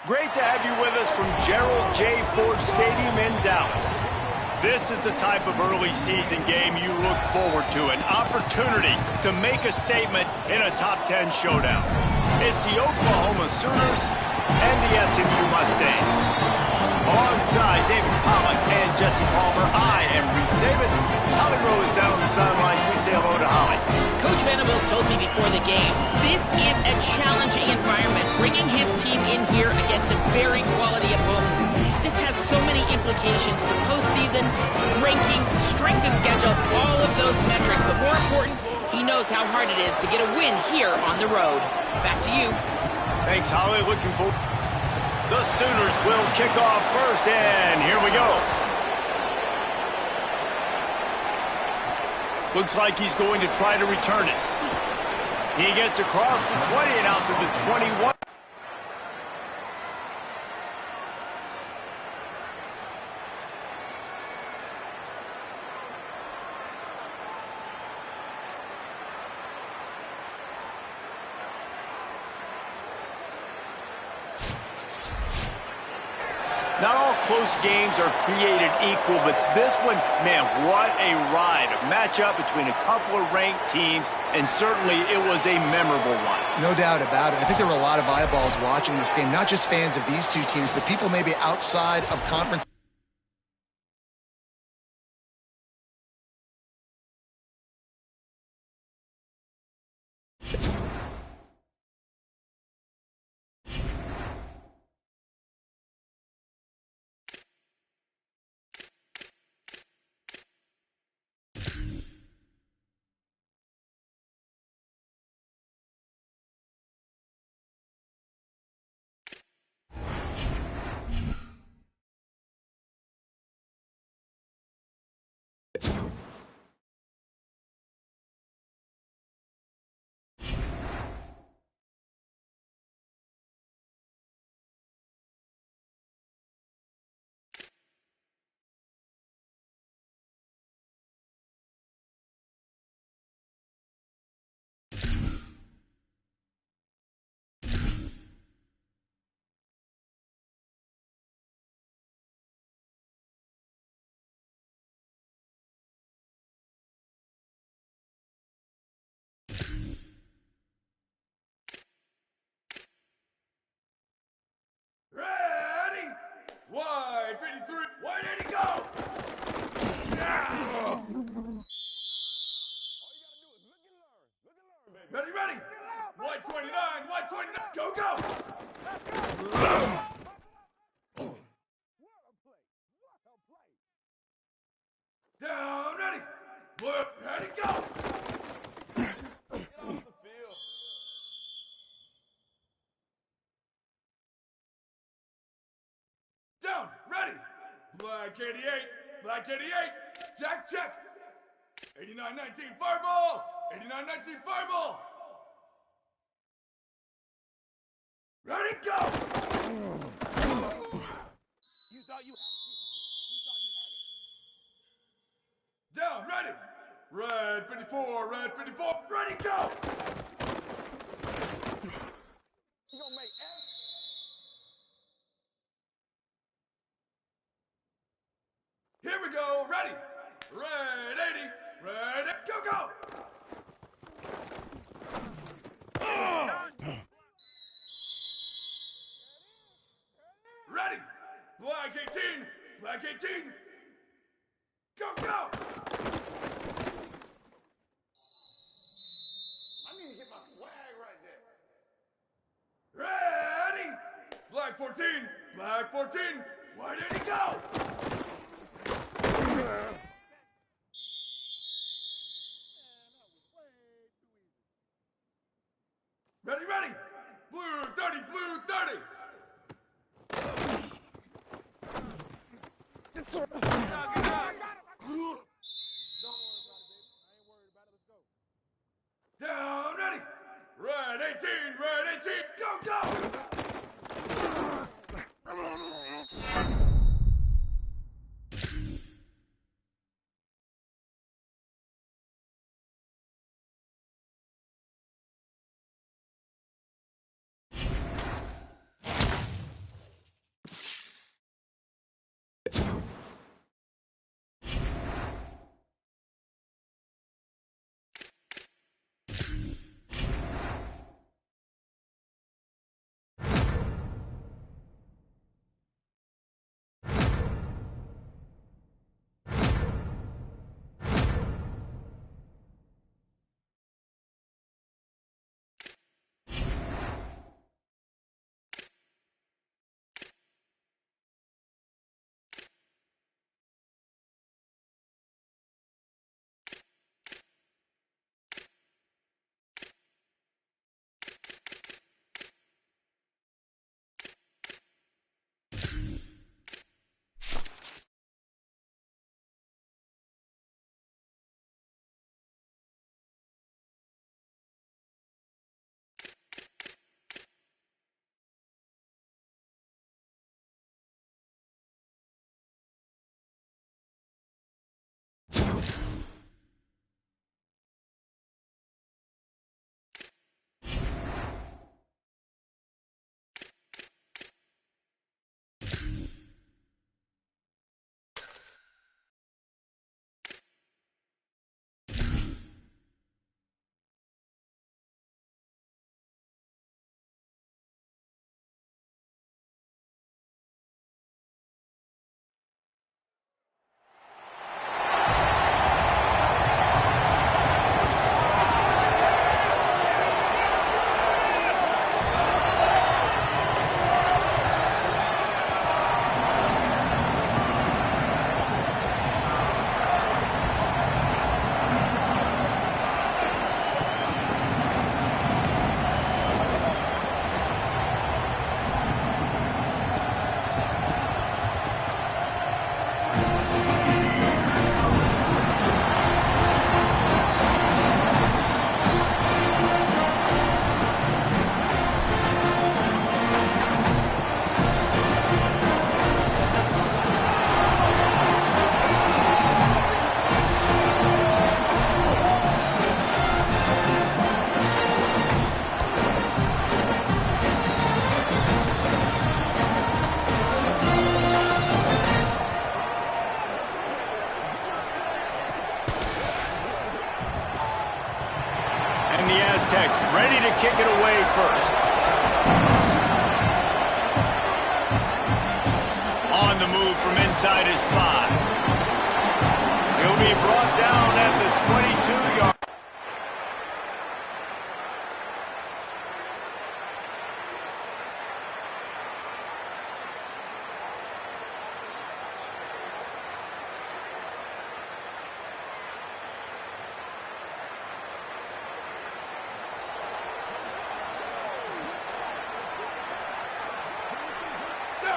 Great to have you with us from Gerald J. Ford Stadium in Dallas. This is the type of early season game you look forward to, an opportunity to make a statement in a top 10 showdown. It's the Oklahoma Sooners and the SMU Mustangs. Alongside David Pollack and Jesse Palmer, I am Reese Davis. Holly Rowe is down on the sidelines. We say hello to Holly. Coach Venables told me before the game, this is a challenging environment, bringing his team in here against a very quality opponent. This has so many implications for postseason, rankings, strength of schedule, all of those metrics. But more important, he knows how hard it is to get a win here on the road. Back to you. Thanks, Holly. Looking forward. The Sooners will kick off first, and here we go. Looks like he's going to try to return it. He gets across the 20 and out to the 21. Not all close games are created equal, but this one, man, what a ride. A matchup between a couple of ranked teams, and certainly it was a memorable one. No doubt about it. I think there were a lot of eyeballs watching this game, not just fans of these two teams, but people maybe outside of conference. Ready? Wide 53. Wide 80, go! Yeah. Ready, ready? Wide 29, wide 29, go, go! Down, ready? Ready, go! Down, ready? Black 88, black 88, check, check. 89-19, fireball! 89-19, fireball! Ready, go! You thought you had it. Down, ready? Red 54, red 54, ready, go! You gonna make F? Here we go, ready? Red 80, ready, go, go! Ready? Black 18, black 18, go, go! I need to get my swag right there. Ready? Black 14, black 14, white 80, go! Ready, ready! Blue 30, blue 30! Yes, sir. Good job, good job. Don't worry about it, baby. I ain't worried about it. Let's go. Down, ready! Red 18, red 18, go, go!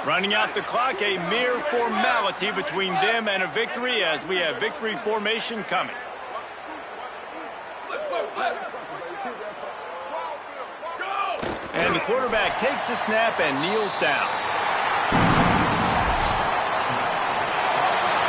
Running out the clock, a mere formality between them and a victory as we have victory formation coming. Flip, flip, flip. Go! And the quarterback takes the snap and kneels down.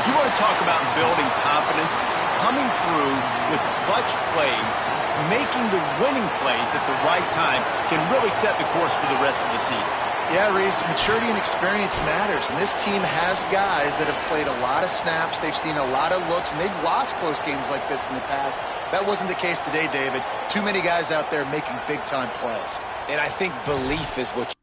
You want to talk about building confidence? Coming through with clutch plays, making the winning plays at the right time can really set the course for the rest of the season. Yeah, Reese, maturity and experience matters, and this team has guys that have played a lot of snaps, they've seen a lot of looks, and they've lost close games like this in the past. That wasn't the case today, David. Too many guys out there making big-time plays. And I think belief is what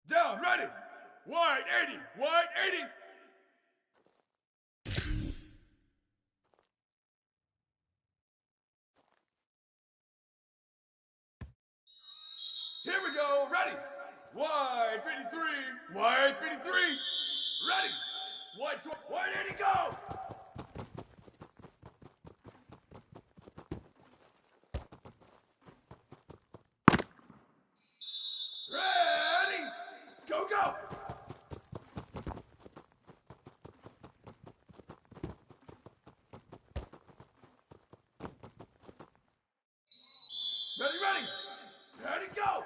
Down, ready. Wide 80, wide 80. Here we go, ready. Wide 53, wide 53. Ready. Wide 80, go. Ready. Go, go. Ready, ready. Ready, go.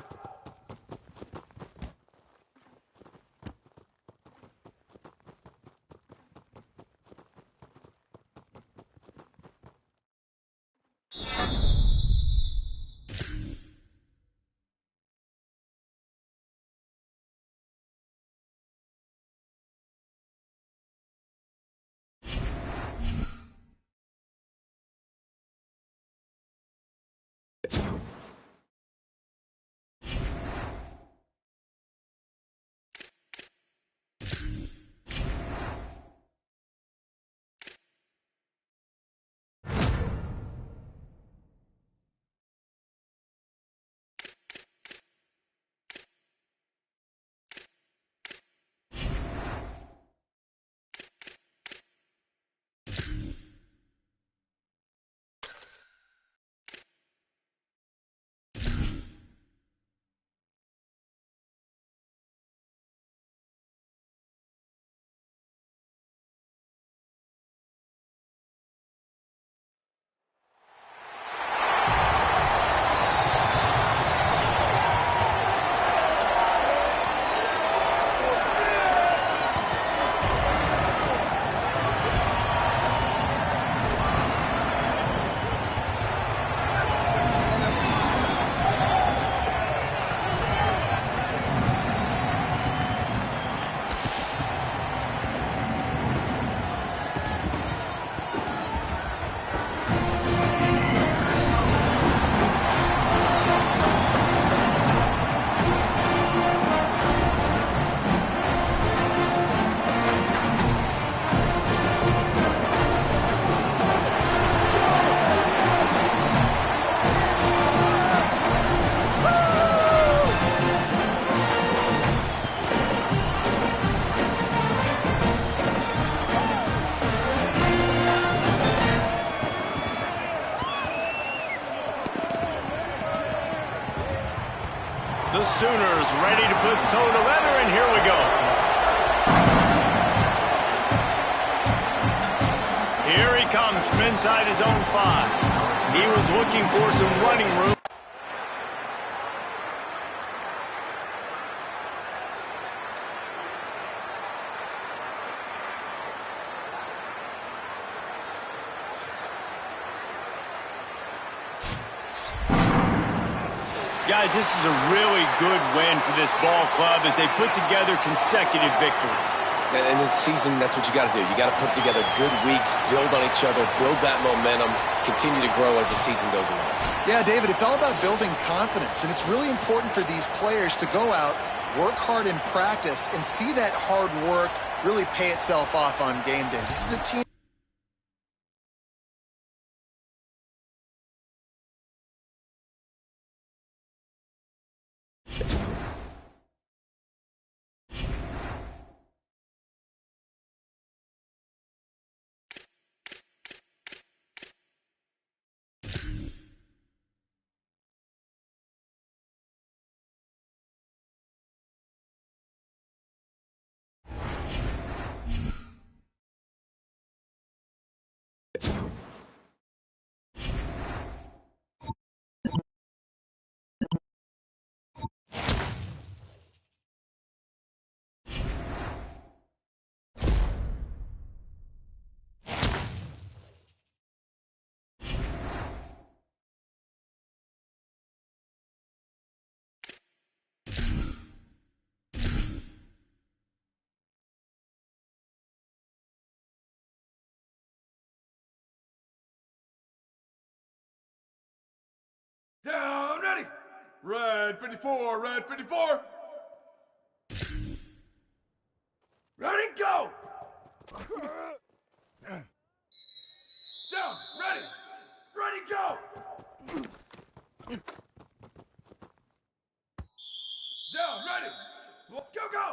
The Sooners ready to put toe to leather, and here we go. Here he comes from inside his own 5. He was looking for some running room. Guys, this is a really good win for this ball club as they put together consecutive victories. In this season, that's what you got to do. You got to put together good weeks, build on each other, build that momentum, continue to grow as the season goes along. Yeah, David, it's all about building confidence, and it's really important for these players to go out, work hard in practice, and see that hard work really pay itself off on game day. This is a team. Down, ready. Red 54, red 54. Ready, go. Down, ready. Ready, go. Down, ready. Go, go.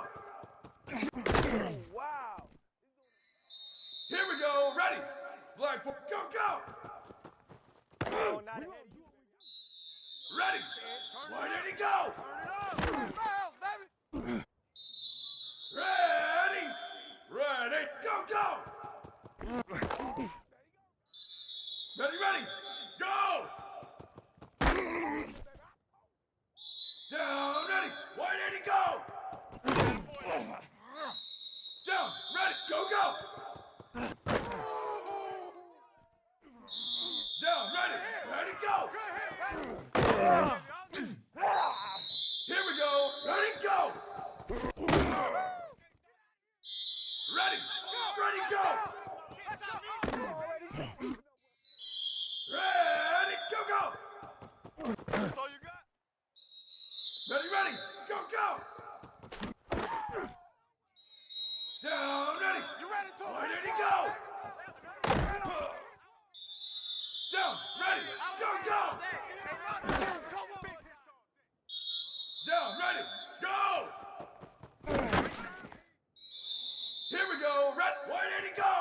Wow. Here we go, ready. Black, go, go. Oh, not ahead. Ready! Why did he go? Ready! Ready! Go, go! Ready, ready! Go! Down, ready! Why did he go? Down, ready! Go, go! Down, ready! Ready, go! Here we go! Ready, go! Ready! Ready, go! Ready, go, go! That's all you got? Ready, ready! Go, go! Down, ready! You ready to? Where did he go? Down, ready! Go, go! Down, ready, go! Here we go, where did he go?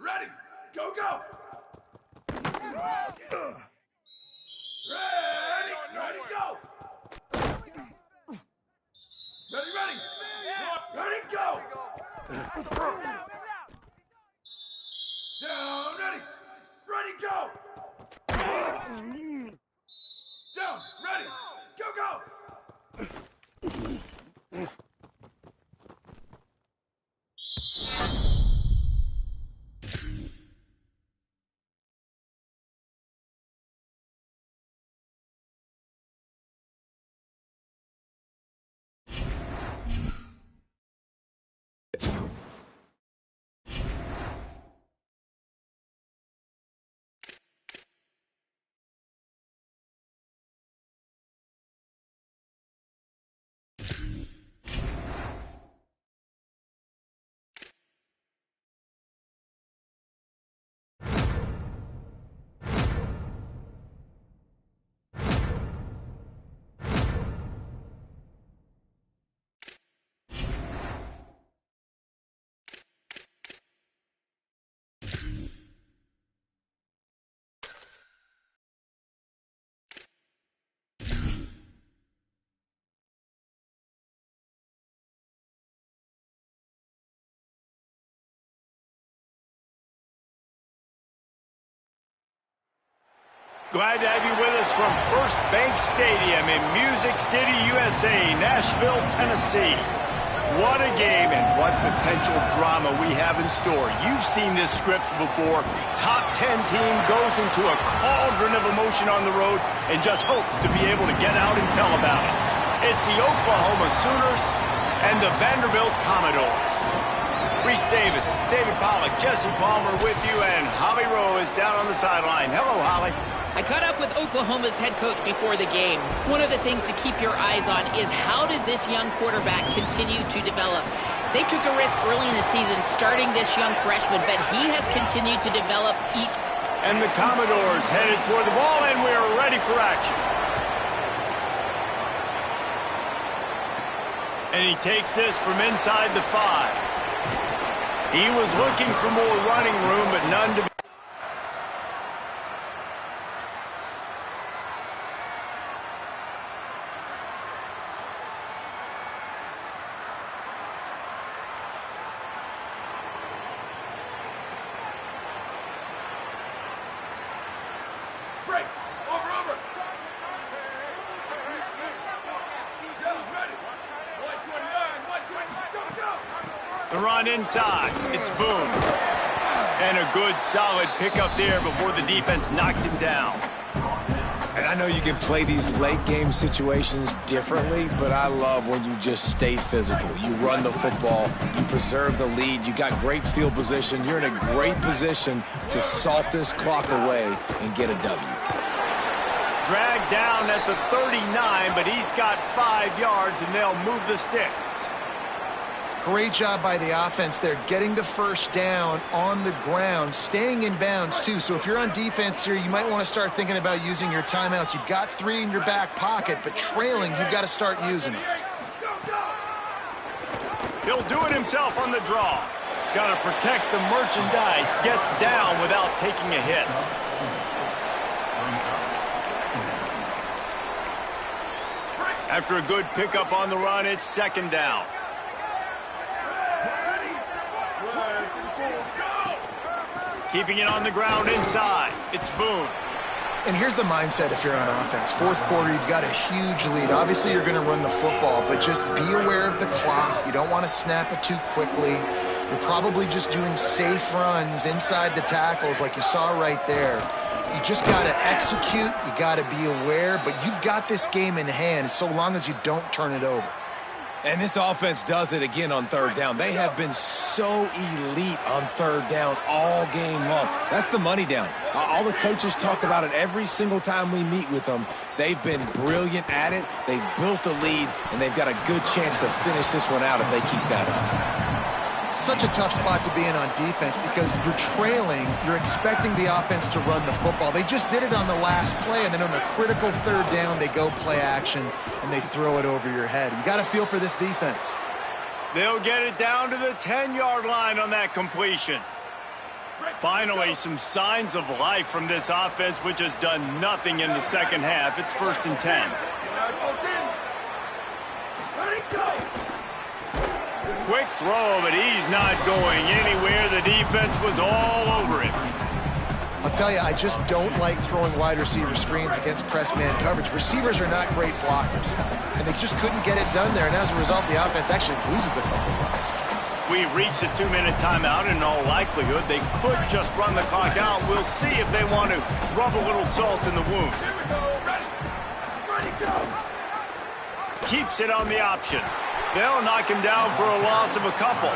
Ready, go, go! Ready, ready, go! Ready, ready! Ready, go! Down, ready! Ready, go! Down, ready, go, go! Glad to have you with us from First Bank Stadium in Music City, USA, Nashville, Tennessee. What a game and what potential drama we have in store. You've seen this script before. Top 10 team goes into a cauldron of emotion on the road and just hopes to be able to get out and tell about it. It's the Oklahoma Sooners and the Vanderbilt Commodores. Reese Davis, David Pollack, Jesse Palmer with you, and Holly Rowe is down on the sideline. Hello, Holly. I caught up with Oklahoma's head coach before the game. One of the things to keep your eyes on is how does this young quarterback continue to develop? They took a risk early in the season starting this young freshman, but he has continued to develop each. And the Commodores headed toward the ball, and we're ready for action. And he takes this from inside the 5. He was looking for more running room, but none to be. Break. Over. Ready. 129, 120, go. The run inside. It's Boone. And a good, solid pickup there before the defense knocks him down. And I know you can play these late game situations differently, but I love when you just stay physical. You run the football, you preserve the lead, you got great field position. You're in a great position to salt this clock away and get a W. Dragged down at the 39, but he's got 5 yards, and they'll move the sticks. Great job by the offense there, getting the first down on the ground, staying in bounds too. So if you're on defense here, you might want to start thinking about using your timeouts. You've got 3 in your back pocket, but trailing, you've got to start using them. He'll do it himself on the draw. Got to protect the merchandise. Gets down without taking a hit. After a good pickup on the run, it's second down. Keeping it on the ground inside. It's Boone. And here's the mindset if you're on offense. Fourth quarter, you've got a huge lead. Obviously, you're going to run the football, but just be aware of the clock. You don't want to snap it too quickly. You're probably just doing safe runs inside the tackles like you saw right there. You just got to execute. You got to be aware, but you've got this game in hand so long as you don't turn it over. And this offense does it again on third down. They have been so elite on third down all game long. That's the money down. All the coaches talk about it every single time we meet with them. They've been brilliant at it. They've built the lead, and they've got a good chance to finish this one out if they keep that up. Such a tough spot to be in on defense because you're trailing, you're expecting the offense to run the football. They just did it on the last play, and then on a critical third down, they go play action, and they throw it over your head. You got to feel for this defense. They'll get it down to the 10-yard line on that completion. Finally, some signs of life from this offense, which has done nothing in the second half. It's 1st and 10. Ready, go. Quick throw, but he's not going anywhere. The defense was all over him. I'll tell you, I just don't like throwing wide receiver screens against press man coverage. Receivers are not great blockers, and they just couldn't get it done there, and as a result, the offense actually loses a couple yards. We've reached a 2-minute timeout, and in all likelihood, they could just run the clock out. We'll see if they want to rub a little salt in the wound. Here we go. Ready, go. Keeps it on the option. They'll knock him down for a loss of a couple.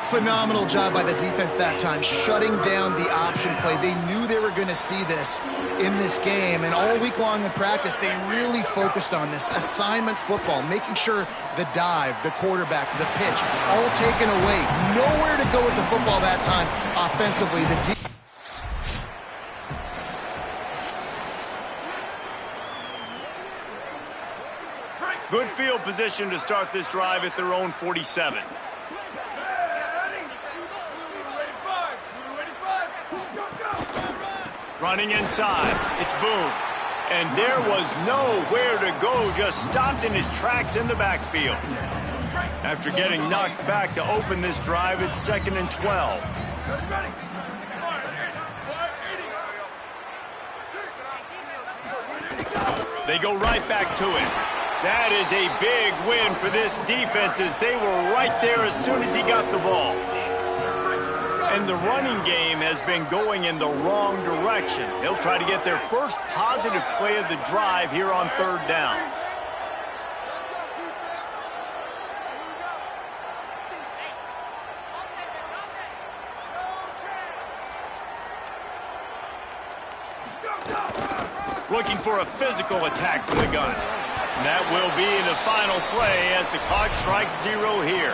Phenomenal job by the defense that time, shutting down the option play. They knew they were going to see this in this game, and all week long in practice, they really focused on this assignment football, making sure the dive, the quarterback, the pitch, all taken away. Nowhere to go with the football that time offensively. Good field position to start this drive at their own 47. Running inside, it's Boone. And there was nowhere to go, just stopped in his tracks in the backfield. After getting knocked back to open this drive, it's 2nd and 12. They go right back to it. That is a big win for this defense as they were right there as soon as he got the ball. And the running game has been going in the wrong direction. They'll try to get their first positive play of the drive here on third down. Looking for a physical attack from the gun. And that will be the final play as the clock strikes 0 here.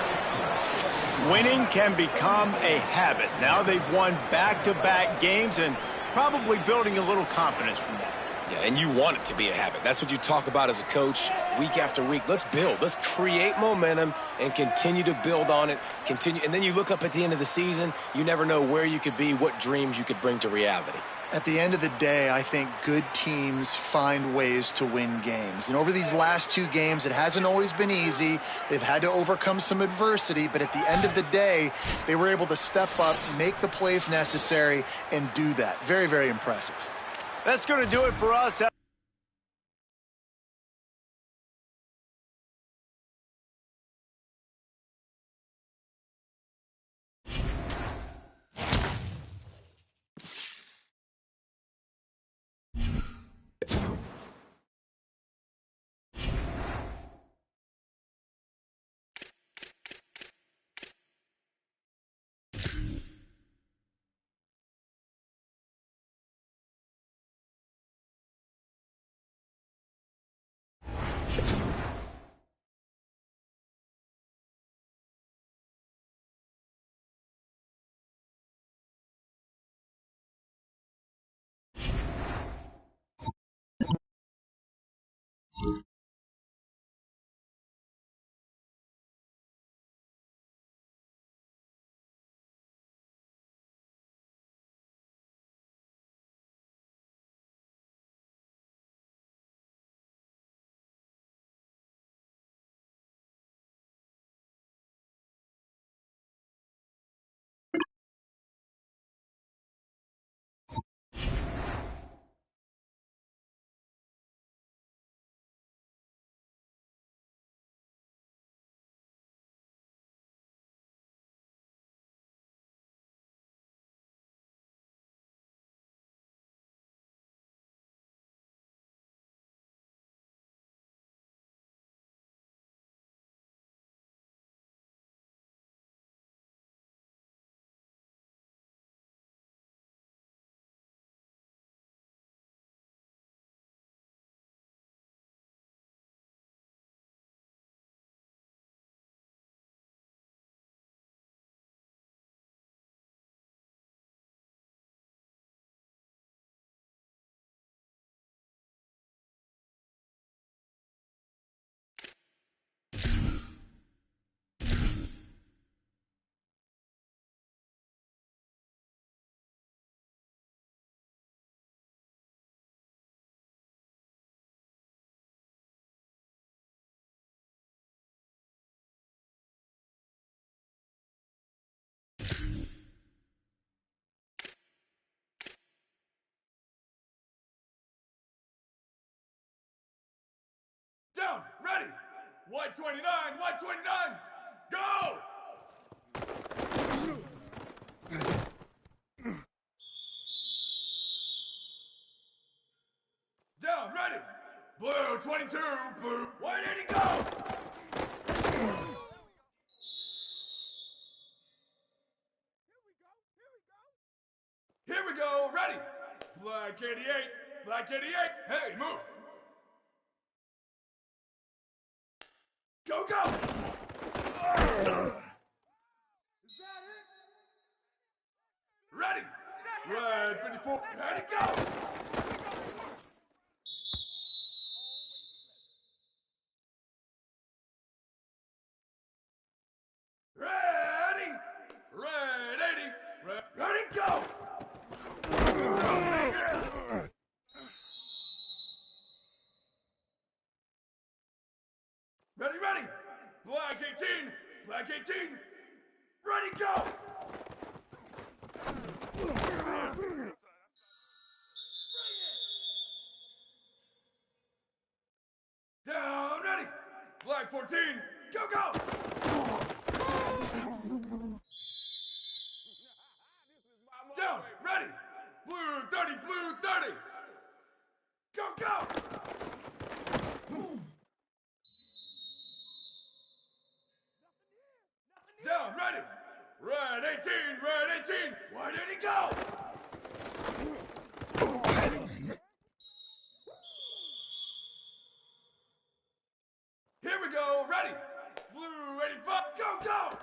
Winning can become a habit. Now they've won back-to-back games and probably building a little confidence from that. Yeah, and you want it to be a habit. That's what you talk about as a coach week after week. Let's build. Let's create momentum and continue to build on it. And then you look up at the end of the season, you never know where you could be, what dreams you could bring to reality. At the end of the day, I think good teams find ways to win games. And over these last 2 games, it hasn't always been easy. They've had to overcome some adversity, but at the end of the day, they were able to step up, make the plays necessary, and do that. Very, very impressive. That's going to do it for us. Down, ready. White 29, white 29, go! Down, ready. Blue 22, blue, white 80, go! Here we go, ready. Black 88, black 88, hey, move. Go, go! Is that it? Ready! Red 54, ready, go! Ready! Red 80, ready, go! Ready, ready! Black 18! Black 18! Ready, go! Bring it! 14, go, go! Down, ready! Blue 30, blue 30! Go, go! Down, ready! Red 18, red 18! Where did he go? Here we go, ready! Blue 85, go, go!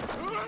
Come on!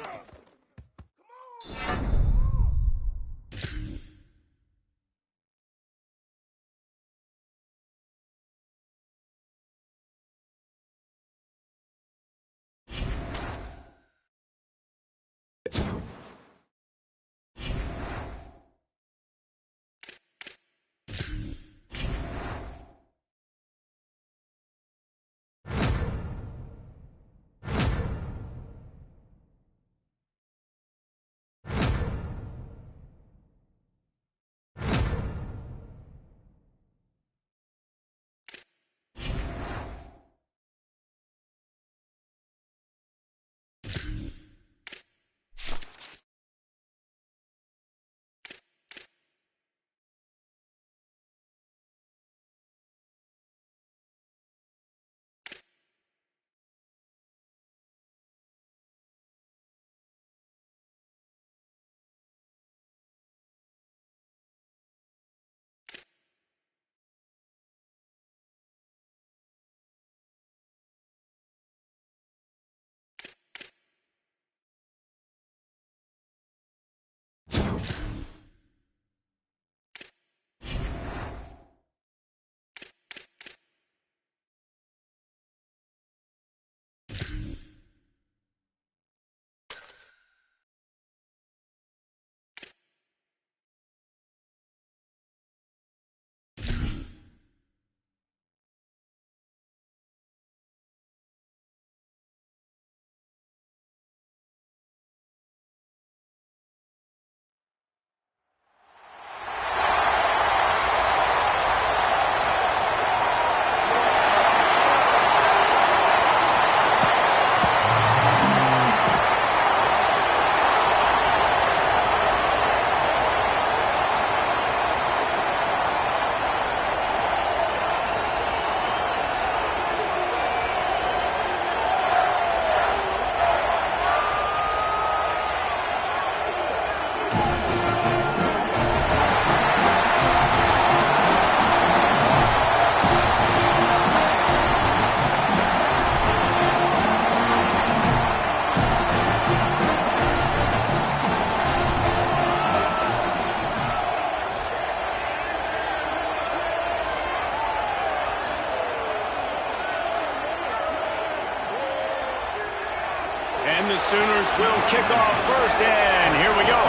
And the Sooners will kick off first, and here we go.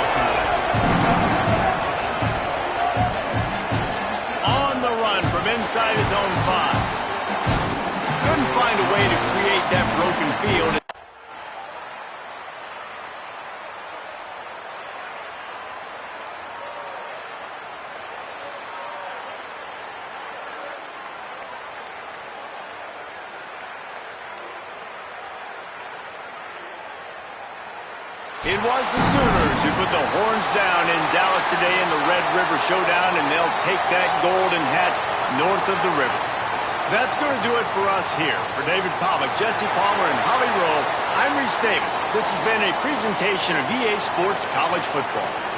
On the run from inside his own 5. Couldn't find a way to create that broken field. It was the Sooners who put the horns down in Dallas today in the Red River Showdown, and they'll take that golden hat north of the river. That's going to do it for us here. For David Pollack, Jesse Palmer, and Holly Rowe, I'm Reese Davis. This has been a presentation of EA Sports College Football.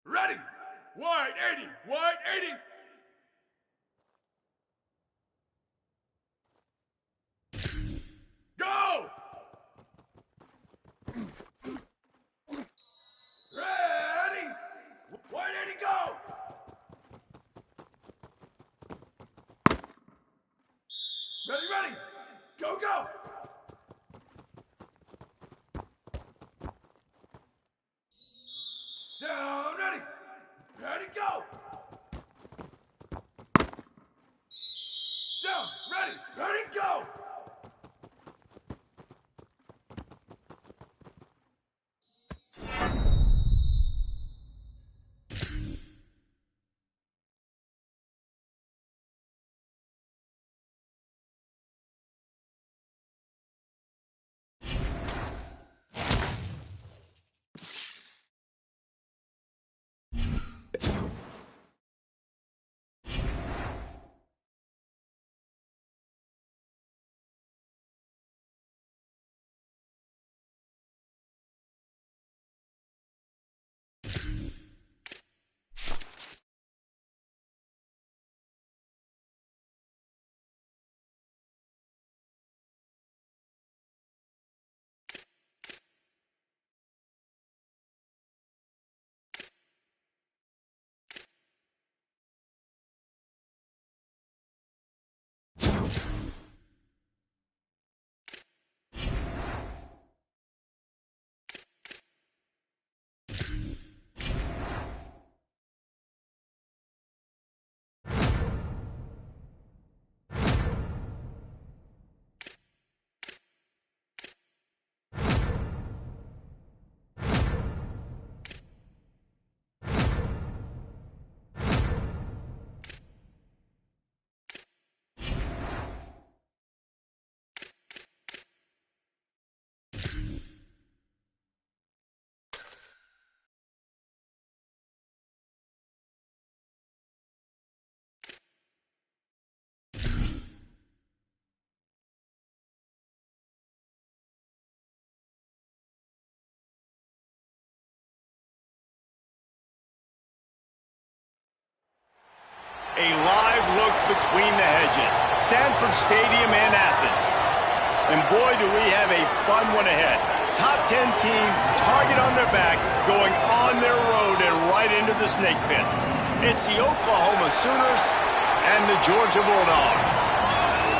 Ready! Wide 80! Wide 80! Go! Ready! Wide 80, go! Ready, ready! Go, go! Down, ready! Ready, go! Down, ready, ready, go! A live look between the hedges. Sanford Stadium and Athens. And boy, do we have a fun one ahead. Top 10 team, target on their back, going on their road and right into the snake pit. It's the Oklahoma Sooners and the Georgia Bulldogs.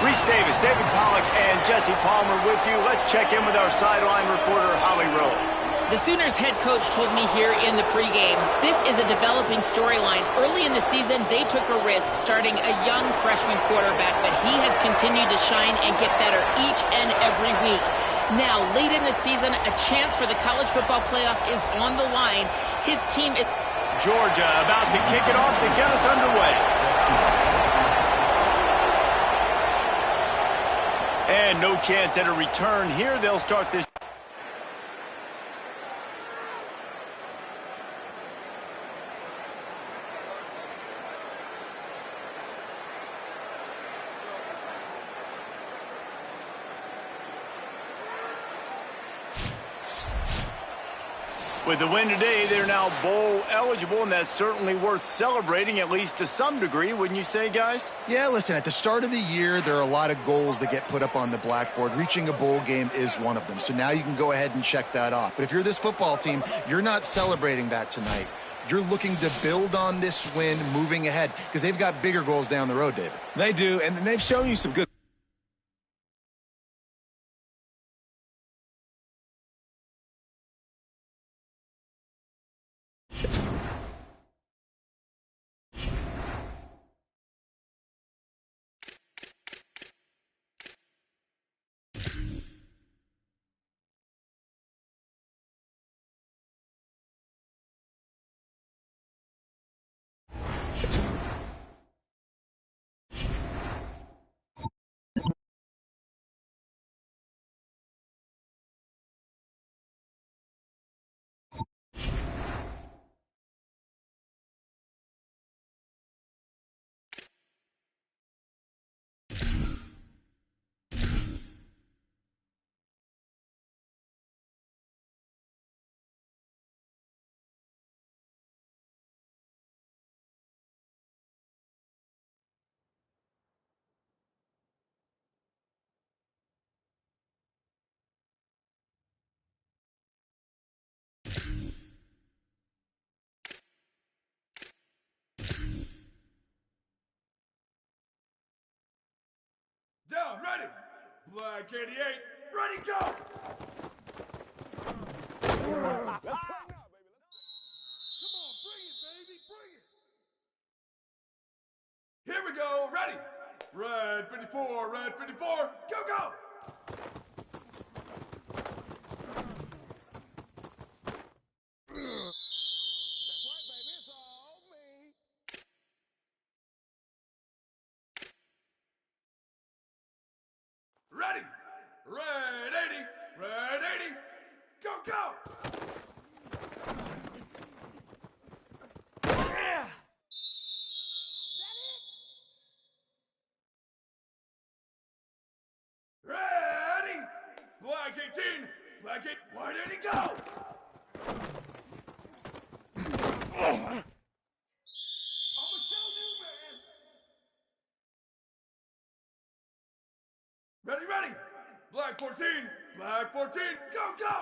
Reese Davis, David Pollack, and Jesse Palmer with you. Let's check in with our sideline reporter, Holly Rowe. The Sooners head coach told me here in the pregame, this is a developing storyline. Early in the season, they took a risk starting a young freshman quarterback, but he has continued to shine and get better each and every week. Now, late in the season, a chance for the college football playoff is on the line. His team is... Georgia about to kick it off to get us underway. And no chance at a return here. They'll start this. With the win today, they're now bowl eligible, and that's certainly worth celebrating, at least to some degree, wouldn't you say, guys? Yeah, listen, at the start of the year, there are a lot of goals that get put up on the blackboard. Reaching a bowl game is one of them. So now you can go ahead and check that off. But if you're this football team, you're not celebrating that tonight. You're looking to build on this win moving ahead because they've got bigger goals down the road, David. They do, and they've shown you some good. down, ready. Black 88, ready, go. Come on, bring it, baby, bring it. Here we go, ready. Red 54, go, go. Ready! Red 80, go, go! Yeah. Ready! Black 18, white 80, go! I'ma show you, man! Ready! Black 14, go, go!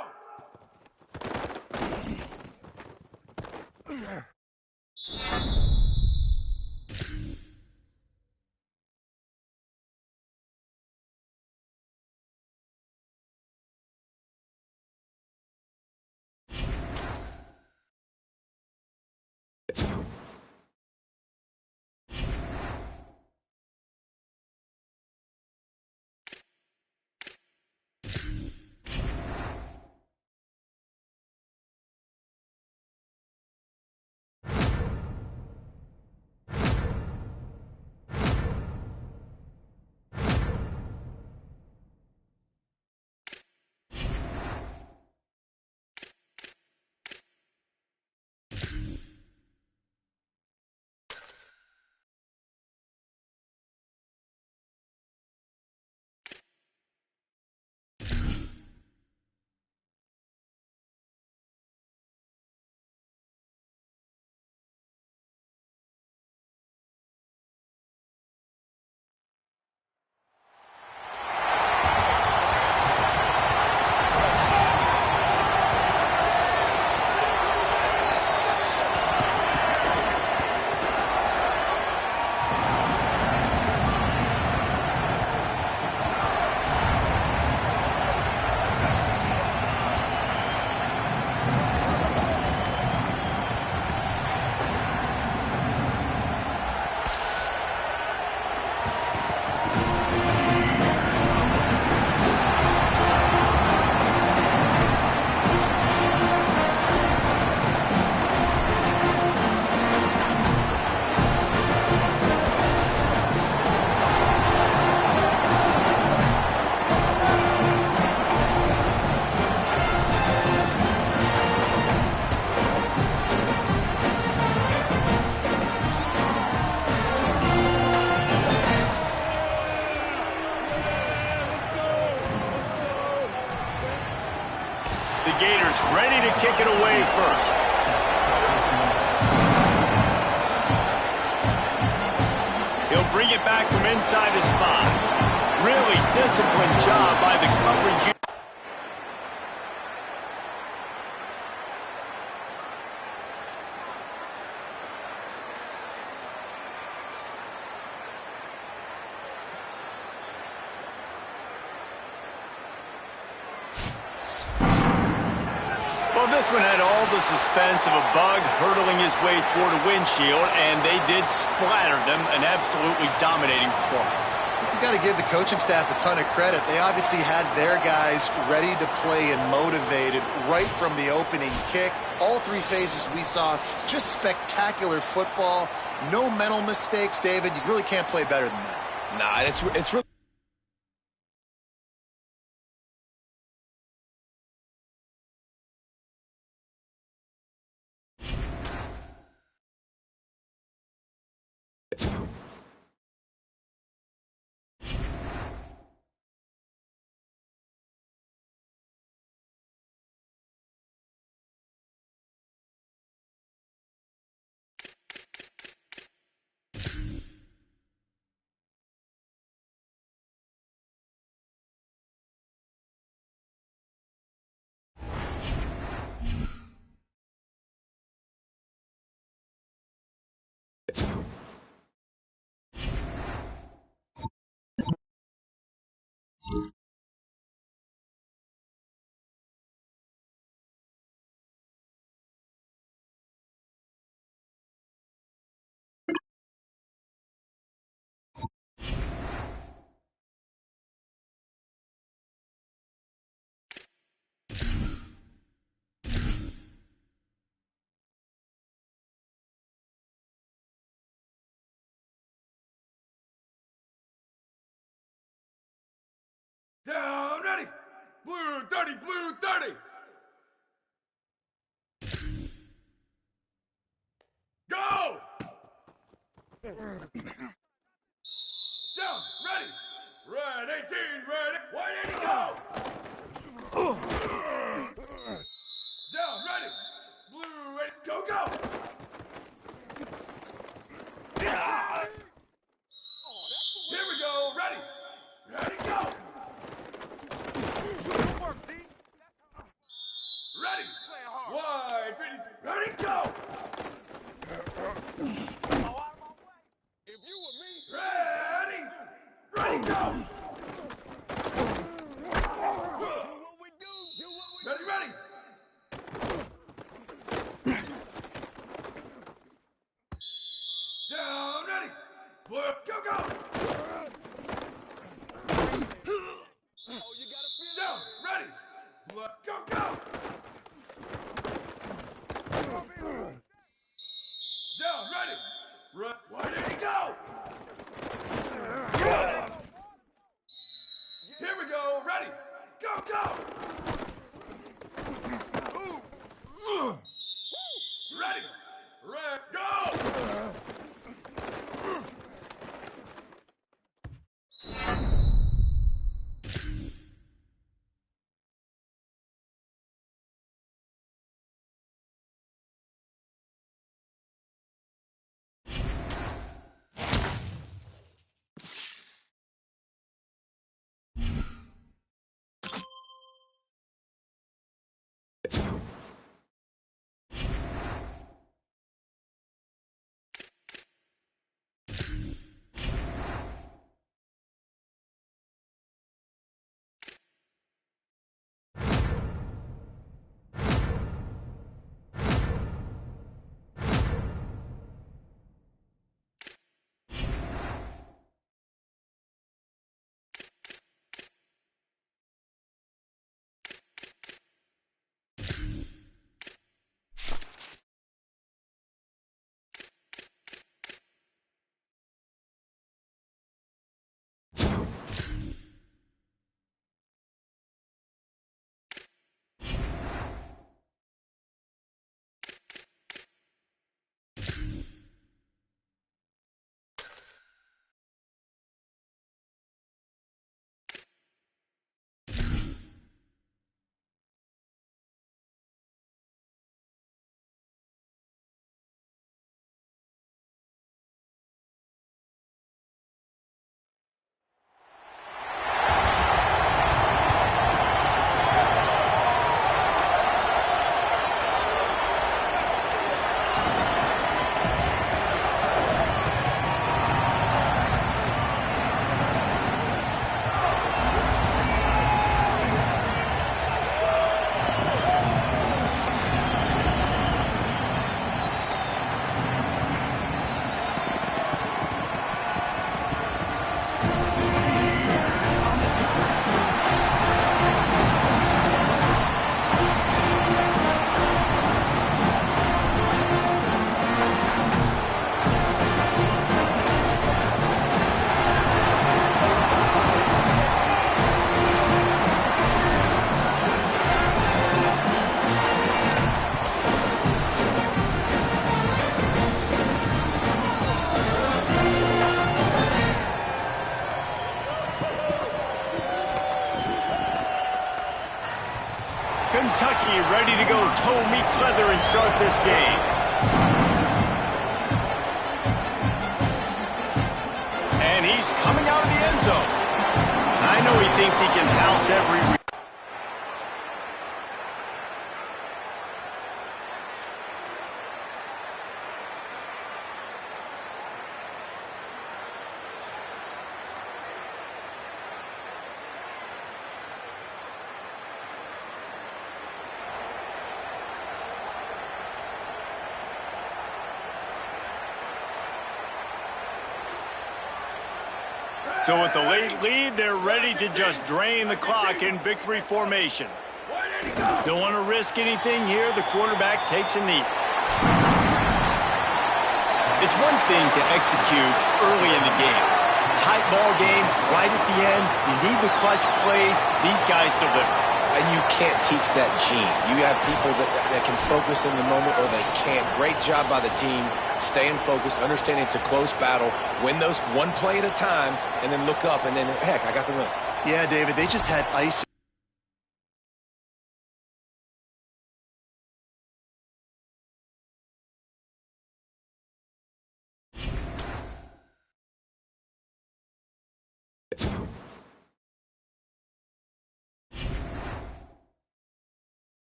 The Gators ready to kick it away first. He'll bring it back from inside his 5. Really disciplined job by the coverage unit. Well, this one had all the suspense of a bug hurtling his way toward a windshield, and they did splatter them, an absolutely dominating performance. You got to give the coaching staff a ton of credit. They obviously had their guys ready to play and motivated right from the opening kick. All 3 phases we saw, just spectacular football. No mental mistakes, David. You really can't play better than that. Nah, it's really Down, ready. Blue 30, blue 30. Go! Down, ready. Red 18, ready. White 80, go! Down, ready. Blue 8, go, go! Here we go, ready. Ready, go! Ready. White 50, ready, go! Ready! Ready, go! Ready, ready! Down, ready! Blue, go, go! Down, ready! Blue, go, go! Down, ready! Where did he go? Here we go, ready! Go, go! Ready! Red, go! Kentucky ready to go toe meets leather and start this game. And he's coming out of the end zone. I know he thinks he can house every... So with the late lead, they're ready to just drain the clock in victory formation. Don't want to risk anything here. The quarterback takes a knee. It's one thing to execute early in the game. tight ball game right at the end. You need the clutch plays. These guys deliver. And you can't teach that gene. You have people that can focus in the moment or they can't. Great job by the team, staying focused, understanding it's a close battle, win those one play at a time, and then look up, and then, heck, I got the win. Yeah, David, they just had ice.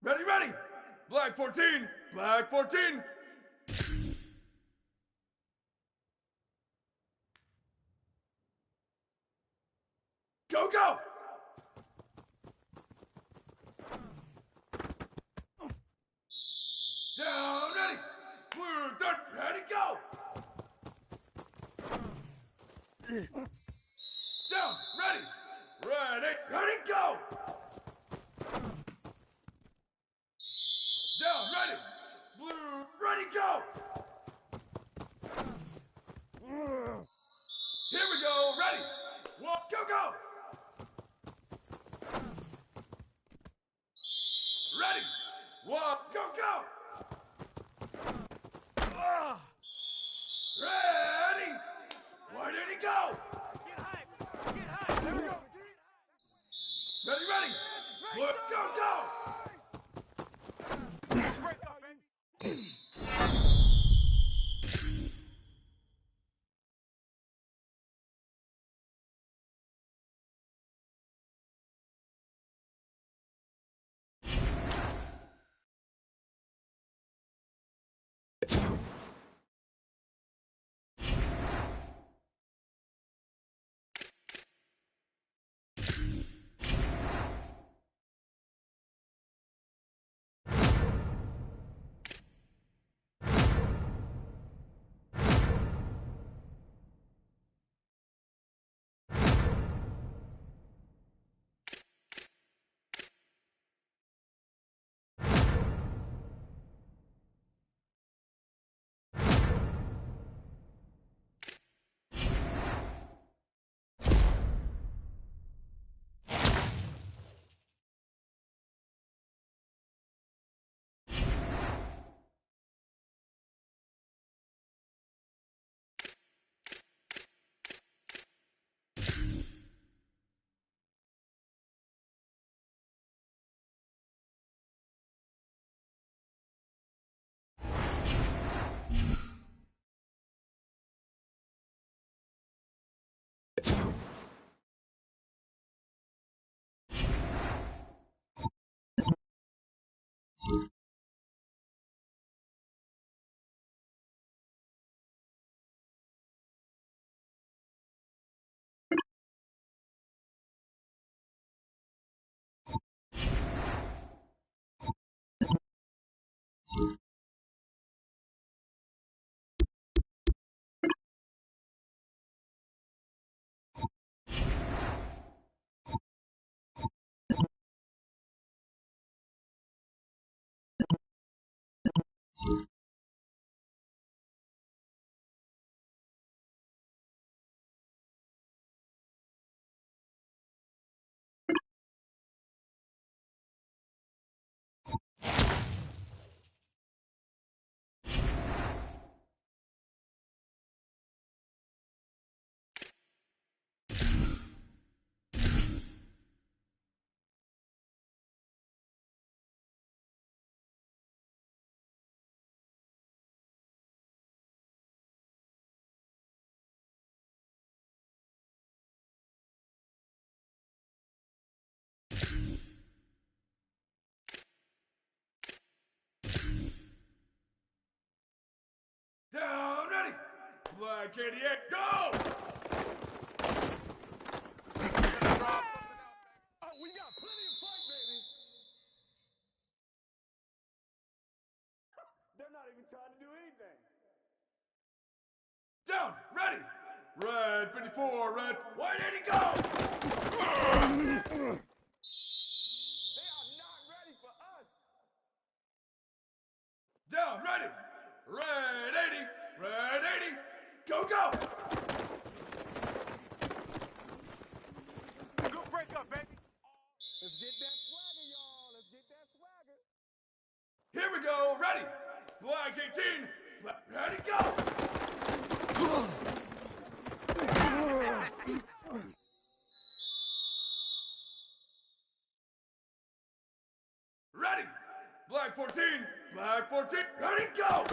Ready, ready! Black 14! Black 14! Go, go! Down, ready! Blue, third, ready, go! Down, ready! Ready, ready, go! Down, ready! Blue, ready, go! Here we go, ready! One, go, go! Ready! One, go, go! Ready! Where did he go? Get high! Get high! There we go! Ready, ready! One, go, go! Down, ready. Black 88, go! We got plenty of fight, baby. They're not even trying to do anything. Down, ready. Red 54, red. Why did he go? They are not ready for us. Down, ready. Red 80, red 80. Go, go. Good break up, baby. Let's get that swagger, y'all. Let's get that swagger. Here we go. Ready. Black 18. Ready, go. Ready. Black 14. Black 14. Ready, go.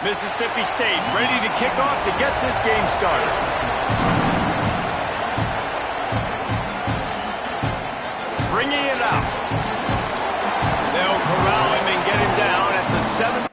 Mississippi State ready to kick off to get this game started. Bringing it out. They'll corral him and get him down at the 7.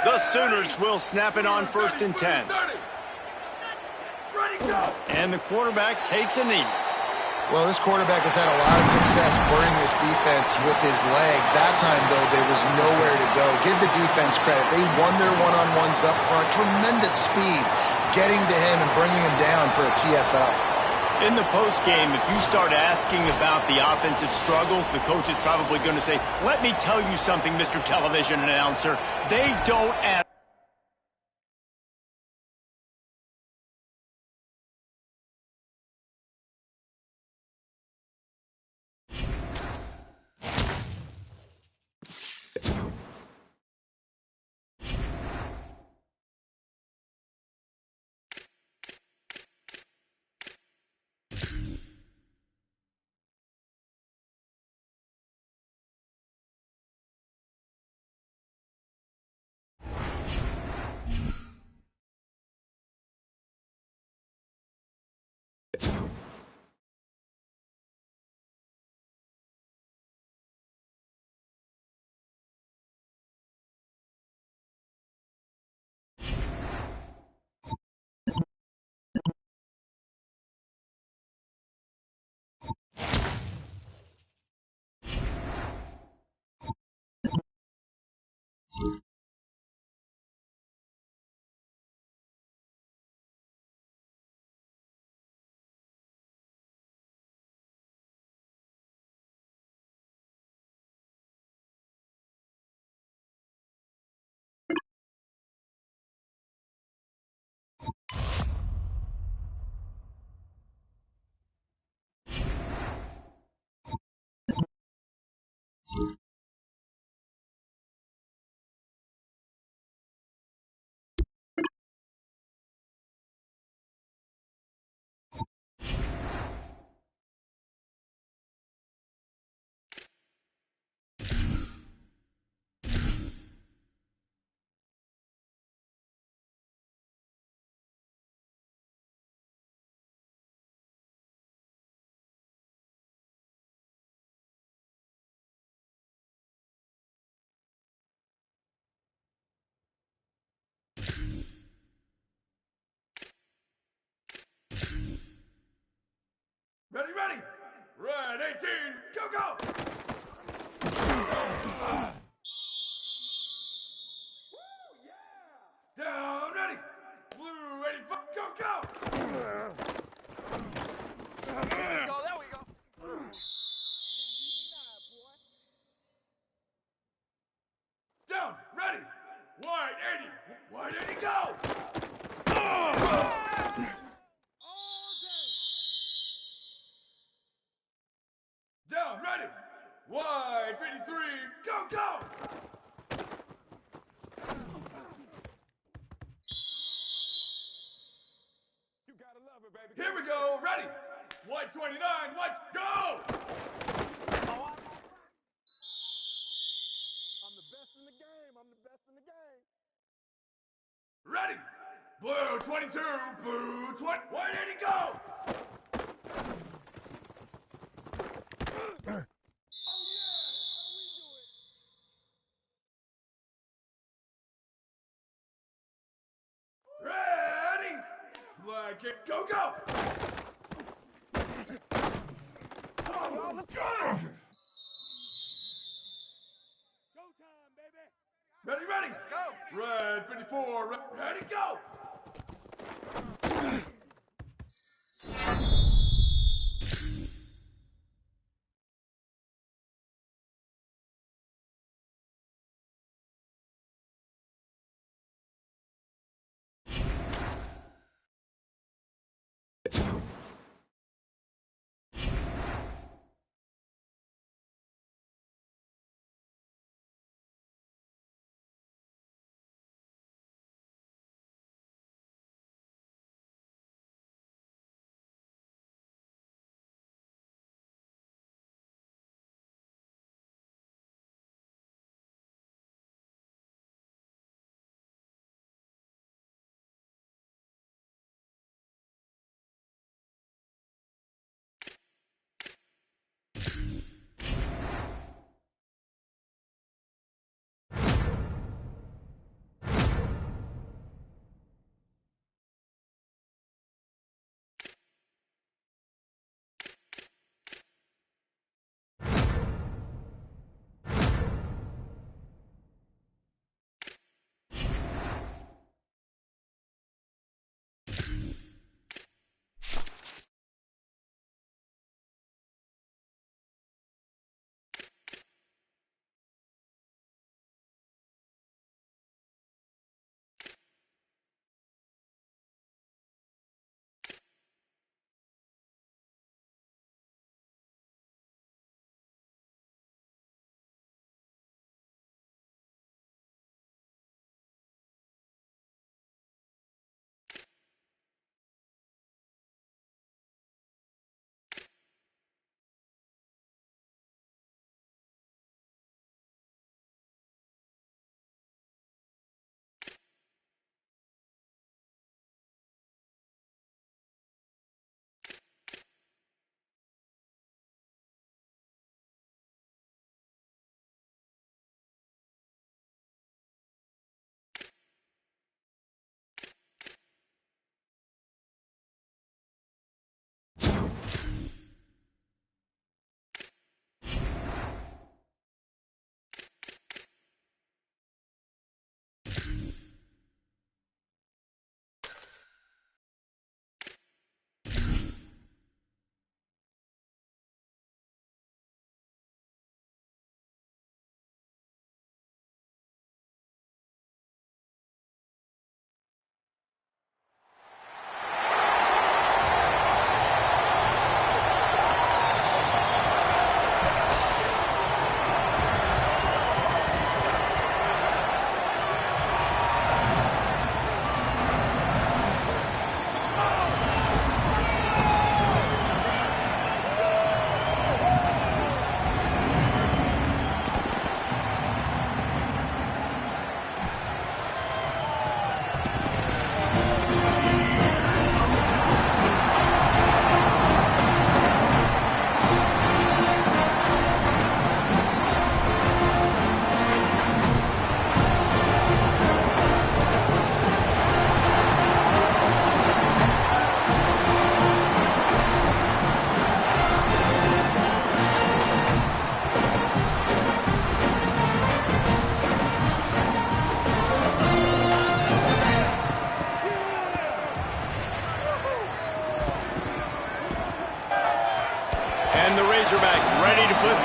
The Sooners will snap it on 1st and 10. Ready, go. And the quarterback takes a knee. Well, this quarterback has had a lot of success burning this defense with his legs. That time, though, there was nowhere to go. Give the defense credit. They won their one-on-ones up front. Tremendous speed getting to him and bringing him down for a TFL. In the postgame, if you start asking about the offensive struggles, the coach is probably going to say, let me tell you something, Mr. Television Announcer. They don't ask. Ready, ready. Red 18, go, go. Down, ready. Blue 85, go, go. There we go. Down, ready. White 80. White 80, go. Down, ready. White 53, go, go. You gotta love it, baby. Here we go, ready. White 29, white, go. I'm the best in the game. I'm the best in the game. Ready. Blue 22, blue 20, white 80, go. Ready. Black, go, go. Ready, ready. Let's go. Red 54, ready, go.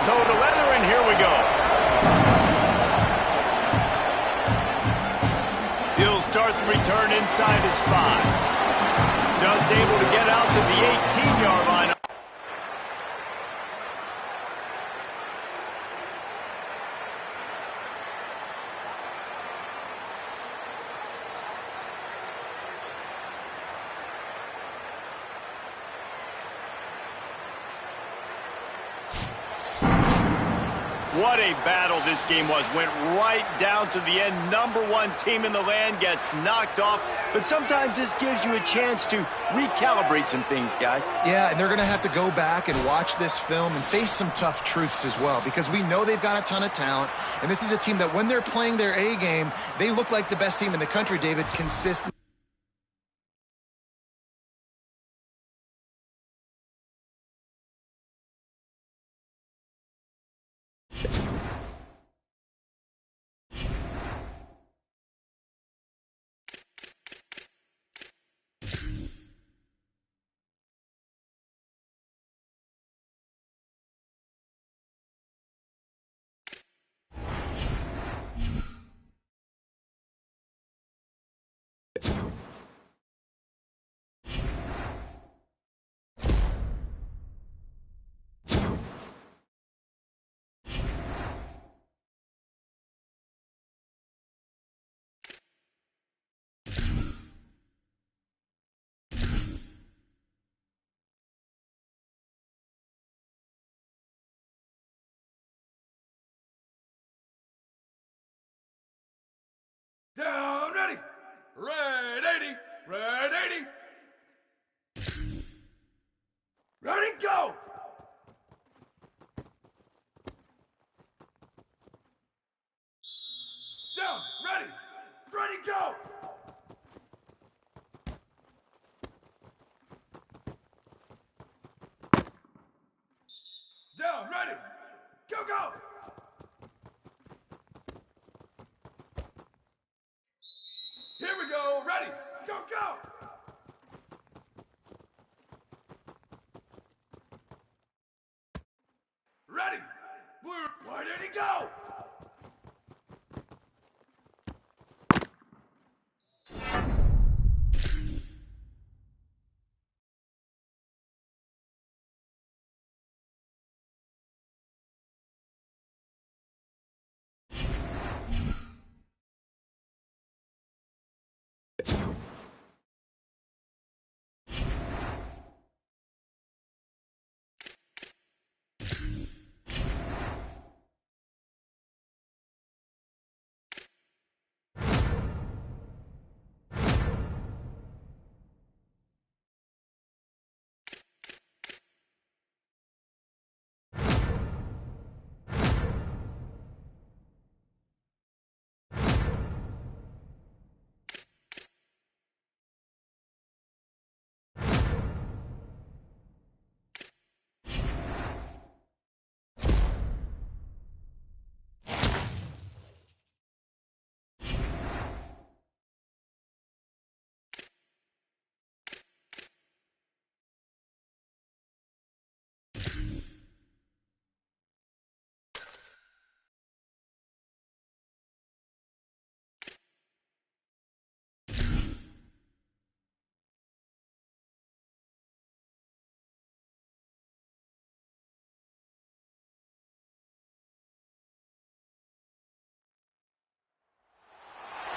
toe to leather, and here we go. He'll start the return inside his 5. Just able to get out to the 18-yard line. What a battle this game was. Went right down to the end. #1 team in the land gets knocked off. But sometimes this gives you a chance to recalibrate some things, guys. Yeah, and they're going to have to go back and watch this film and face some tough truths as well, because we know they've got a ton of talent. And this is a team that when they're playing their A game, they look like the best team in the country, David, consistently. Down, ready. Red 80. Red 80. Ready, go. Down, ready. Ready, go. Down, ready. Go, go. Here we go, ready, go, go! Ready, blue, why did he go?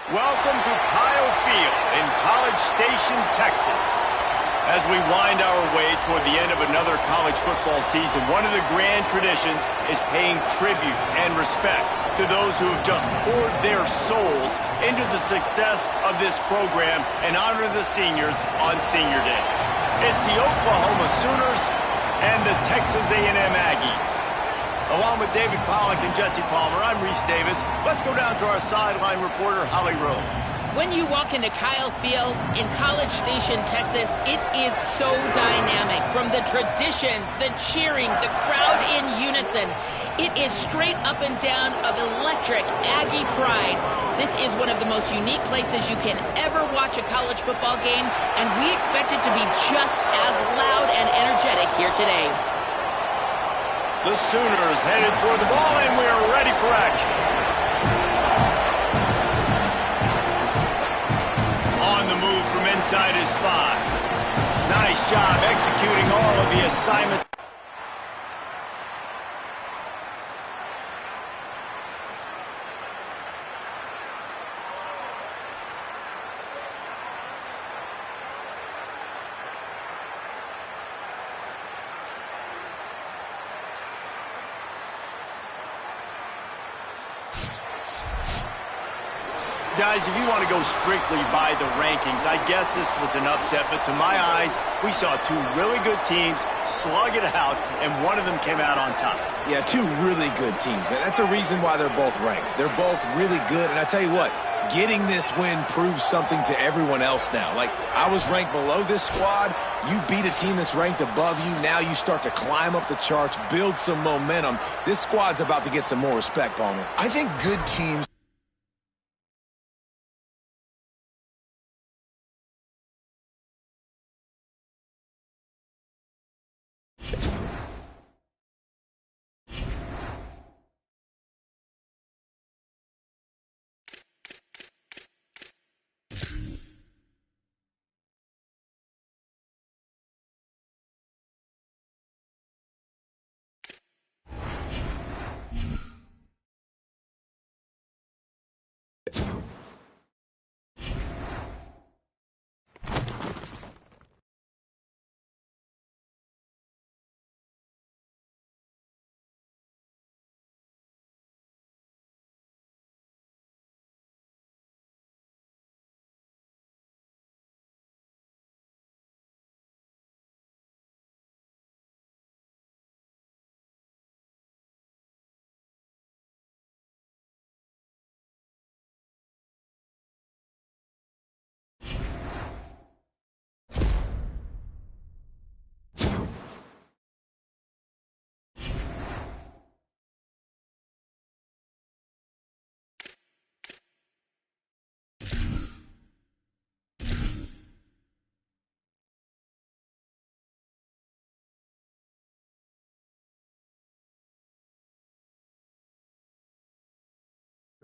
Welcome to Kyle Field in College Station, Texas. As we wind our way toward the end of another college football season, one of the grand traditions is paying tribute and respect to those who have just poured their souls into the success of this program and honor the seniors on Senior Day. It's the Oklahoma Sooners and the Texas A&M Aggies. Along with David Pollack and Jesse Palmer, I'm Reese Davis. Let's go down to our sideline reporter, Holly Rowe. When you walk into Kyle Field in College Station, Texas, it is so dynamic. From the traditions, the cheering, the crowd in unison. It is straight up and down of electric Aggie pride. This is one of the most unique places you can ever watch a college football game, and we expect it to be just as loud and energetic here today. The Sooners headed for the ball, and we are ready for action. On the move from inside his 5. Nice job executing all of the assignments. Guys, if you want to go strictly by the rankings, I guess this was an upset, but to my eyes, we saw two really good teams slug it out, and one of them came out on top. Yeah, two really good teams, man. That's a reason why they're both ranked. They're both really good, and I tell you what, getting this win proves something to everyone else now. Like, I was ranked below this squad. You beat a team that's ranked above you. Now you start to climb up the charts, build some momentum. This squad's about to get some more respect, Palmer. I think good teams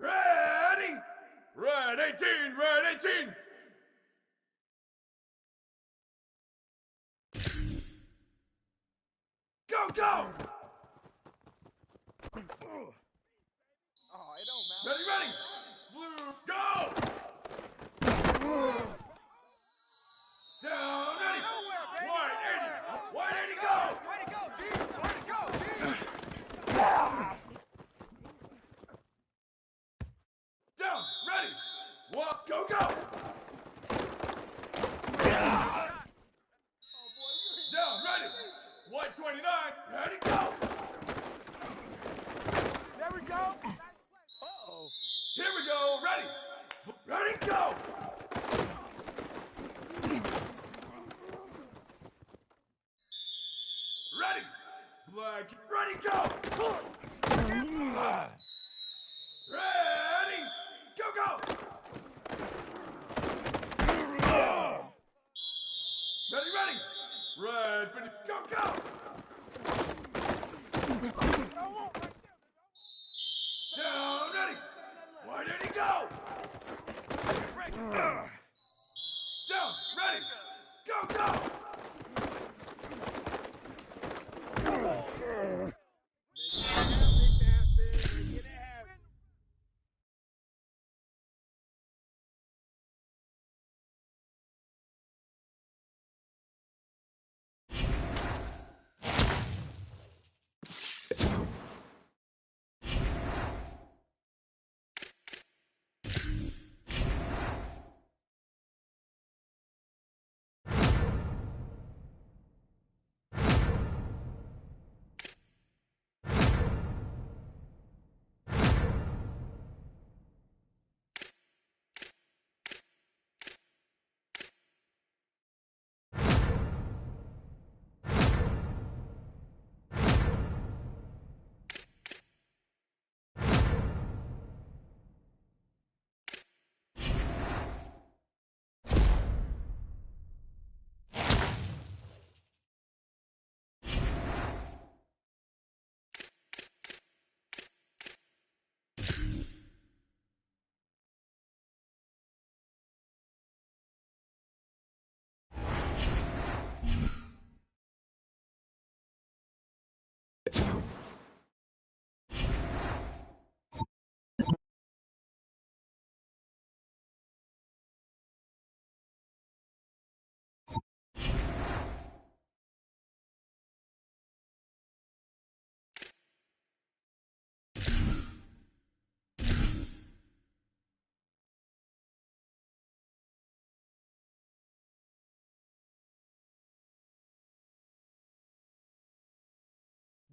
Ready? Red 18, red 18. Go, go! Oh, it don't matter. Ready, ready! Blue, go! Down, ready! Nowhere, baby, White nowhere. 80! White 80, go! Way to go, D! Way to go, D! Down, ready! One, go, go! Down, ready! White 29, ready, go! There we go. Uh-oh. Here we go, ready! Ready, go! Ready! Black, ready, go! Ready! Go, go! Ready, ready! Red, ready, go, go! Down, ready! White, ready, go! Down, ready! Go, go!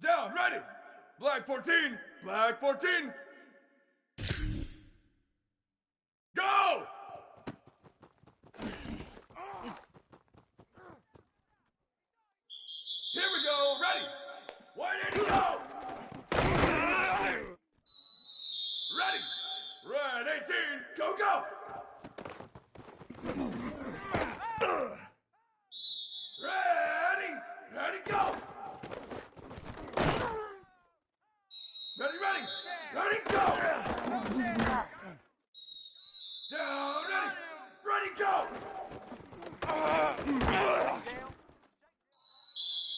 Down, ready. Black 14, black 14. Go! Here we go, ready. Where did he go? Ready. Red 18, go, go. Ready, ready, go. Ready, ready, ready, go. Down, ready, ready, go.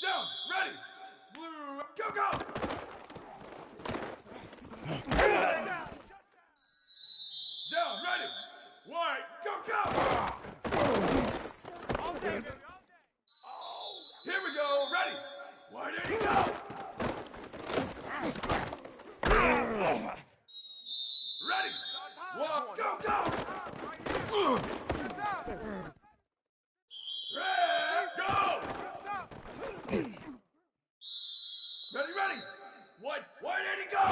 Down, ready. Blue, go, go. Down, ready. White, go, go. Here we go, ready. Where did he go? Ready. One, go, go. Red, go. Ready, ready. White, where did he go?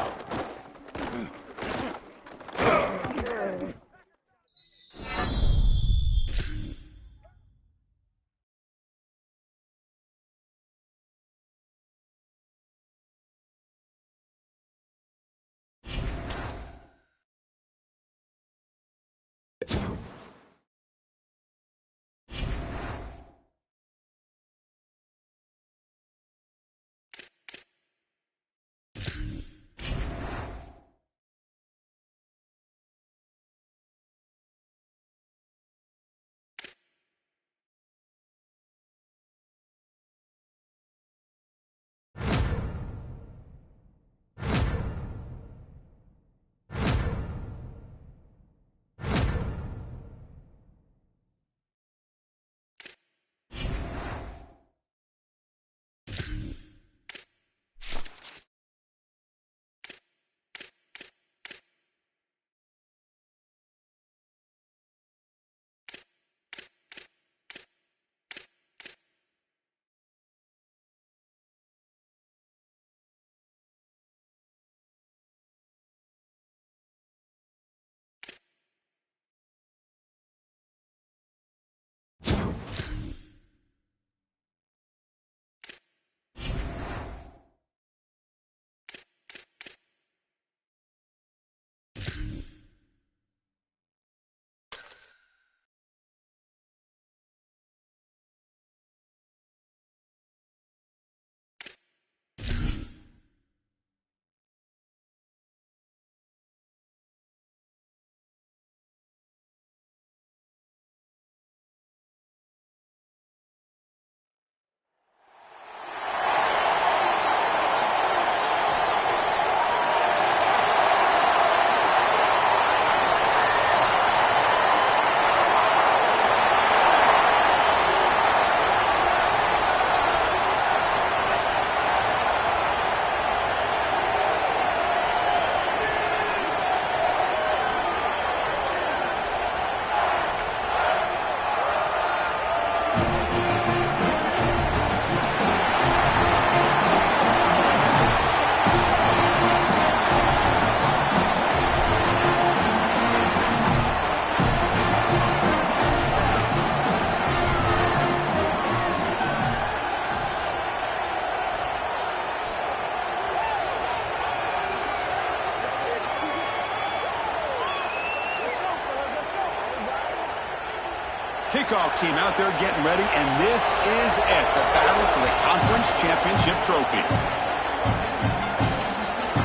Kickoff team out there getting ready, and this is it, the battle for the conference championship trophy.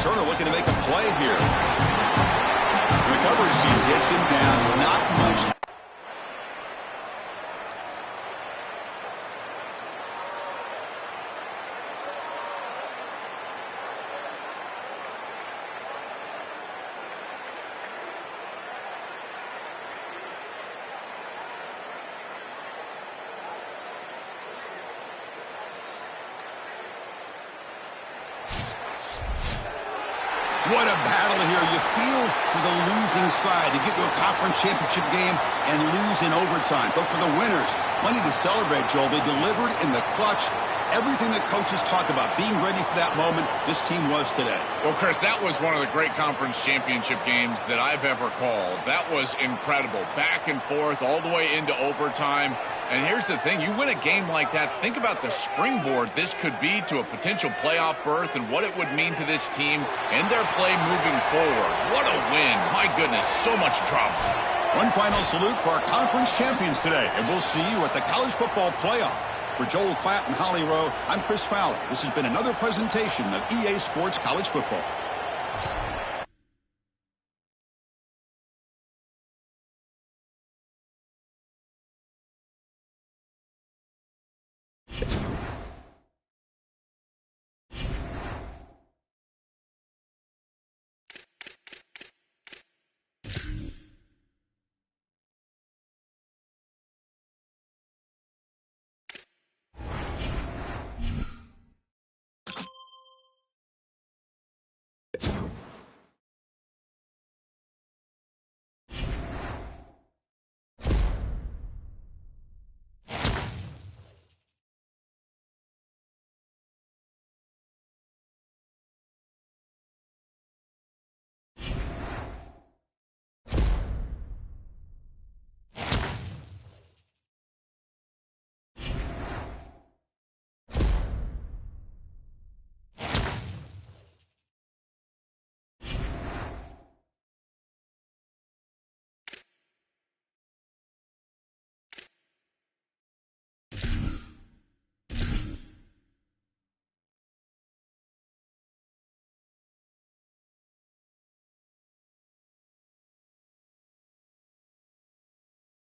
Turner looking to make a play here. Recovery team gets him down, not much. What a battle here. You feel for the losing side to get to a conference championship game and lose in overtime. But for the winners, plenty to celebrate, Joel. They delivered in the clutch. Everything that coaches talk about, being ready for that moment, this team was today. Well, Chris, that was one of the great conference championship games that I've ever called. That was incredible. Back and forth, all the way into overtime. And here's the thing. You win a game like that, think about the springboard this could be to a potential playoff berth and what it would mean to this team and their play moving forward. What a win. My goodness, so much drama. One final salute for our conference champions today, and we'll see you at the college football playoff. For Joel Klatt and Holly Rowe, I'm Chris Fowler. This has been another presentation of EA Sports College Football.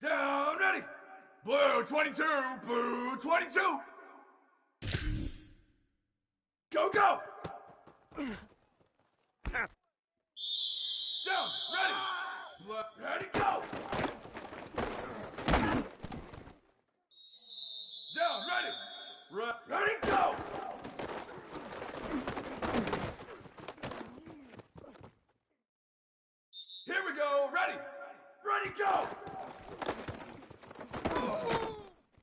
Down, ready. Blue 22, blue 22. Go, go. Down, ready. Ready, go. Down, ready. Ready, go. Here we go, ready. Ready, go.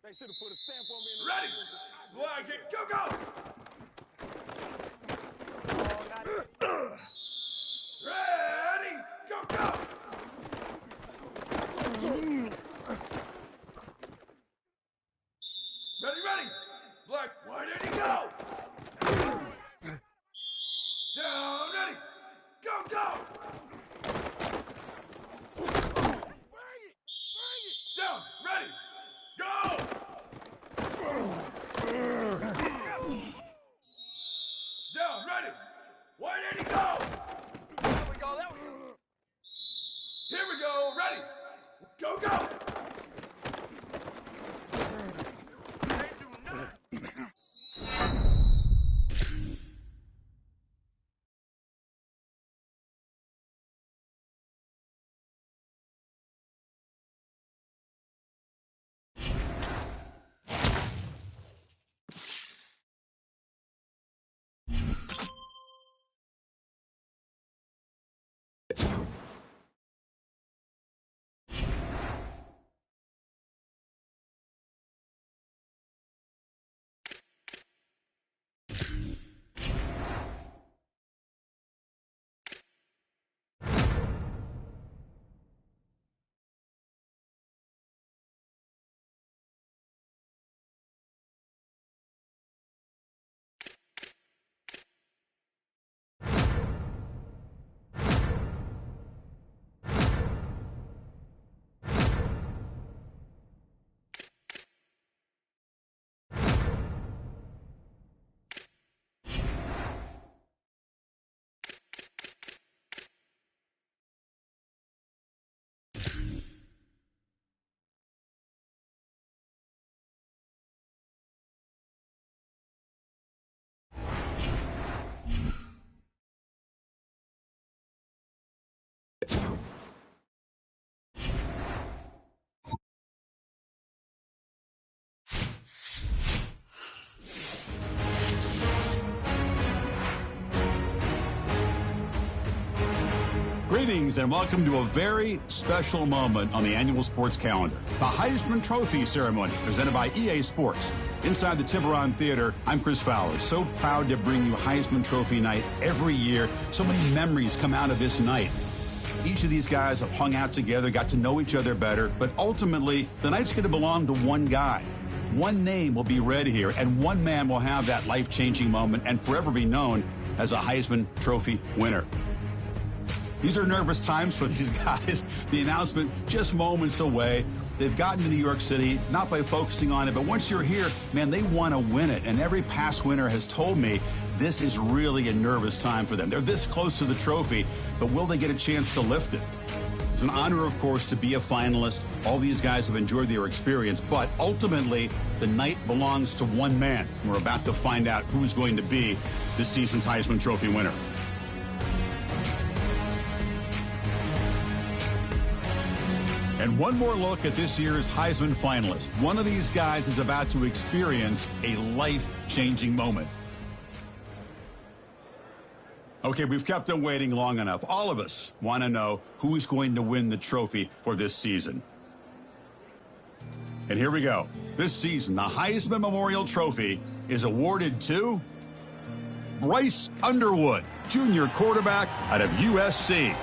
They should have put a stamp on me. Ready. Flag it, go, go. Ready, go, go. Ready, ready. Black, white, ready, go. Down, ready. Go, go. Down, ready. Go. Down, ready. White, ready, go. There we go. There we go. Here we go, ready. Go, go. Greetings and welcome to a very special moment on the annual sports calendar. The Heisman Trophy ceremony presented by EA Sports. Inside the Tiburon Theater, I'm Chris Fowler. So proud to bring you Heisman Trophy night every year. So many memories come out of this night. Each of these guys have hung out together, got to know each other better, but ultimately, the night's going to belong to one guy. One name will be read here, and one man will have that life-changing moment and forever be known as a Heisman Trophy winner. These are nervous times for these guys. The announcement just moments away. They've gotten to New York City, not by focusing on it, but once you're here, man, they want to win it. And every past winner has told me this is really a nervous time for them. They're this close to the trophy, but will they get a chance to lift it? It's an honor, of course, to be a finalist. All these guys have enjoyed their experience, but ultimately, the night belongs to one man. We're about to find out who's going to be this season's Heisman Trophy winner. And one more look at this year's Heisman finalist. One of these guys is about to experience a life-changing moment. Okay, we've kept them waiting long enough. All of us want to know who is going to win the trophy for this season. And here we go. This season, the Heisman Memorial Trophy is awarded to Bryce Underwood, junior quarterback out of USC.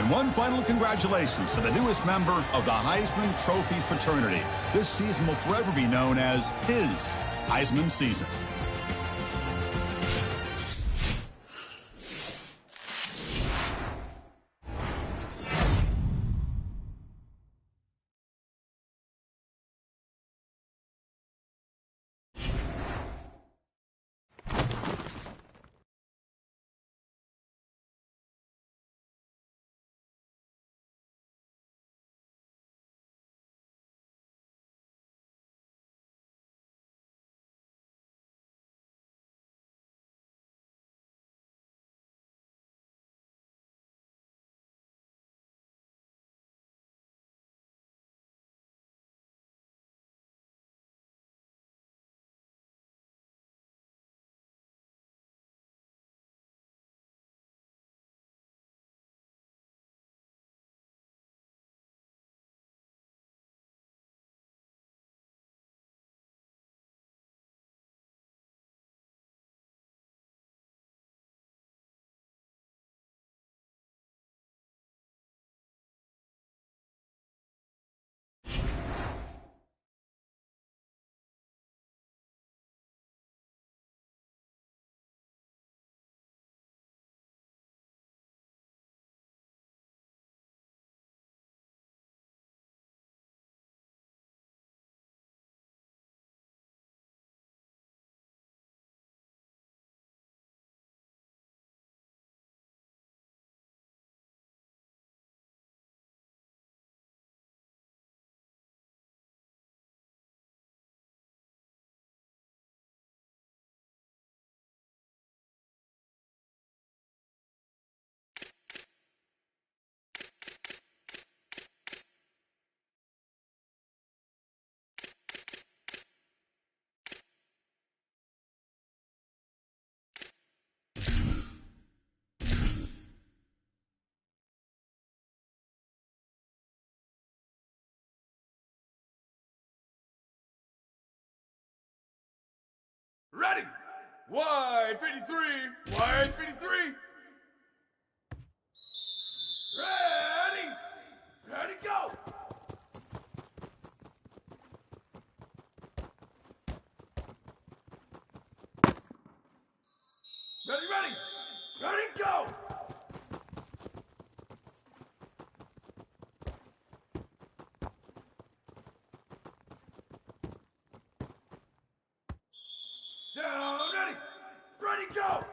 One final congratulations to the newest member of the Heisman Trophy fraternity. This season will forever be known as his Heisman season. Ready! Wide 53! Wide 53! Ready! Ready, go! Ready, ready! Ready, go! Down, ready! Ready, go!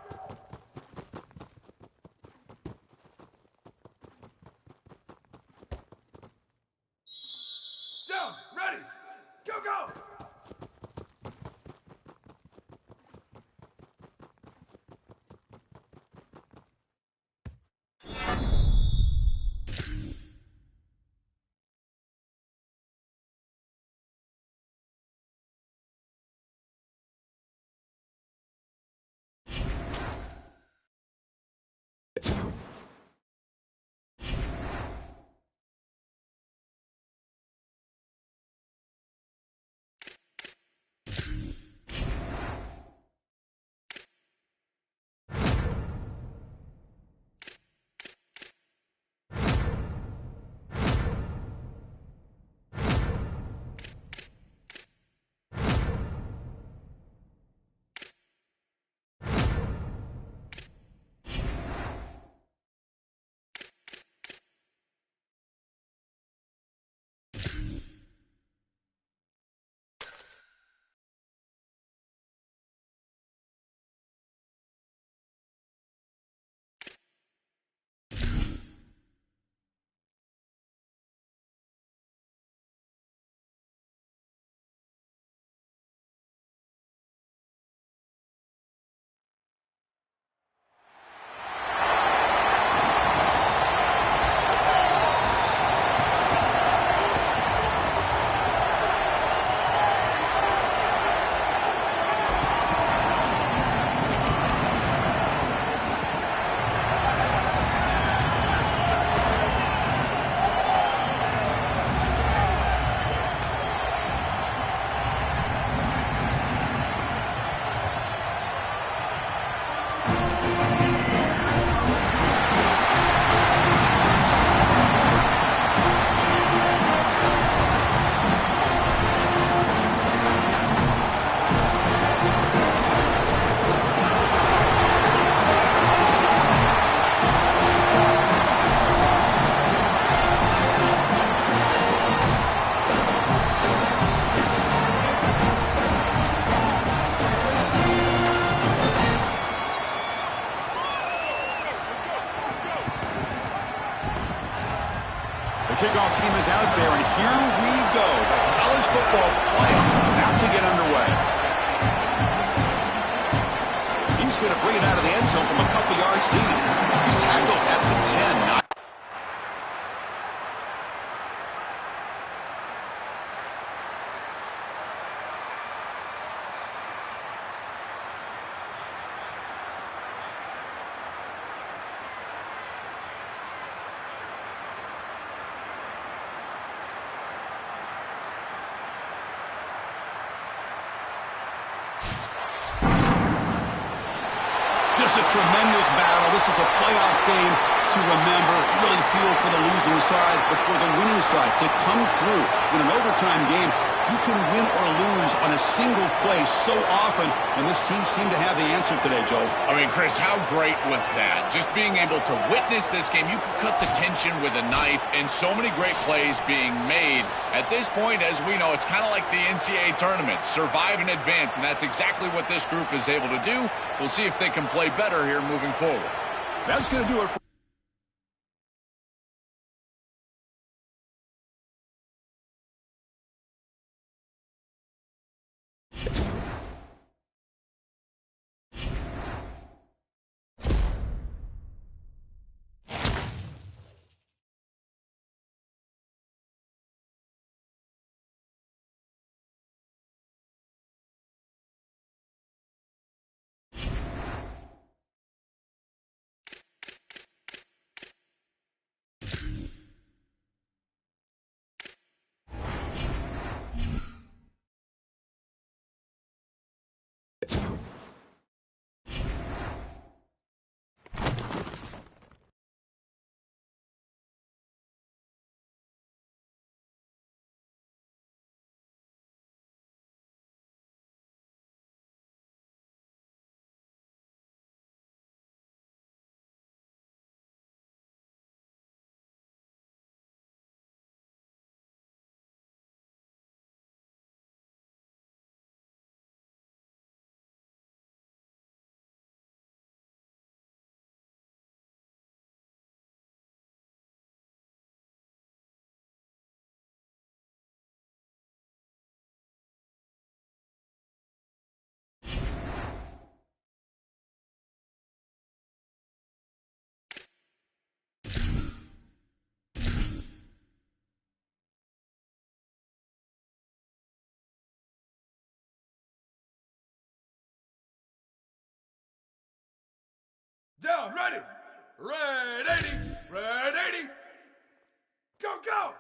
Down, ready! Go, go! Kickoff team is out there, and here we go. The college football playoff about to get underway. He's going to bring it out of the end zone from a couple yards deep. He's tackled at the 10. Just a tremendous battle. This is a playoff game to remember. Really feel for the losing side, but for the winning side to come through in an overtime game. You can win or lose on a single play so often, and this team seemed to have the answer today, Joe. I mean, Chris, how great was that? Just being able to witness this game. You could cut the tension with a knife, and so many great plays being made. At this point, as we know, it's kind of like the NCAA tournament. Survive and advance, and that's exactly what this group is able to do. We'll see if they can play better here moving forward. That's going to do it for Down, ready. Red 80. Red 80. Go, go.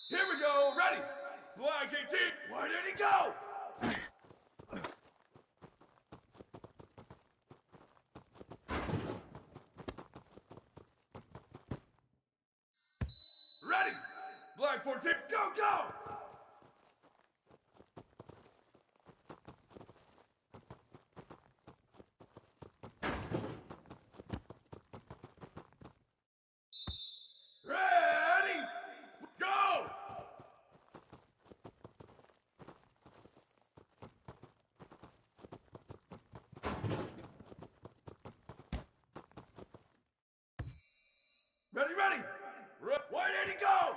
Here we go. Ready. Black 18. Where did he go? Ready. Black 14. Go, go. Ready. Go. Ready, ready. Where did he go?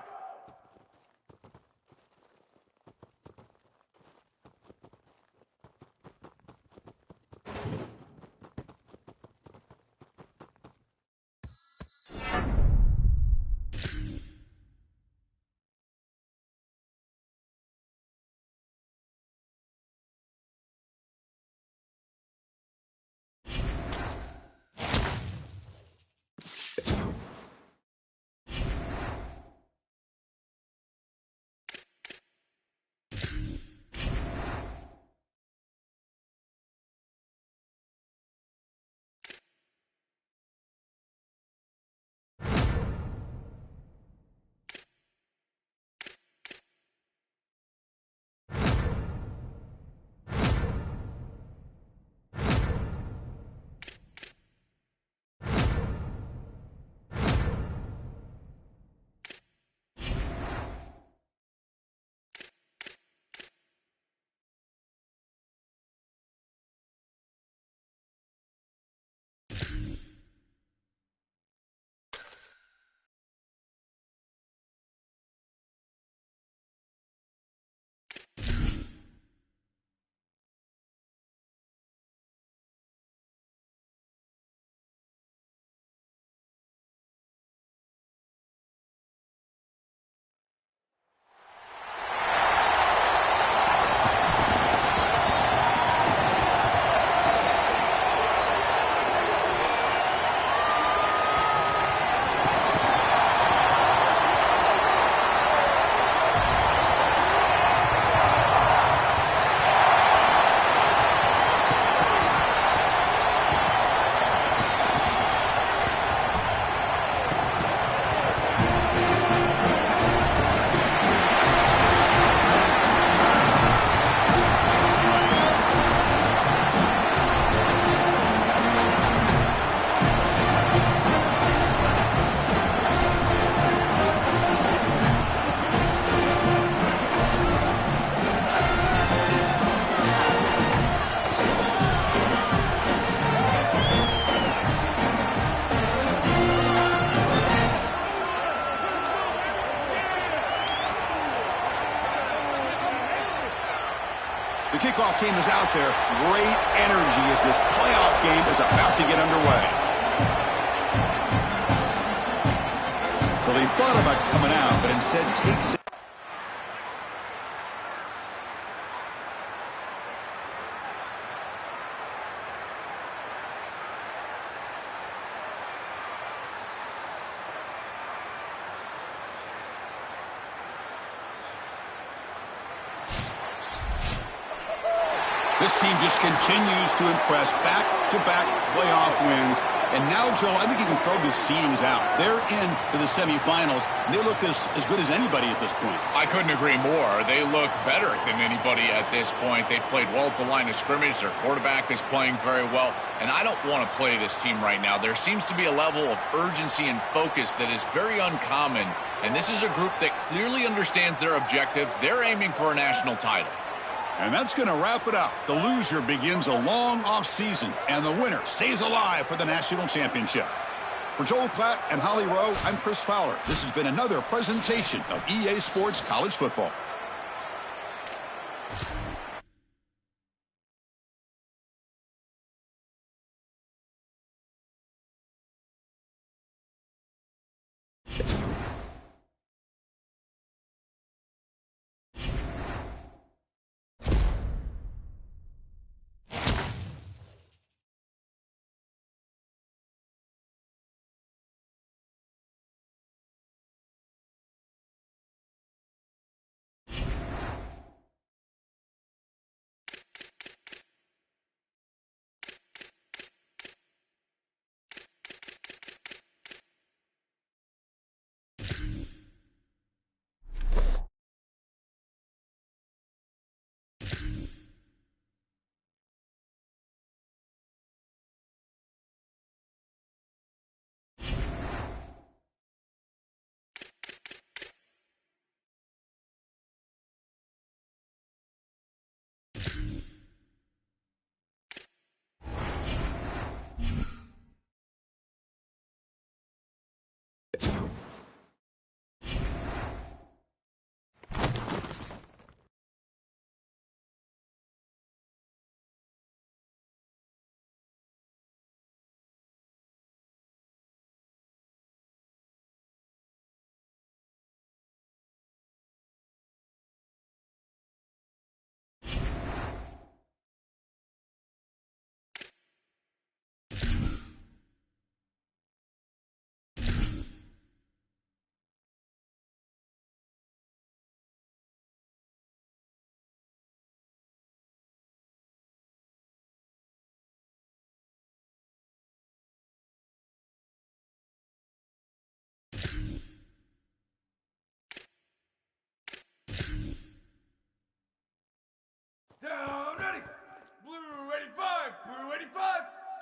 The kickoff team is out there. Great energy as this playoff game is about to get underway. Well, he thought about coming out, but instead takes it. This team just continues to impress. Back-to-back playoff wins. And now, Joe, I think you can throw the seedings out. They're into the semifinals. They look as good as anybody at this point. I couldn't agree more. They look better than anybody at this point. They've played well at the line of scrimmage. Their quarterback is playing very well. And I don't want to play this team right now. There seems to be a level of urgency and focus that is very uncommon. And this is a group that clearly understands their objective. They're aiming for a national title. And that's going to wrap it up. The loser begins a long offseason, and the winner stays alive for the national championship. For Joel Klatt and Holly Rowe, I'm Chris Fowler. This has been another presentation of EA Sports College Football.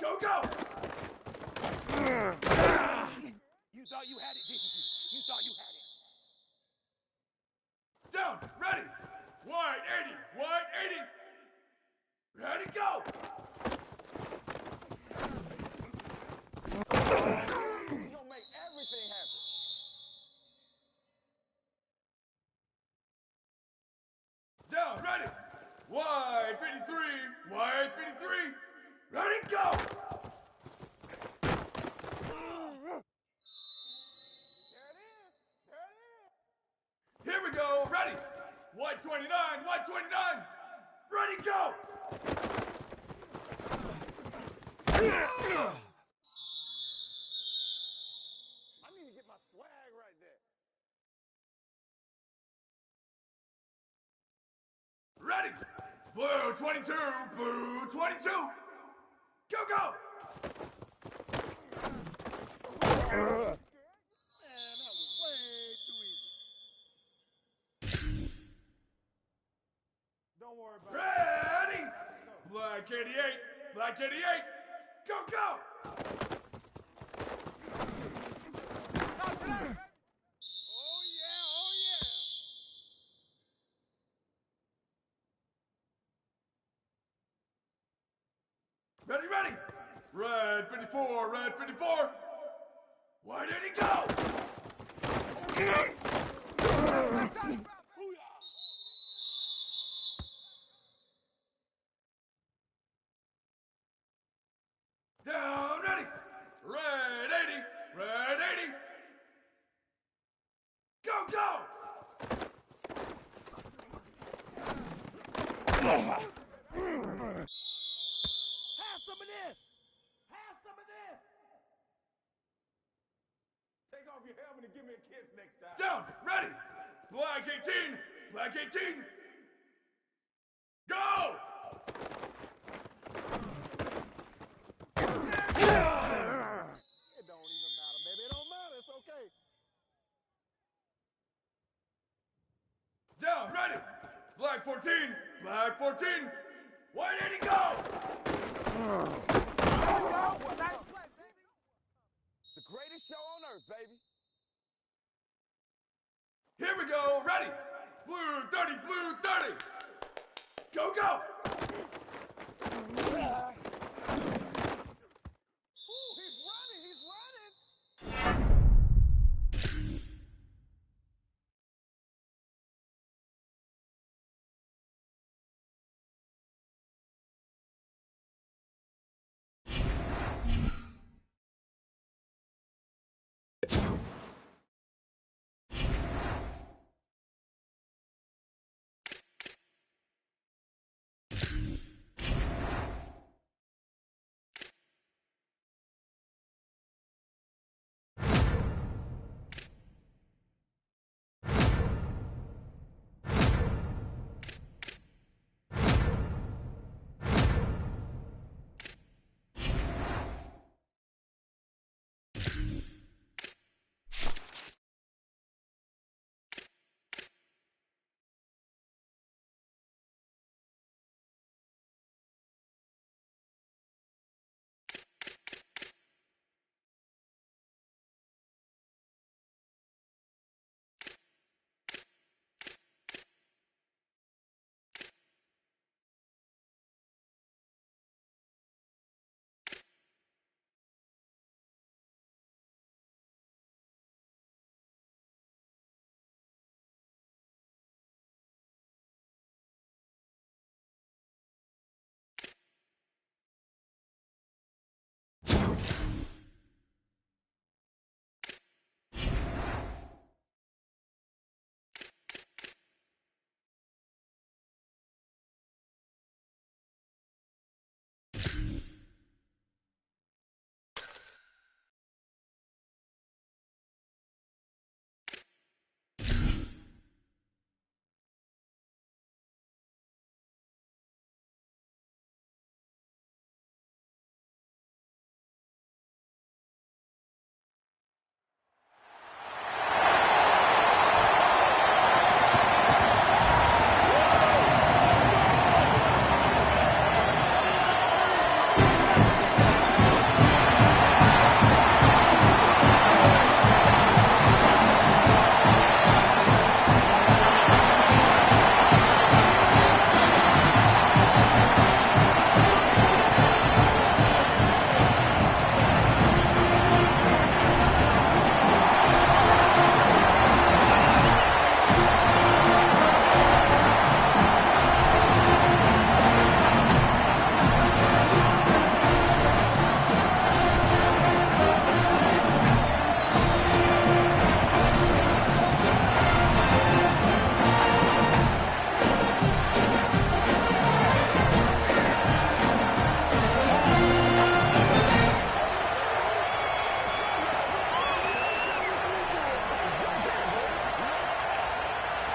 Go, go! You thought you had it, didn't you? You thought you had it. Down, ready. Wide 80, wide 80. Ready, go! You gonna make everything happen. Down, ready. Wide 53, wide 53. Ready, go! Here we go, ready. Wide 29, wide 29. Ready, go! I need to get my swag right there. Ready. Blue 22, blue 22. Go, go! Man, that was way too easy. Don't worry about it. Ready. Black 88, black 88. Go, go! Oh yeah, oh yeah. Ready, ready. Red 54, red 54. Why did he go? Down, ready. Red 80, red 80. Go, go! Have some of this. Have some of this. Take off your helmet and give me a kiss next time. Down, ready. Black 18, black 18. Go! It don't even matter, baby. It don't matter. It's okay. Down, ready. Black 14, black 14. Why did he go? The greatest show on earth, baby. Here we go, ready. Blue 30, blue 30. Go, go!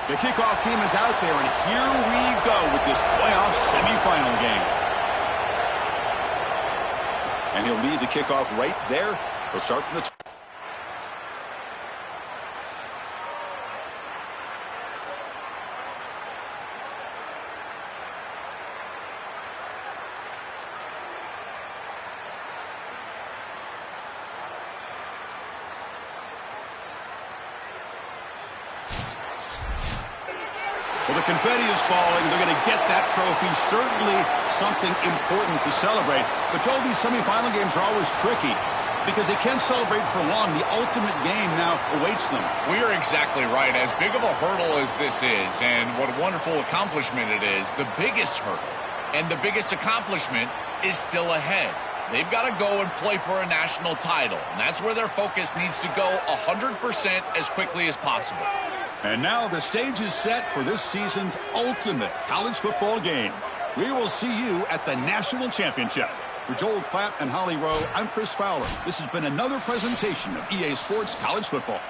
The kickoff team is out there, and here we go with this playoff semifinal game. And he'll lead the kickoff right there. He'll start from the Well, the confetti is falling. They're going to get that trophy. Certainly something important to celebrate. But, Joel, these semifinal games are always tricky because they can't celebrate for long. The ultimate game now awaits them. We are exactly right. As big of a hurdle as this is, and what a wonderful accomplishment it is, the biggest hurdle and the biggest accomplishment is still ahead. They've got to go and play for a national title, and that's where their focus needs to go 100% as quickly as possible. And now the stage is set for this season's ultimate college football game. We will see you at the national championship. For Joel Klatt and Holly Rowe, I'm Chris Fowler. This has been another presentation of EA Sports College Football.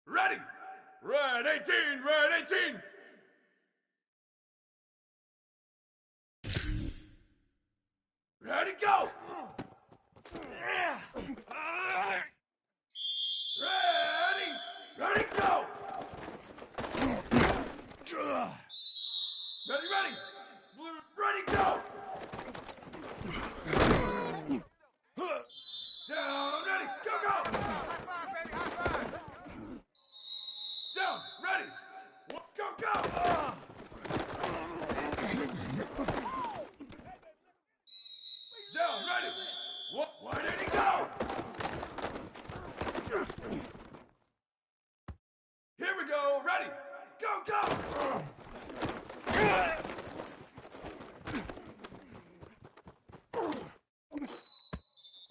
Ready! Red 18! Red 18! Ready, go! Ready! Ready, go! Ready, ready! Blue, ready, go! Down, ready, go, go! Down, ready! Go, go! Down, ready! Why did he go? Here we go, ready! Go, go!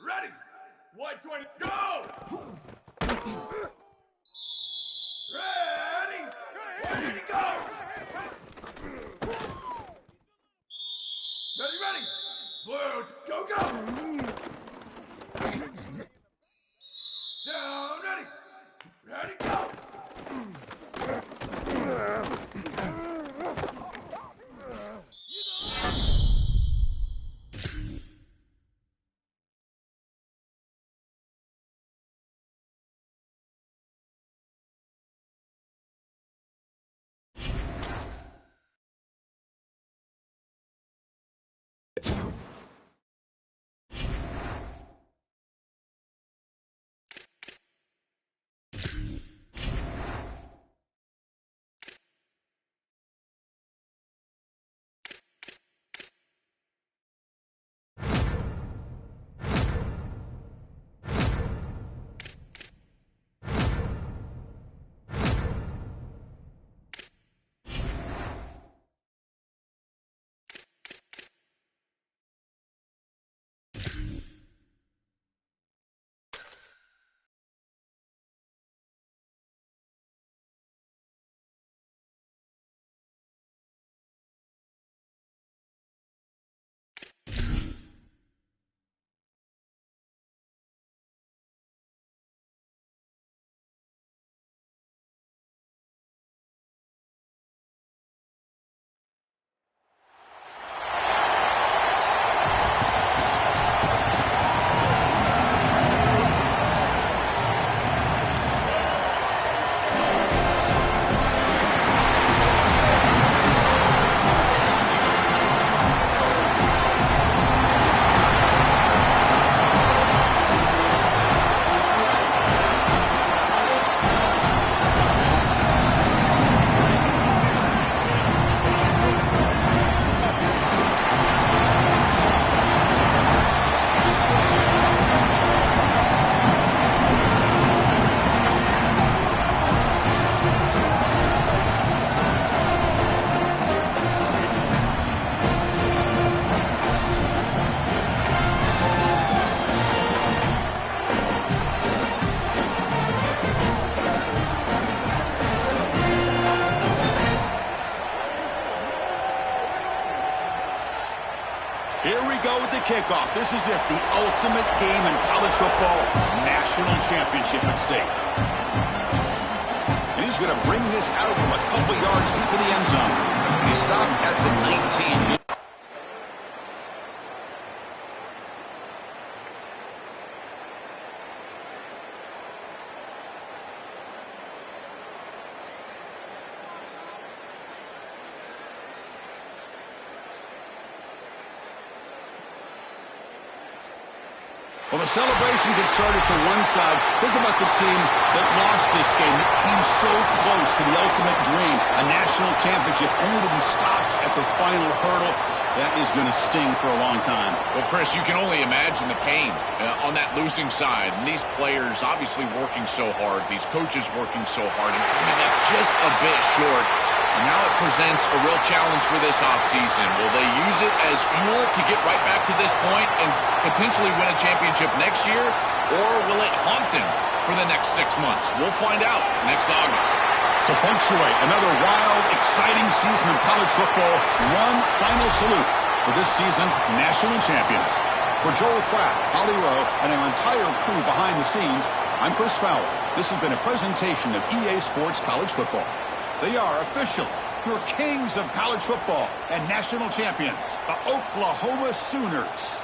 Ready! White 20, go! Ready! Where did he go? Ready, ready! Blue, go, go! Down, ready! Ready, go! Here we go with the kickoff. This is it, the ultimate game in college football, national championship at stake. And he's going to bring this out from a couple yards deep in the end zone. He stopped at the 19. Well, the celebration gets started for one side. Think about the team that lost this game. It came so close to the ultimate dream, a national championship, only to be stopped at the final hurdle. That is going to sting for a long time. Well, Chris, you can only imagine the pain on that losing side. And these players obviously working so hard, these coaches working so hard, and coming up just a bit short. And now it presents a real challenge for this offseason. Will they use it as fuel to get right back to this point and potentially win a championship next year? Or will it haunt them for the next 6 months? We'll find out next August. To punctuate another wild, exciting season of college football, one final salute for this season's national champions. For Joel Klatt, Holly Rowe, and our entire crew behind the scenes, I'm Chris Fowler. This has been a presentation of EA Sports College Football. They are officially your kings of college football and national champions, the Oklahoma Sooners.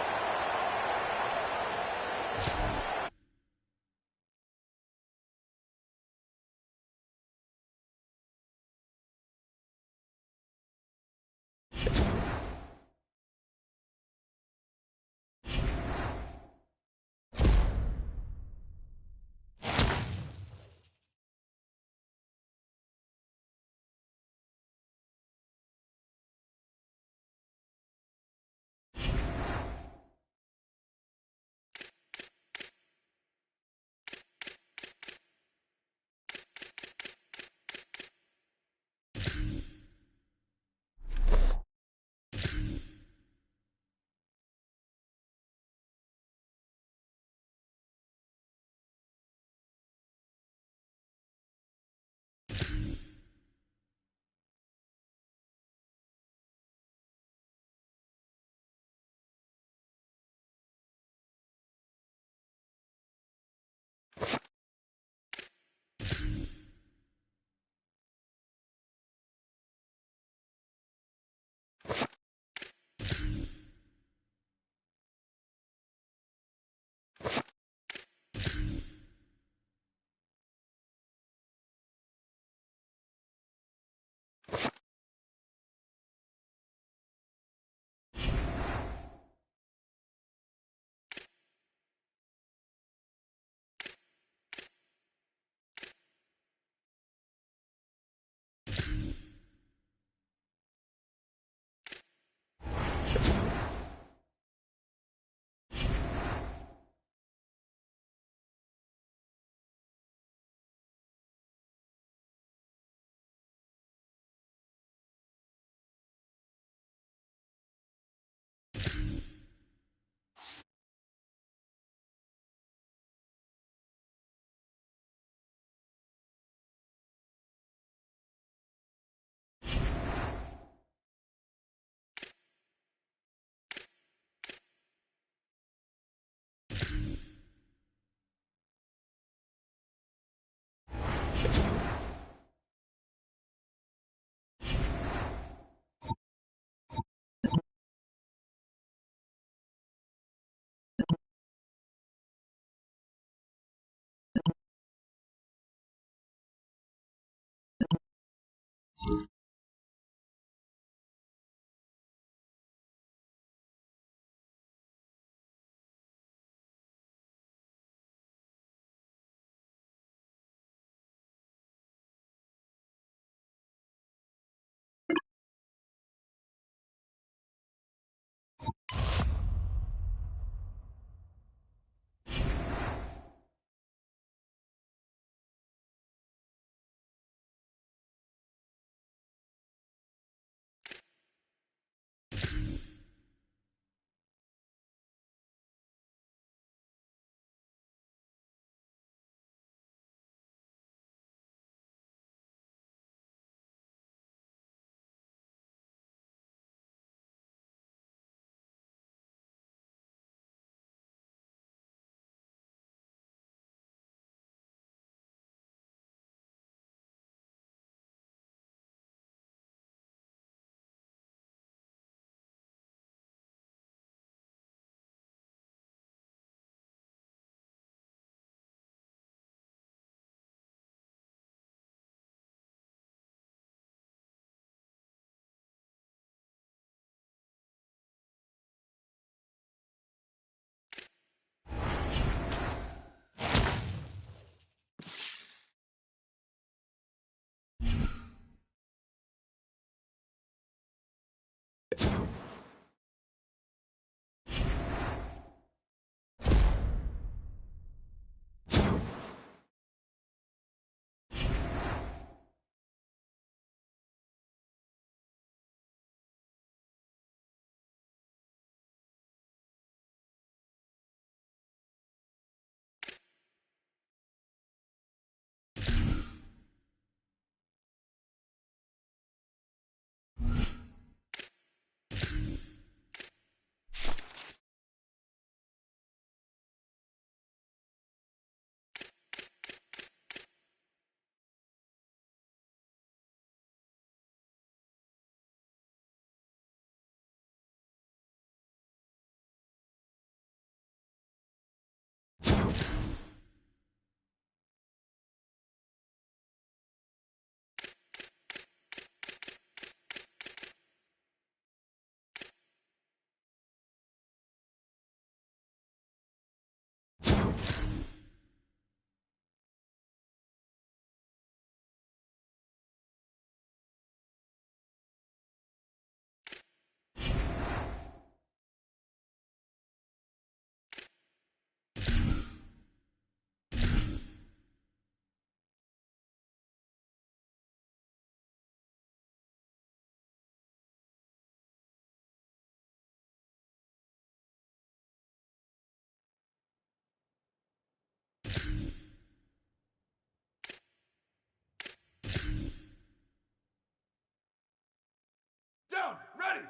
Down. Ready.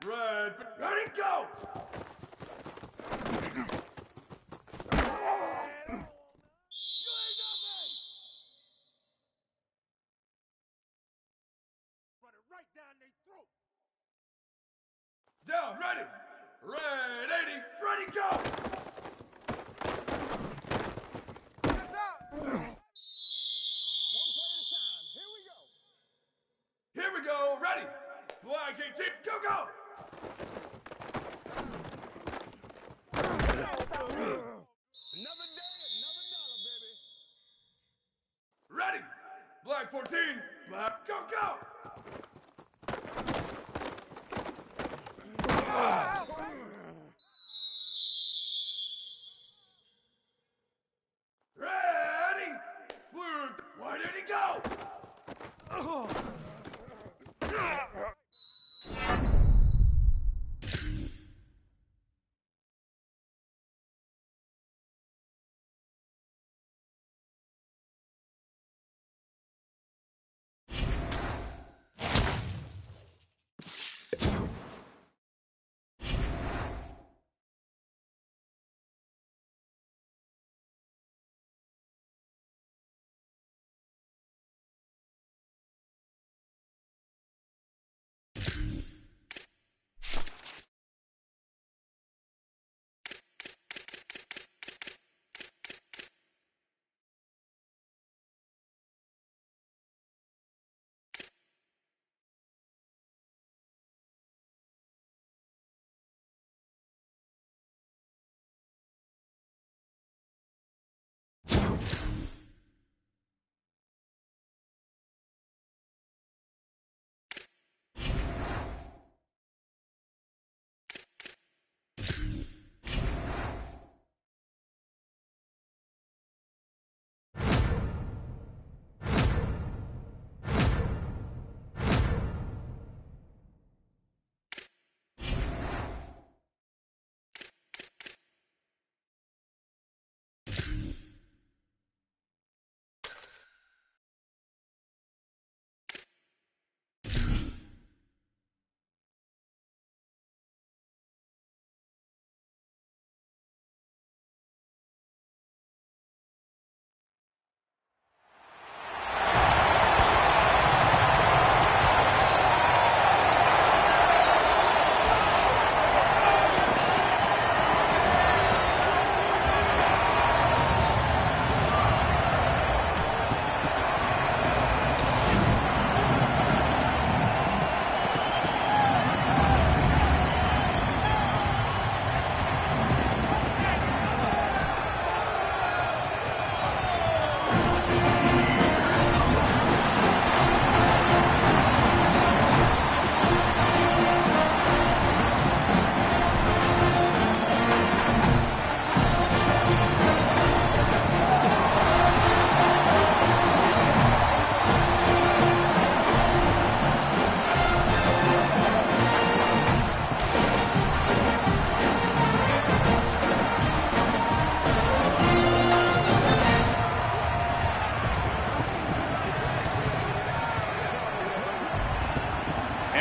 Ready, go. Down, ready! Red 80, ready, go! Get out! One play at a time. Here we go. Here we go, ready! Black 18, go, go! Another day, another dollar, baby. Ready! Black 14, black, go, go! Ready! Blue, why did he go?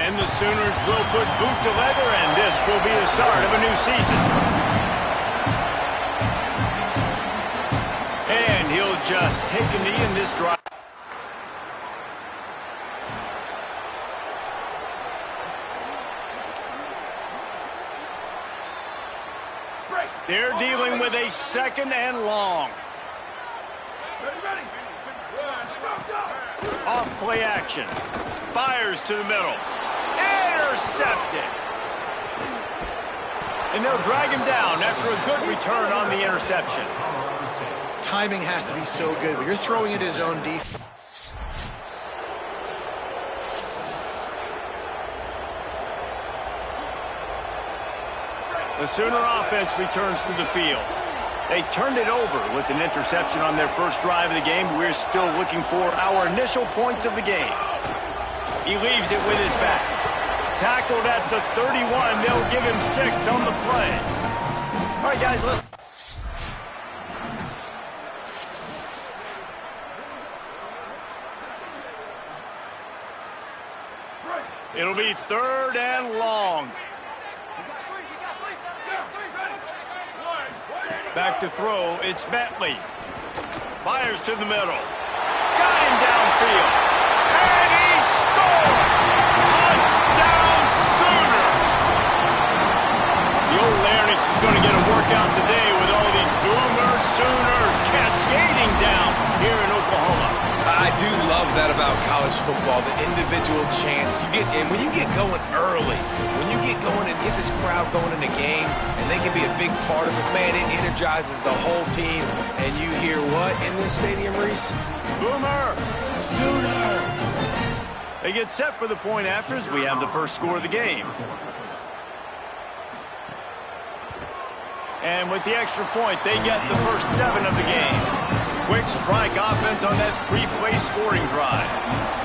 And the Sooners will put boot to leather, and this will be the start of a new season. And he'll just take a knee in this drive. They're dealing with a second and long. Ready? Off play action. Fires to the middle. Intercepted. And they'll drag him down after a good return on the interception. Timing has to be so good, but you're throwing it his own defense. The Sooner offense returns to the field. They turned it over with an interception on their first drive of the game. We're still looking for our initial points of the game. He leaves it with his back. Tackled at the 31. They'll give him 6 on the play. All right, guys, let's... It'll be 3rd and long. Back to throw, it's Bentley. Fires to the middle. Got him downfield. And he scored! Touchdown Sooners! The old Larynx is going to get a workout today with all these Boomer Sooners cascading down here in Oklahoma. I do love that about college football, the individual chance you get. And when you get going early, when you get going and get this crowd going in the game, and they can be a big part of it, man, it energizes the whole team. And you hear what in this stadium, Reese? Boomer! Sooner! They get set for the point after as we have the first score of the game. And with the extra point, they get the first 7 of the game. Quick strike offense on that 3-play scoring drive.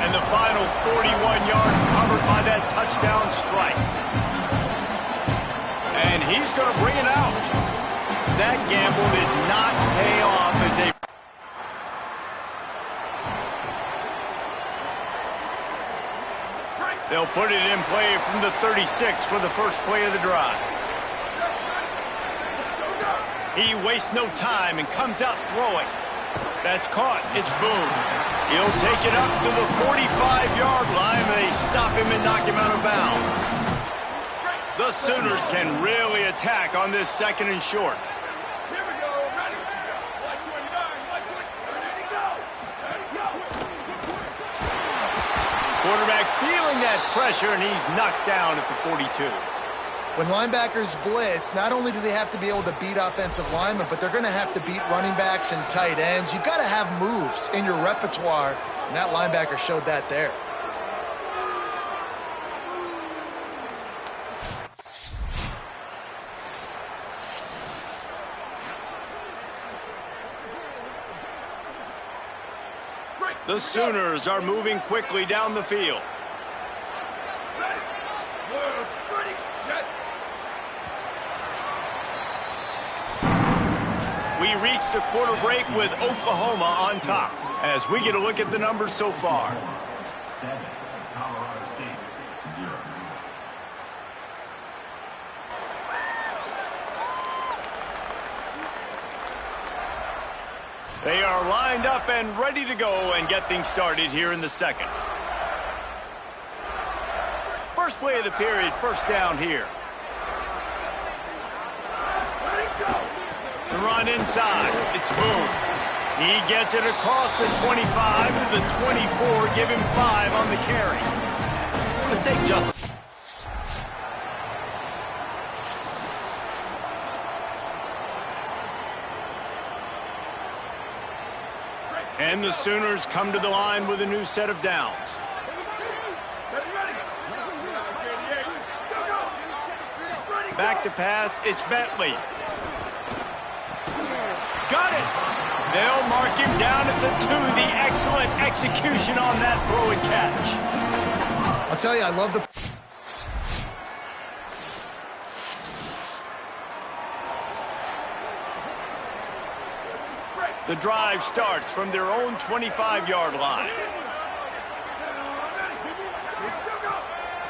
And the final 41 yards covered by that touchdown strike. And he's going to bring it out. That gamble did not pay off as they... They'll put it in play from the 36 for the first play of the drive. He wastes no time and comes out throwing. That's caught. It's Boone. He'll take it up to the 45-yard line. They stop him and knock him out of bounds. The Sooners can really attack on this 2nd and short. Here we go. Ready. 129, 120. Ready to go. Ready to go. Quarterback feeling that pressure, and he's knocked down at the 42. When linebackers blitz, not only do they have to be able to beat offensive linemen, but they're going to have to beat running backs and tight ends. You've got to have moves in your repertoire, and that linebacker showed that there. The Sooners are moving quickly down the field. We reached a quarter break with Oklahoma on top as we get a look at the numbers so far. 7, Colorado State, 0. They are lined up and ready to go and get things started here in the 2nd. First play of the period, first down here. The run inside. It's Boone. He gets it across the 25 to the 24. Give him 5 on the carry. Let's take Justin. And the Sooners come to the line with a new set of downs. Back to pass. It's Bentley. Got it. They'll mark him down at the 2. The excellent execution on that throw and catch. I'll tell you, I love the... The drive starts from their own 25-yard line.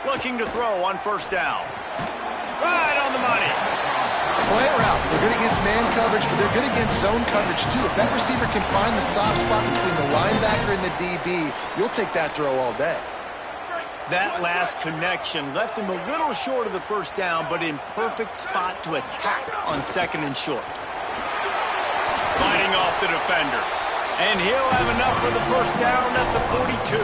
Looking to throw on first down. Right on the money. Slant routes, they're good against man coverage, but they're good against zone coverage too. If that receiver can find the soft spot between the linebacker and the DB, you'll take that throw all day. That last connection left him a little short of the first down, but in perfect spot to attack on 2nd and short. Fighting off the defender. And he'll have enough for the first down at the 42.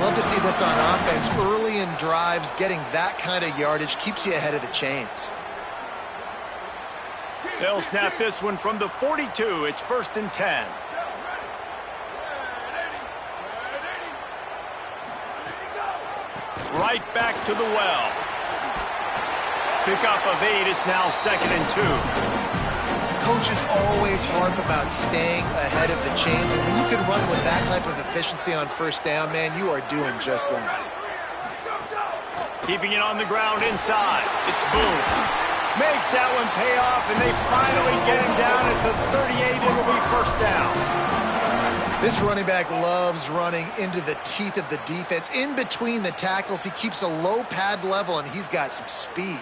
Love to see this on offense. Early in drives, getting that kind of yardage keeps you ahead of the chains. They'll snap this one from the 42. It's 1st and 10. Right back to the well. Pickup of 8. It's now 2nd and 2. Coaches always harp about staying ahead of the chains, and when you can run with that type of efficiency on first down, man, you are doing just that. Keeping it on the ground inside. It's Boone. Makes that one pay off, and they finally get him down at the 38. It'll be first down. This running back loves running into the teeth of the defense. In between the tackles, he keeps a low pad level, and he's got some speed.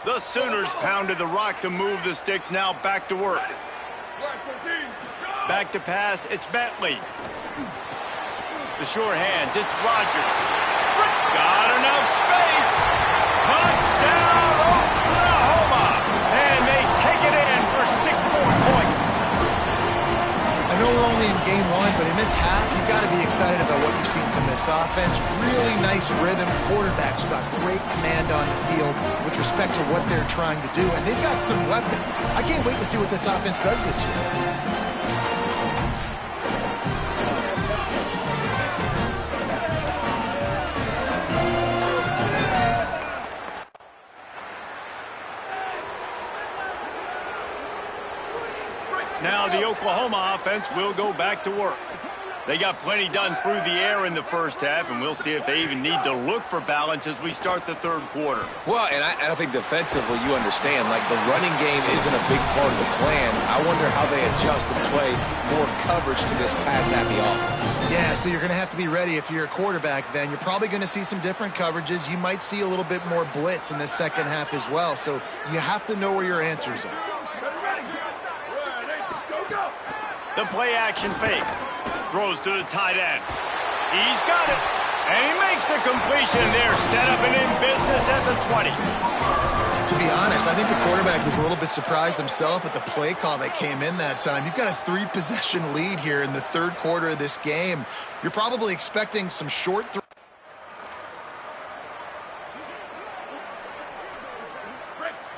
The Sooners pounded the rock to move the sticks. Now back to work. Back to pass. It's Bentley. The short hands. It's Rodgers. Got enough space. Touchdown, Oklahoma. And they take it in for 6 more points. I know we're only in game 1, but in this half, you've got to be excited about what you've seen from this offense. Really nice rhythm. Quarterbacks got great command on the field with respect to what they're trying to do, and they've got some weapons. I can't wait to see what this offense does this year. Now the Oklahoma offense will go back to work. They got plenty done through the air in the first half, and we'll see if they even need to look for balance as we start the third quarter. Well, and I think defensively, you understand, like the running game isn't a big part of the plan. I wonder how they adjust and play more coverage to this pass-happy offense. Yeah, so you're going to have to be ready if you're a quarterback then. You're probably going to see some different coverages. You might see a little bit more blitz in this second half as well, so you have to know where your answers are. The play-action fake. Throws to the tight end. He's got it. And he makes a completion there. Set up and in business at the 20. To be honest, I think the quarterback was a little bit surprised himself at the play call that came in that time. You've got a 3-possession lead here in the third quarter of this game. You're probably expecting some short throws.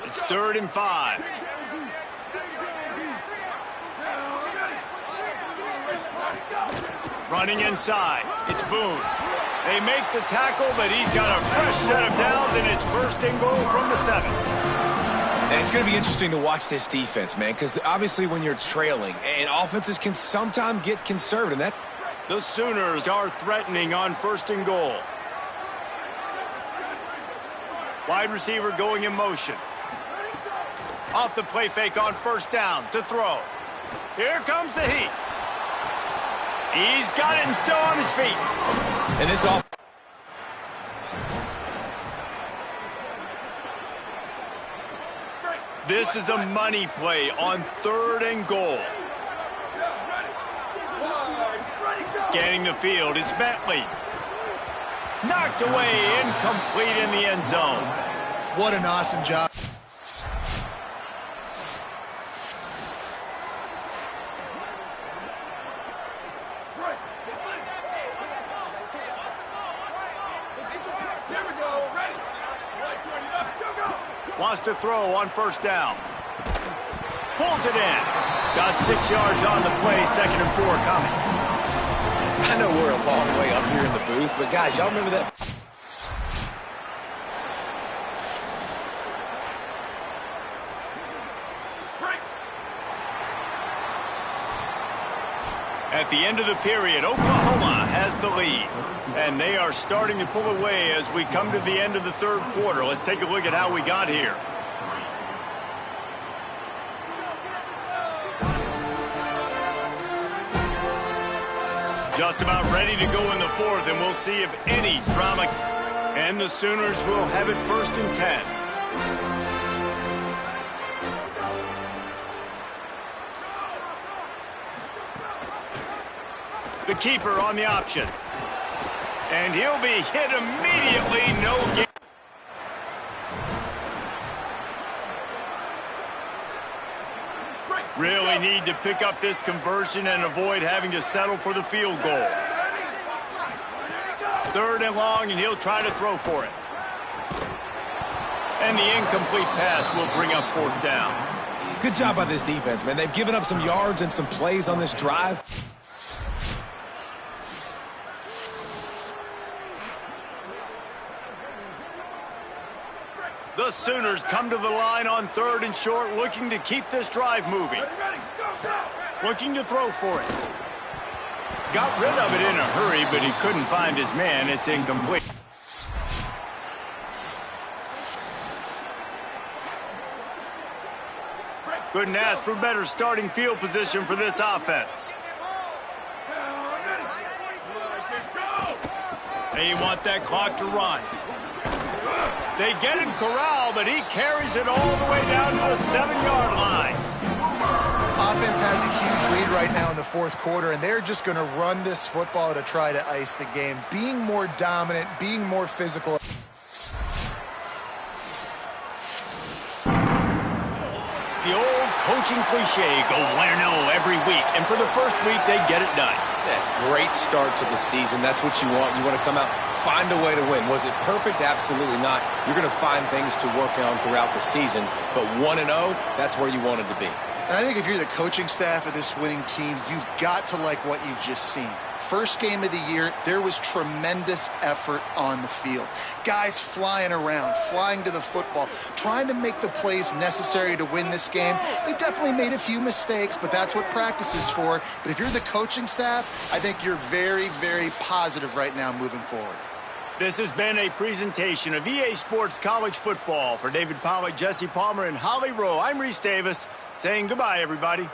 It's 3rd and 5. Running inside. It's Boone. They make the tackle, but he's got a fresh set of downs, and it's 1st and goal from the 7. And it's going to be interesting to watch this defense, man, because obviously when you're trailing, and offenses can sometimes get conservative. And that the Sooners are threatening on 1st and goal. Wide receiver going in motion. Off the play fake on 1st down to throw. Here comes the heat. He's got it and still on his feet. And this off. This is a money play on 3rd and goal. Scanning the field, it's Bentley. Knocked away, incomplete in the end zone. What an awesome job. Wants to throw on 1st down. Pulls it in. Got 6 yards on the play, 2nd and 4 coming. I know we're a long way up here in the booth, but guys, y'all remember that? At the end of the period, Oklahoma has the lead. And they are starting to pull away as we come to the end of the third quarter. Let's take a look at how we got here. Just about ready to go in the 4th, and we'll see if any drama. And the Sooners will have it 1st and 10. The keeper on the option. And he'll be hit immediately. No gain. Really need to pick up this conversion and avoid having to settle for the field goal. 3rd and long, and he'll try to throw for it. And the incomplete pass will bring up 4th down. Good job by this defense, man. They've given up some yards and some plays on this drive. The Sooners come to the line on 3rd and short, looking to keep this drive moving. Ready, go, go! Looking to throw for it. Got rid of it in a hurry, but he couldn't find his man. It's incomplete. Couldn't ask for better starting field position for this offense. They want that clock to run. They get him corralled, but he carries it all the way down to the 7-yard line. Offense has a huge lead right now in the 4th quarter, and they're just going to run this football to try to ice the game. Being more dominant, being more physical. The old coaching cliche, go 1-0 every week, and for the first week, they get it done. Yeah, great start to the season. That's what you want. You want to come out, find a way to win. Was it perfect? Absolutely not. You're going to find things to work on throughout the season, but 1-0, that's where you wanted to be. And I think if you're the coaching staff of this winning team, you've got to like what you've just seen. First game of the year, there was tremendous effort on the field. Guys flying around, flying to the football, trying to make the plays necessary to win this game. They definitely made a few mistakes, but that's what practice is for. But if you're the coaching staff, I think you're very, very positive right now moving forward. This has been a presentation of EA Sports College Football. For David Pollack, Jesse Palmer, and Holly Rowe, I'm Reese Davis, saying goodbye, everybody.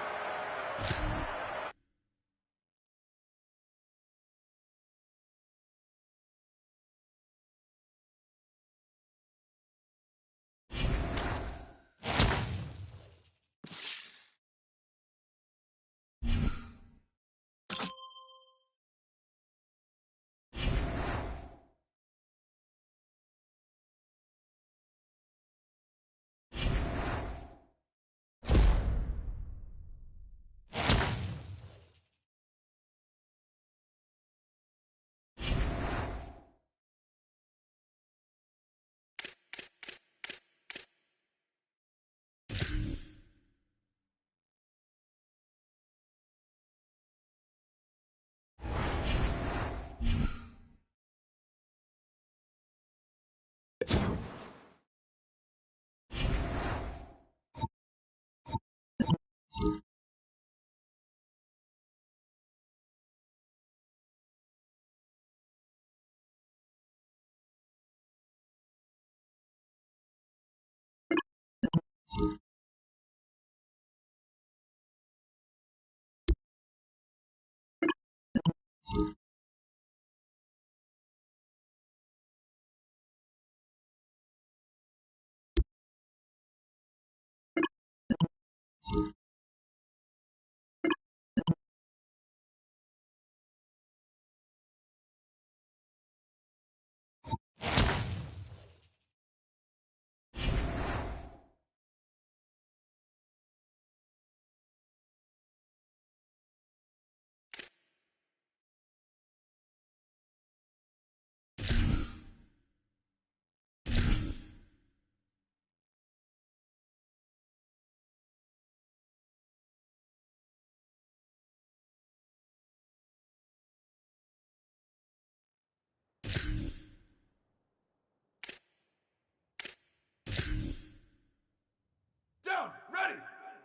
Down, ready.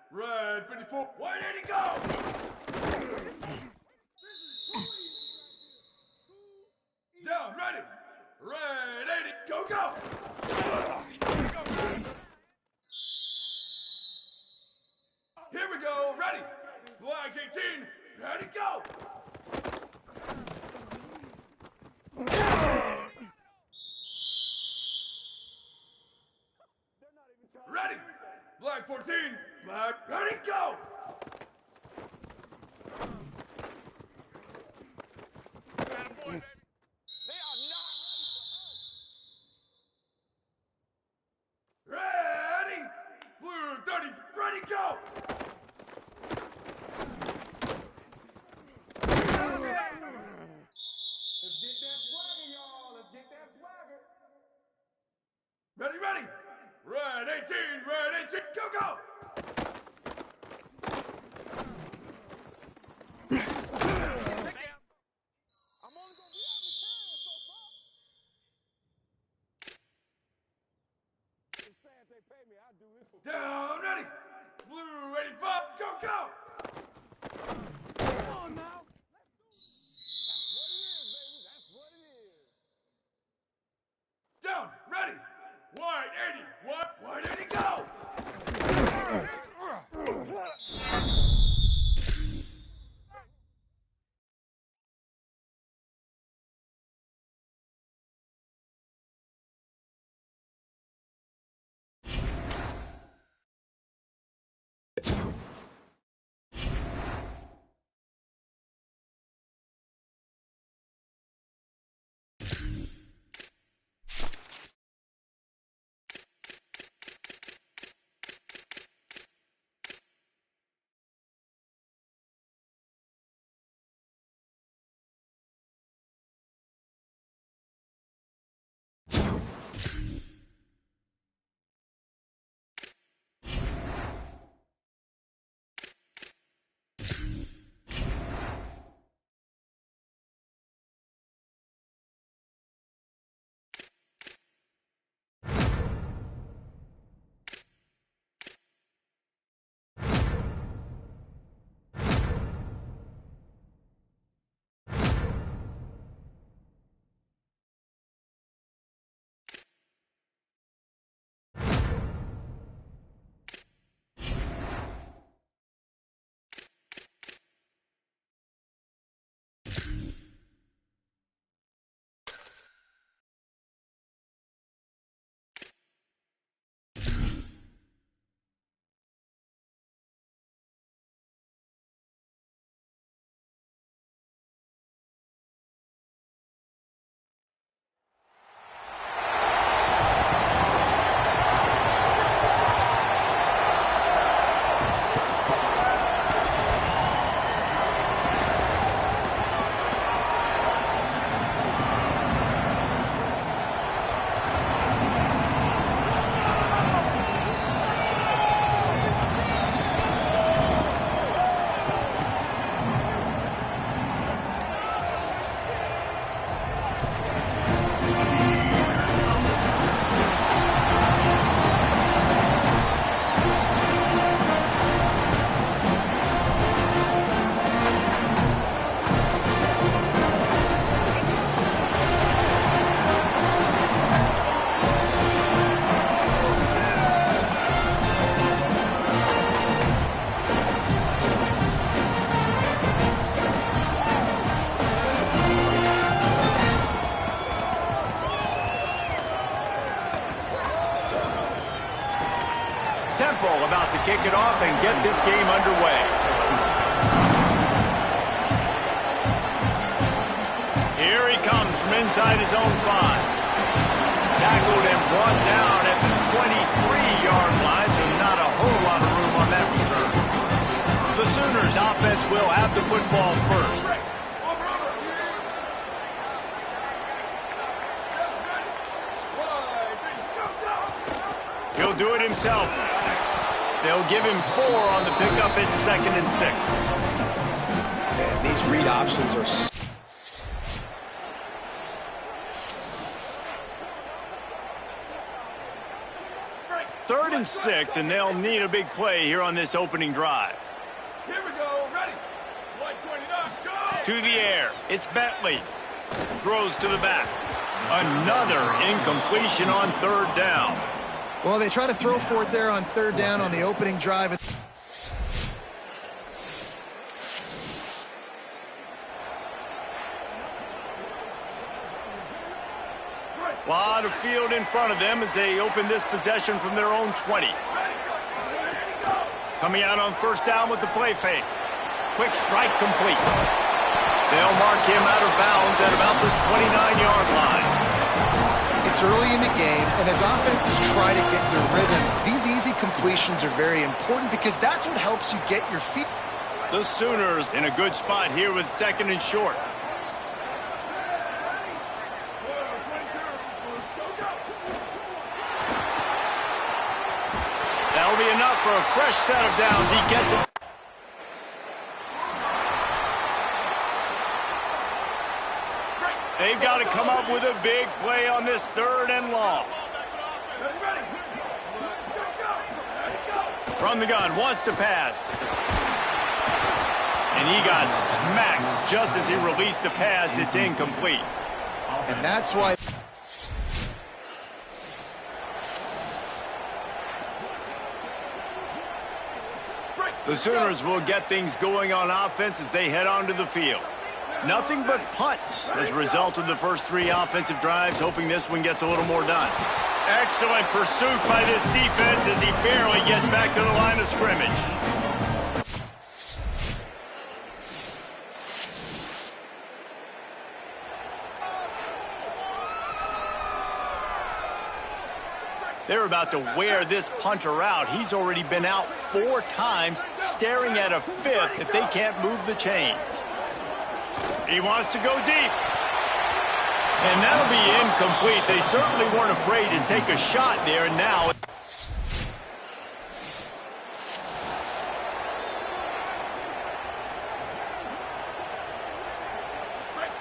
Red 54, where did he go? Down, ready. Red 80, go, go. Here we go, ready. Black 18, ready, go. Ready. Black 14, black, ready, go. Ready. Blue 30, ready, go. Let's get that swagger, y'all. Let's get that swagger. Ready, ready. Red 18, red 18, go, go. I'm only gonna be out of the time so far. Down, ready. Blue 85, go, go. Come on now. That's what it is, baby. That's what it is. Down, ready. Wide 80, wide 80, go. Temple about to kick it off and get this game underway. Here he comes from inside his own 5. Tackled and brought down at the 23-yard line, so not a whole lot of room on that return. The Sooners offense will have the football first. He'll do it himself. They'll give him 4 on the pickup at 2nd and 6. Man, these read options are... Third and 6, and they'll need a big play here on this opening drive. Here we go, ready. Wide 29, go. To the air, it's Bentley. Throws to the back. Another incompletion on 3rd down. Well, they try to throw for it there on 3rd down on the opening drive. A lot of field in front of them as they open this possession from their own 20. Coming out on 1st down with the play fake. Quick strike complete. They'll mark him out of bounds at about the 29-yard line. It's early in the game, and as offenses try to get their rhythm, these easy completions are very important because that's what helps you get your feet. The Sooners in a good spot here with 2nd and short. That'll be enough for a fresh set of downs. He gets it. They've got to come up with a big play on this 3rd and long. From the gun, wants to pass. And he got smacked just as he released the pass. It's incomplete. And that's why... The Sooners will get things going on offense as they head onto the field. Nothing but punts as a result of the first 3 offensive drives, hoping this one gets a little more done. Excellent pursuit by this defense as he barely gets back to the line of scrimmage. They're about to wear this punter out. He's already been out 4 times, staring at a 5th if they can't move the chains. He wants to go deep. And that'll be incomplete. They certainly weren't afraid to take a shot there, and now...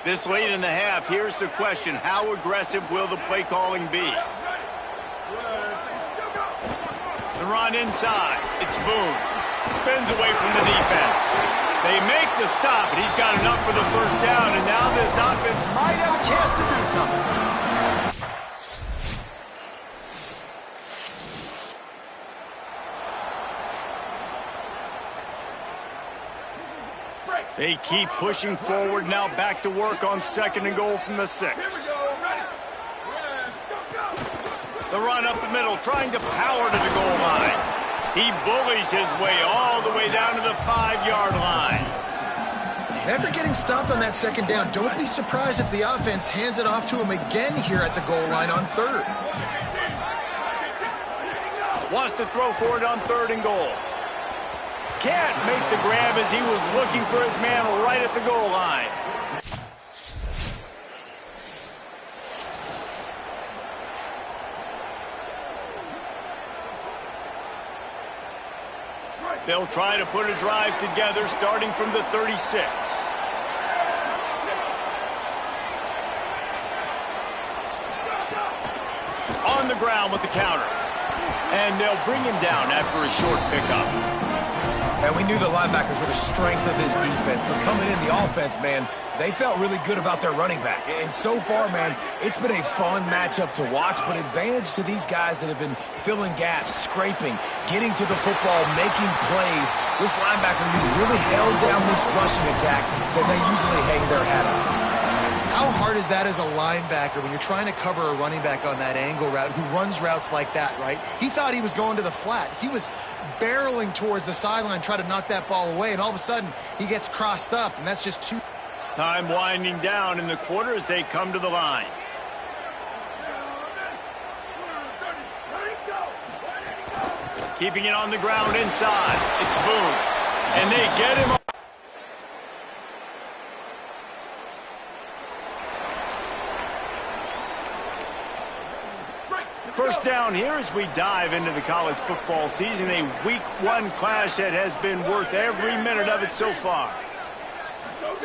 This late in the half, here's the question. How aggressive will the play calling be? The run inside. It's Boone. Spins away from the defense. They make the stop, and he's got enough for the first down, and now this offense might have a chance to do something. They keep pushing forward, now back to work on 2nd and goal from the 6. The run up the middle, trying to power to the goal line. He bullies his way all the way down to the 5-yard line. After getting stopped on that 2nd down, don't be surprised if the offense hands it off to him again here at the goal line on 3rd. Wants to throw for it on 3rd and goal. Can't make the grab as he was looking for his man right at the goal line. They'll try to put a drive together starting from the 36. On the ground with the counter. And they'll bring him down after a short pickup. And we knew the linebackers were the strength of this defense, but coming in the offense, man, they felt really good about their running back. And so far, man, it's been a fun matchup to watch, but advantage to these guys that have been filling gaps, scraping, getting to the football, making plays. This linebacker really held down this rushing attack that they usually hang their hat on. How hard is that as a linebacker when you're trying to cover a running back on that angle route who runs routes like that, right? He thought he was going to the flat. He was barreling towards the sideline, trying to knock that ball away, and all of a sudden he gets crossed up, and that's just too... Time winding down in the quarter as they come to the line. Keeping it on the ground inside. It's Boone. And they get him up. First down here as we dive into the college football season. A week 1 clash that has been worth every minute of it so far.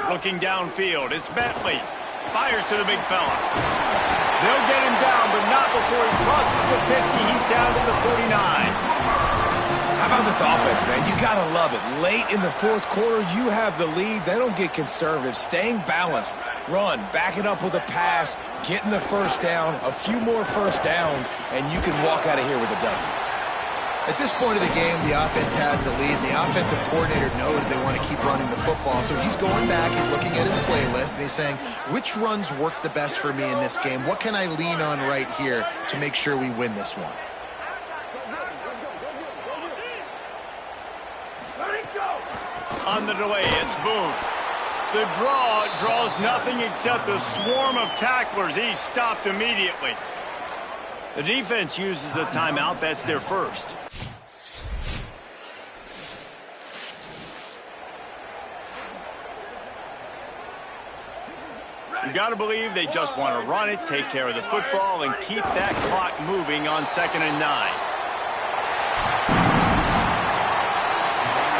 Looking downfield, it's Bentley. Fires to the big fella. They'll get him down, but not before he crosses the 50. He's down to the 49. How about this offense, man? You got to love it. Late in the 4th quarter, you have the lead. They don't get conservative. Staying balanced. Run, back it up with a pass, getting the first down, a few more first downs, and you can walk out of here with a W. At this point of the game, the offense has the lead, and the offensive coordinator knows they want to keep running the football. So he's going back, he's looking at his playlist, and he's saying, which runs work the best for me in this game? What can I lean on right here to make sure we win this one? On the delay, it's Boone. The draw draws nothing except a swarm of tacklers. He's stopped immediately. The defense uses a timeout. That's their first. You got to believe they just want to run it, take care of the football, and keep that clock moving on 2nd and 9.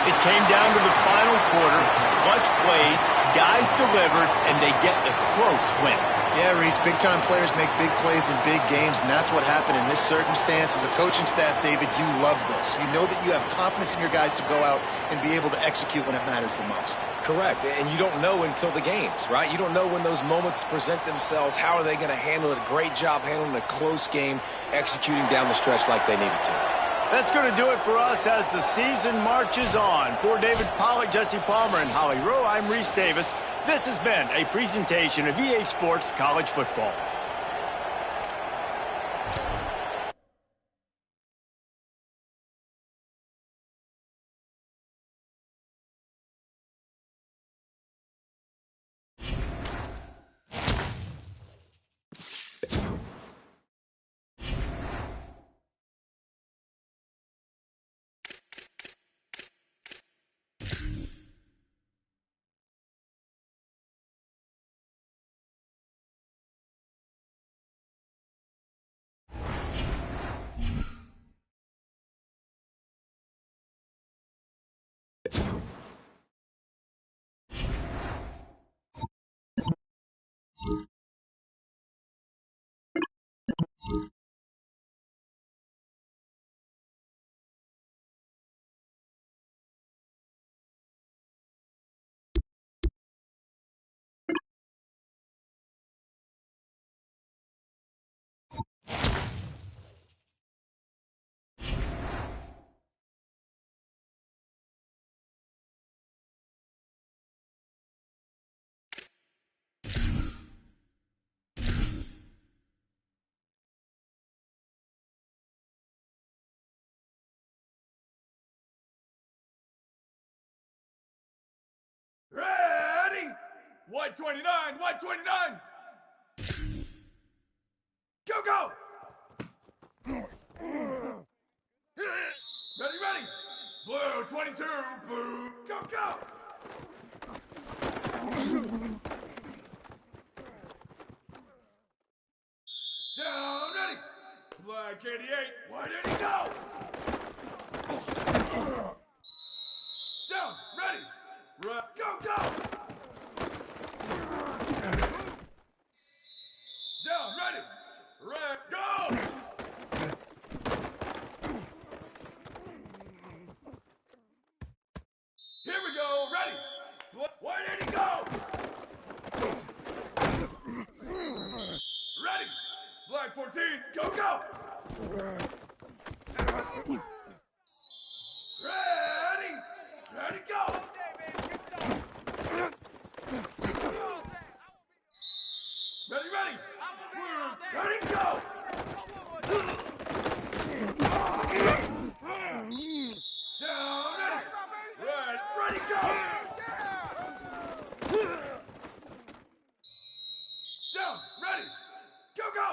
It came down to the final quarter. Clutch plays, guys delivered, and they get a close win. Yeah, Reese, big-time players make big plays in big games, and that's what happened in this circumstance. As a coaching staff, David, you love this. You know that you have confidence in your guys to go out and be able to execute when it matters the most. Correct, and you don't know until the games, right? You don't know when those moments present themselves. How are they going to handle it? A great job handling a close game, executing down the stretch like they needed to. That's going to do it for us as the season marches on. For David Pollack, Jesse Palmer, and Holly Rowe, I'm Reese Davis. This has been a presentation of EA Sports College Football. Ready? 129, 129. Go, go. Ready, ready. Blue 22, blue. Go, go. Down, ready. Black 88, where did he go? Down, ready. Go, go. Down, ready. Red, go. Here we go, ready. Where did he go? Ready. Black 14, go, go. Ready. Ready, go. Ready, ready. Ready, go. Down, ready. Red, ready, go. Down, ready. Go, go.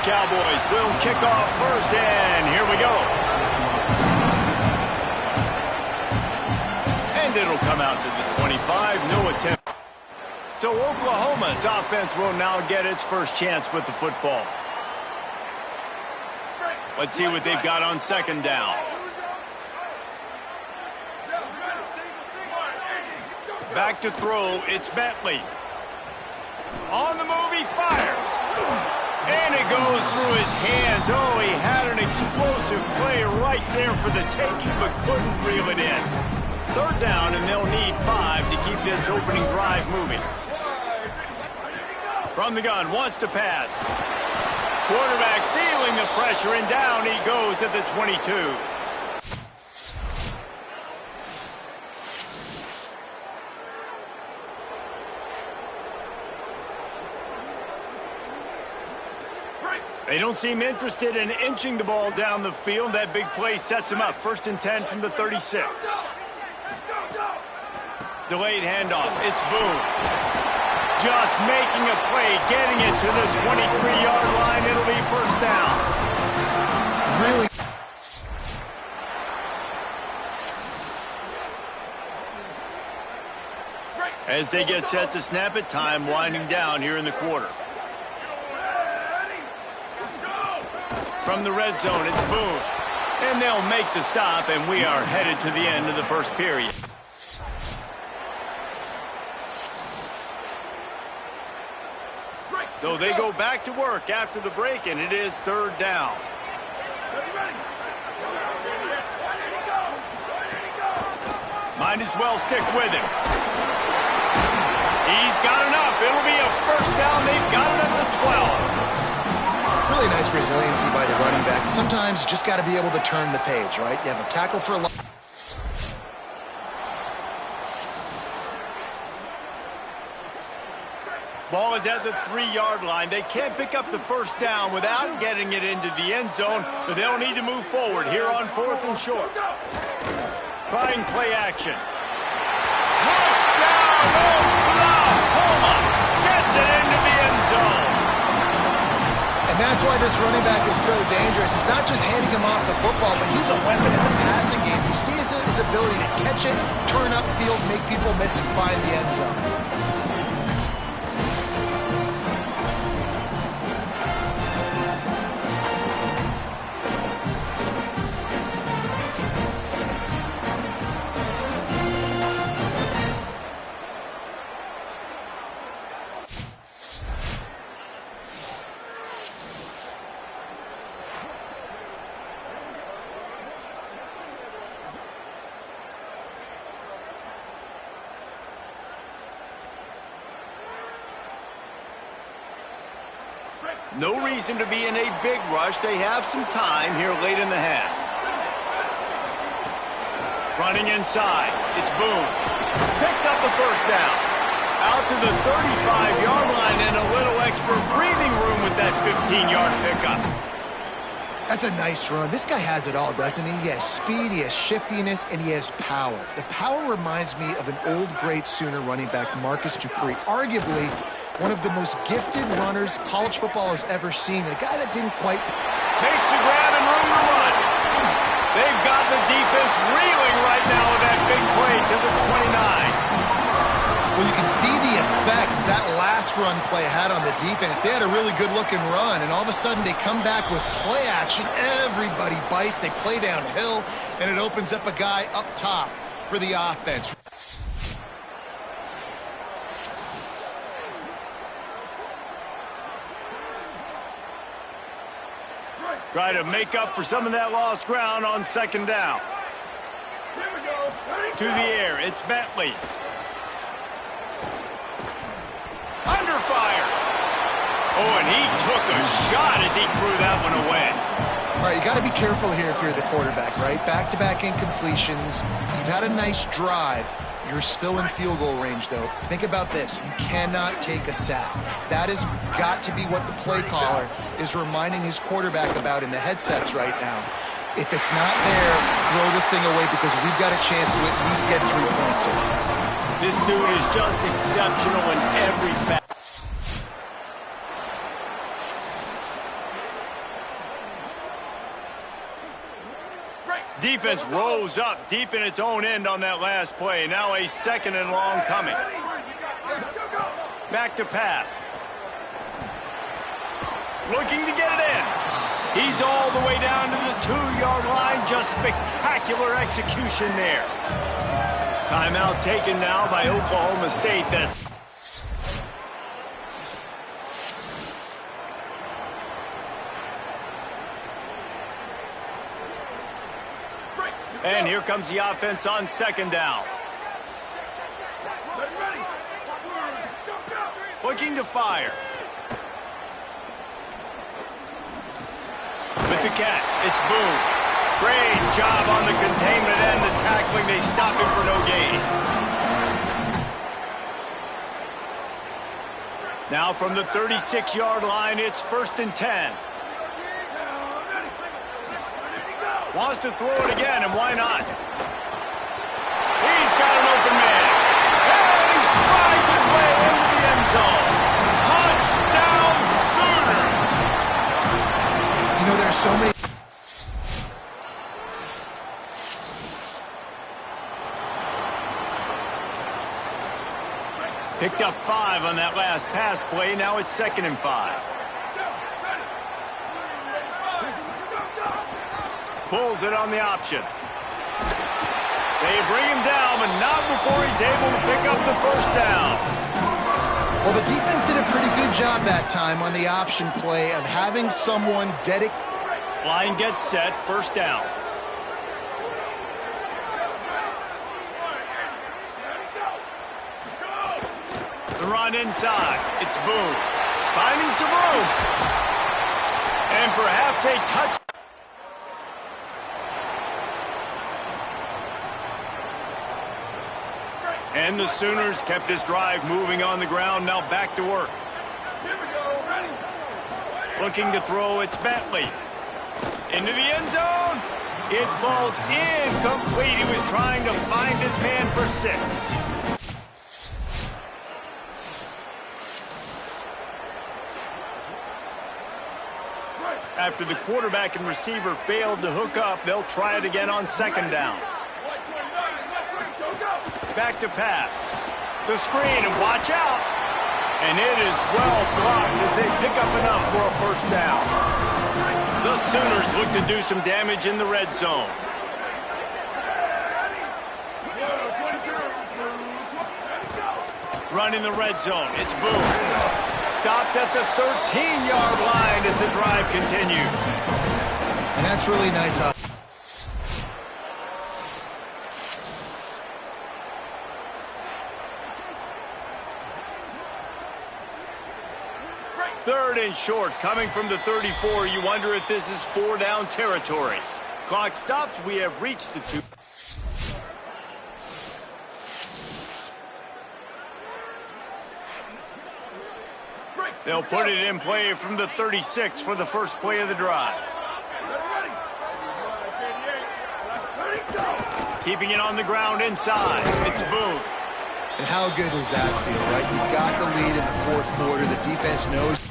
Cowboys will kick off first, and here we go. And it'll come out to the 25, no attempt. So Oklahoma's offense will now get its first chance with the football. Let's see what they've got on second down. Back to throw, it's Bentley. On the move, he fires. And it goes through his hands. Oh, he had an explosive play right there for the taking, but couldn't reel it in. Third down, and they'll need 5 to keep this opening drive moving. From the gun, wants to pass. Quarterback feeling the pressure, and down he goes at the 22. They don't seem interested in inching the ball down the field. That big play sets them up. First and 10 from the 36. Delayed handoff. It's Boone. Just making a play, getting it to the 23-yard line. It'll be first down. Really? As they get set to snap it, time winding down here in the quarter. From the red zone, it's Boone. And they'll make the stop, and we are headed to the end of the first period. So they go back to work after the break, and it is third down. Might as well stick with him. He's got enough. It'll be a first down. They've got it at the 12. Really nice resiliency by the running back. Sometimes you just got to be able to turn the page, right? You have a tackle for a loss. Ball is at the 3-yard line. They can't pick up the first down without getting it into the end zone, but they'll need to move forward here on 4th and short. Trying play action. Touchdown! Oklahoma gets it into the end zone. And that's why this running back is so dangerous. It's not just handing him off the football, but he's a weapon in the passing game. You see his ability to catch it, turn upfield, make people miss, and find the end zone. No reason to be in a big rush. They have some time here late in the half. Running inside. It's Boone. Picks up the first down. Out to the 35-yard line and a little extra breathing room with that 15-yard pickup. That's a nice run. This guy has it all, doesn't he? He has speed, he has shiftiness, and he has power. The power reminds me of an old great Sooner running back, Marcus Dupree. Arguably one of the most gifted runners college football has ever seen. A guy that didn't quite... Makes a grab and room to run. They've got the defense reeling right now with that big play to the 29. Well, you can see the effect that last run play had on the defense. They had a really good-looking run, and all of a sudden they come back with play action. Everybody bites. They play downhill, and it opens up a guy up top for the offense. Try to make up for some of that lost ground on second down. To the air, it's Bentley. Under fire. Oh, and he took a shot as he threw that one away. All right, you got to be careful here if you're the quarterback, right? Back-to-back incompletions. You've had a nice drive. You're still in field goal range, though. Think about this. You cannot take a sack. That has got to be what the play caller is reminding his quarterback about in the headsets right now. If it's not there, throw this thing away because we've got a chance to at least get 3 points here. This dude is just exceptional in every facet. Defense rose up deep in its own end on that last play. Now a 2nd and long coming. Back to pass. Looking to get it in. He's all the way down to the 2-yard line. Just spectacular execution there. Timeout taken now by Oklahoma State. That's and here comes the offense on 2nd down. Looking to fire. With the catch, it's Boone. Great job on the containment and the tackling. They stop him for no gain. Now from the 36-yard line, it's 1st and 10. Wants to throw it again, and why not? He's got an open man. And he strides his way into the end zone. Touchdown, Sooners! You know, there's so many... Picked up 5 on that last pass play. Now it's 2nd and 5. Pulls it on the option. They bring him down, but not before he's able to pick up the 1st down. Well, the defense did a pretty good job that time on the option play of having someone dedicated. Line gets set, 1st down. The run inside. It's Boone. Finding some room. And perhaps a touch. And the Sooners kept this drive moving on the ground. Now back to work. Looking to throw, it's Bentley. Into the end zone. It falls incomplete. He was trying to find his man for 6. After the quarterback and receiver failed to hook up, they'll try it again on 2nd down. Back to pass. The screen, and watch out. And it is well blocked as they pick up enough for a 1st down. The Sooners look to do some damage in the red zone. Run in the red zone. It's Boone. Stopped at the 13-yard line as the drive continues. And that's really nice. 3rd and short, coming from the 34. You wonder if this is 4-down territory. Clock stops. We have reached the 2. They'll put it in play from the 36 for the 1st play of the drive. Keeping it on the ground inside. It's Boone. And how good does that feel, right? You've got the lead in the 4th quarter. The defense knows.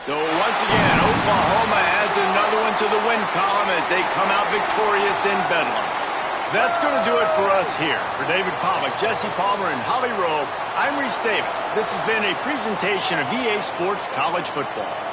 So once again, Oklahoma adds another one to the win column as they come out victorious in Bedlam. That's going to do it for us here. For David Pollack, Jesse Palmer, and Holly Rowe, I'm Reese Davis. This has been a presentation of EA Sports College Football.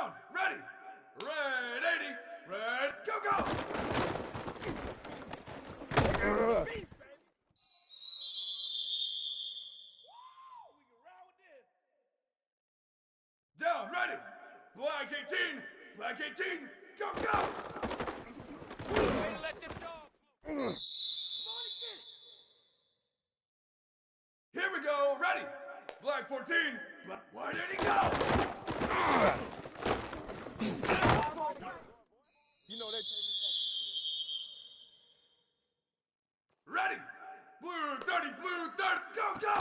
Down. Ready. Red 80. Red. Go, go. Down. Ready. Black 18. Black 18. Go, go. Let them go. Here we go. Ready. Black 14. Black. Why did he go? You know they take me. Ready. Blue 30. Blue 30. Go, go.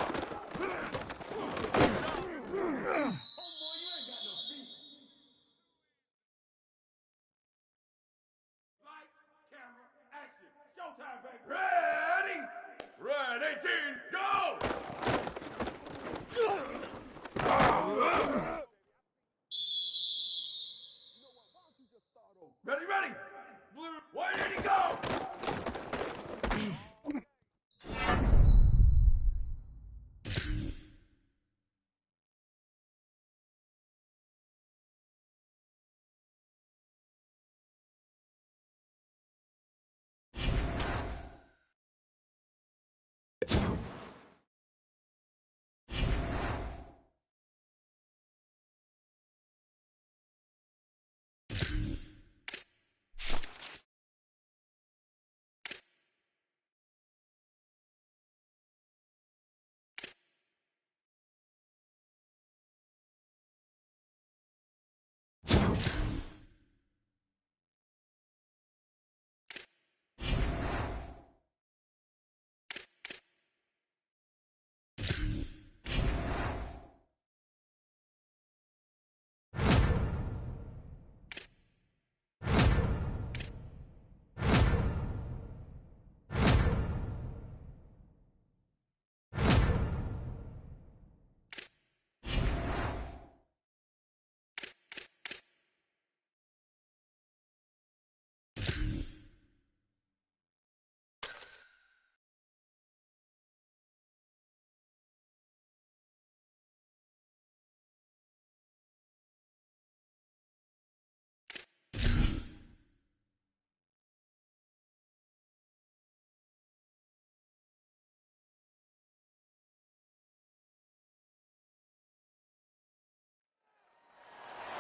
Showtime, baby. Ready. Red 18. Go. Ready, ready. Blue. Why did he go?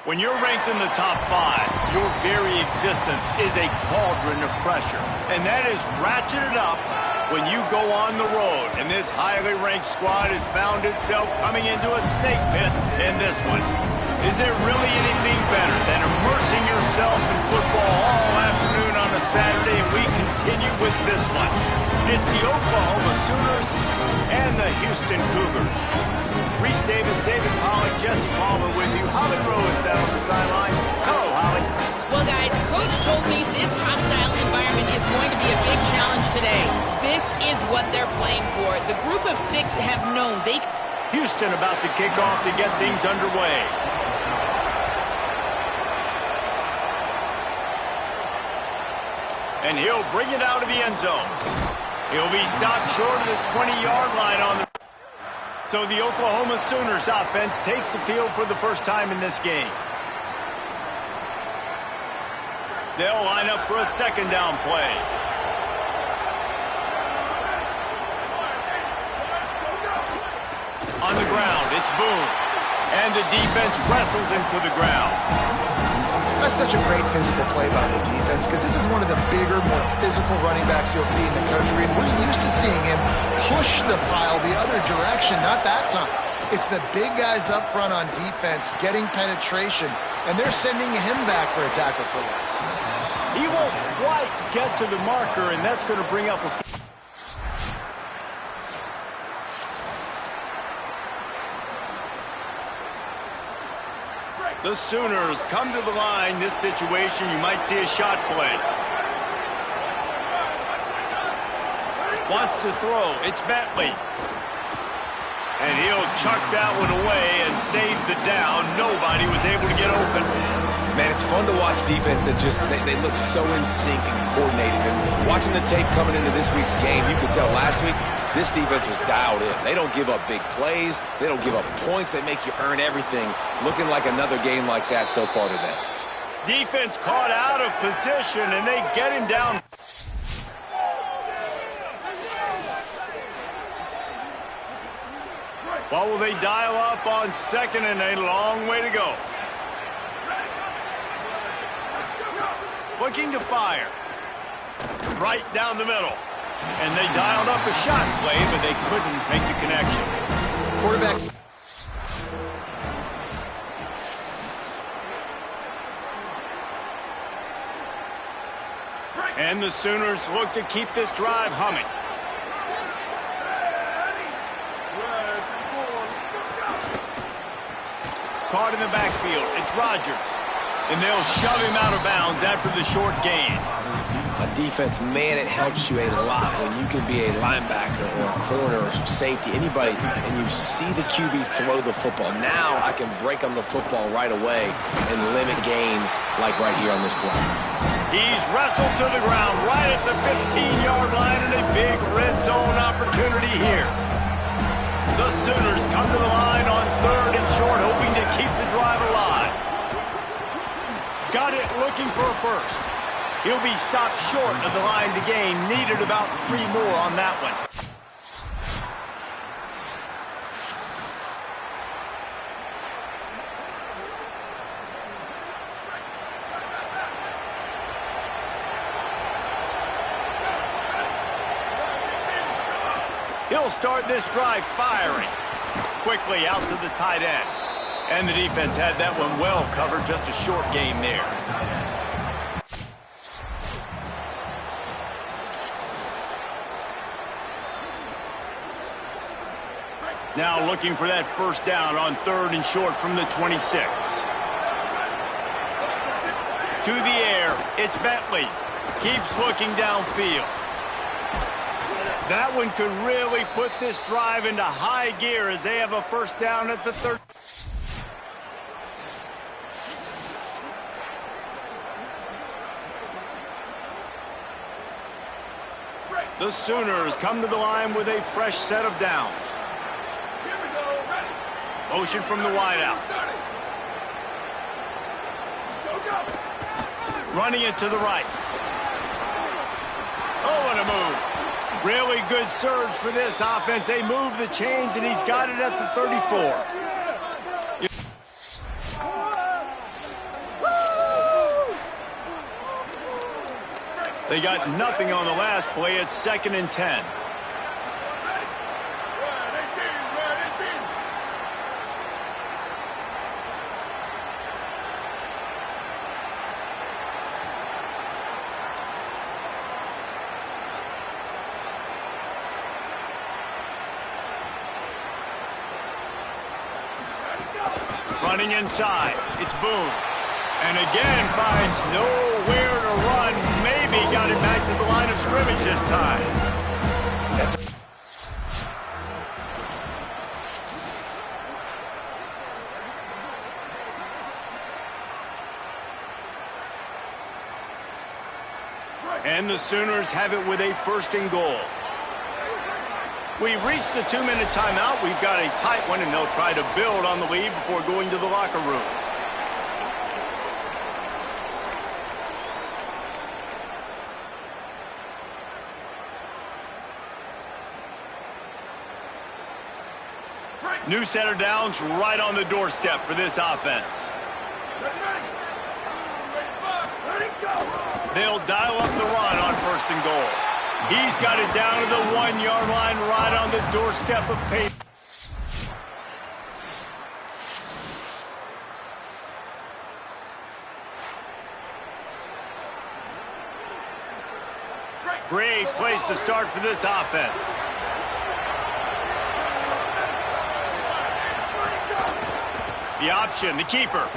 When you're ranked in the top 5, your very existence is a cauldron of pressure. And that is ratcheted up when you go on the road. And this highly ranked squad has found itself coming into a snake pit in this one. Is there really anything better than immersing yourself in football all afternoon on a Saturday? And we continue with this one. It's the Oklahoma Sooners and the Houston Cougars. Reese Davis, David Pollock, Jesse Palmer with you. Holly Rowe is down on the sideline. Hello, Holly. Well, guys, Coach told me this hostile environment is going to be a big challenge today. This is what they're playing for. The group of 6 have known they... Houston about to kick off to get things underway. And he'll bring it out of the end zone. He'll be stopped short of the 20-yard line on the... So the Oklahoma Sooners offense takes the field for the first time in this game. They'll line up for a second down play. On the ground, it's Boone. And the defense wrestles him to the ground. That's such a great physical play by the defense because this is one of the bigger, more physical running backs you'll see in the country, and we're used to seeing him push the pile the other direction, not that time. It's the big guys up front on defense getting penetration, and they're sending him back for a tackle for that. He won't quite get to the marker, and that's going to bring up a... The Sooners come to the line. This situation, you might see a shot play. Wants to throw. It's Bentley. And he'll chuck that one away and save the down. Nobody was able to get open. Man, it's It's fun to watch defense that just, they look so in sync and coordinated. And watching the tape coming into this week's game, you could tell last week, this defense was dialed in. They don't give up big plays. They don't give up points. They make you earn everything. Looking like another game like that so far today. Defense caught out of position, and they get him down. What will they dial up on second and a long way to go? Looking to fire. Right down the middle. And they dialed up a shot play, but they couldn't make the connection. Quarterback. And the Sooners look to keep this drive humming. Caught in the backfield. It's Rodgers. And they'll shove him out of bounds after the short gain. On defense, man, it helps you a lot when you can be a linebacker or a corner or safety, anybody, and you see the QB throw the football. Now I can break on the football right away and limit gains like right here on this play. He's wrestled to the ground right at the 15-yard line, and a big red zone opportunity here. The Sooners come to the line on third and short, hoping to keep the drive alive. Got it looking for a first. He'll be stopped short of the line to gain. Needed about 3 more on that one. He'll start this drive firing. Quickly out to the tight end. And the defense had that one well covered. Just a short game there. Now looking for that first down on third and short from the 26. To the air, it's Bentley. Keeps looking downfield. That one could really put this drive into high gear as they have a first down at the 30. The Sooners come to the line with a fresh set of downs. Motion from the wideout. Running it to the right. Oh, what a move. Really good surge for this offense. They move the chains, and he's got it at the 34. They got nothing on the last play. It's 2nd and 10. Running inside, it's Boone. And again finds nowhere to run. Maybe got it back to the line of scrimmage this time. Yes. And the Sooners have it with a 1st and goal. We've reached the 2-minute timeout. We've got a tight one, and they'll try to build on the lead before going to the locker room. New set of downs right on the doorstep for this offense. They'll dial up the run on 1st and goal. He's got it down to the 1-yard line right on the doorstep of Payton. Great place to start for this offense. The option, the keeper.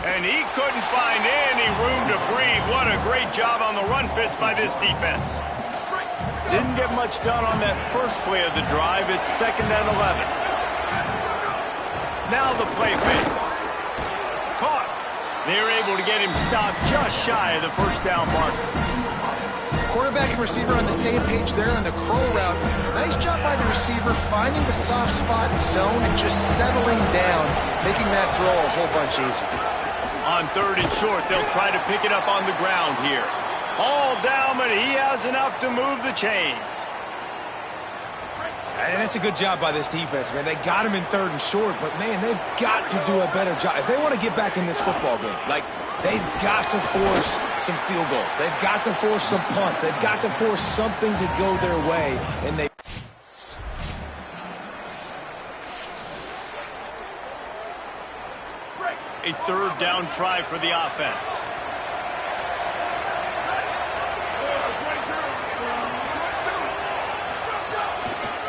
And he couldn't find any room to breathe. What a great job on the run fits by this defense. Didn't get much done on that first play of the drive. It's 2nd and 11. Now the play fake. Caught. They were able to get him stopped just shy of the first down marker. Quarterback and receiver on the same page there on the crow route. Nice job by the receiver finding the soft spot in zone and just settling down, making that throw a whole bunch easier. On 3rd and short, they'll try to pick it up on the ground here. All down, but he has enough to move the chains. And that's a good job by this defense, man. They got him in 3rd and short, but, man, they've got to do a better job. If they want to get back in this football game, like, they've got to force some field goals. They've got to force some punts. They've got to force something to go their way, and they... A 3rd down try for the offense.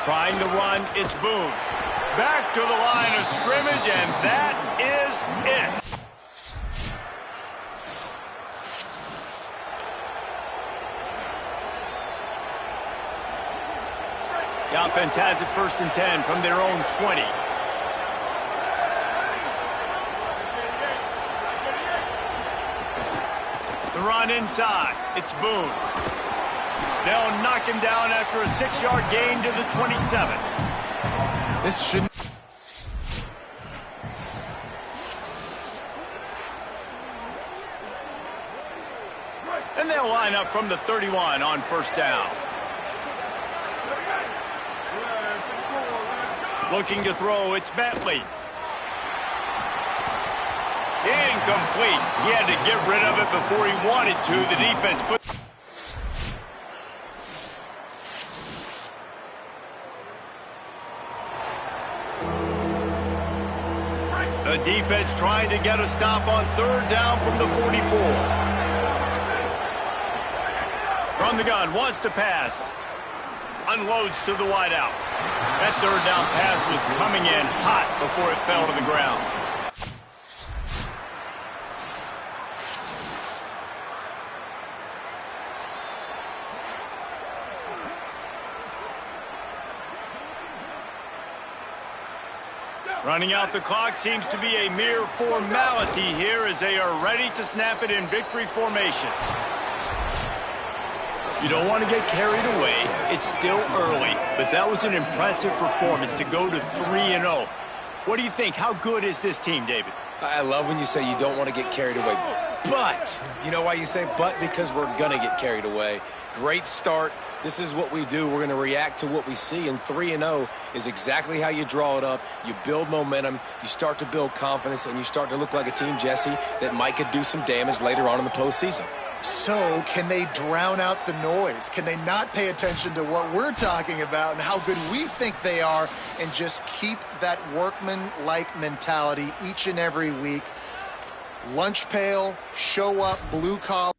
Trying the run, it's Boone. Back to the line of scrimmage, and that is it. The offense has it 1st and 10 from their own 20. The run inside, it's Boone. They'll knock him down after a 6-yard gain to the 27. This shouldn't... And they'll line up from the 31 on 1st down. Looking to throw, it's Bentley. Incomplete. He had to get rid of it before he wanted to. The defense put... The defense trying to get a stop on 3rd down from the 44. From the gun, wants to pass. Unloads to the wideout. That 3rd down pass was coming in hot before it fell to the ground. Running out the clock seems to be a mere formality here as they are ready to snap it in victory formation. You don't want to get carried away. It's still early, but that was an impressive performance to go to 3-0. What do you think? How good is this team, David? I love when you say you don't want to get carried away. But, you know why you say but? Because we're going to get carried away. Great start. This is what we do. We're going to react to what we see, and 3-0 is exactly how you draw it up. You build momentum, you start to build confidence, and you start to look like a team, Jesse, that might could do some damage later on in the postseason. So, can they drown out the noise? Can they not pay attention to what we're talking about and how good we think they are and just keep that workman-like mentality each and every week? Lunch pail, show up, blue collar.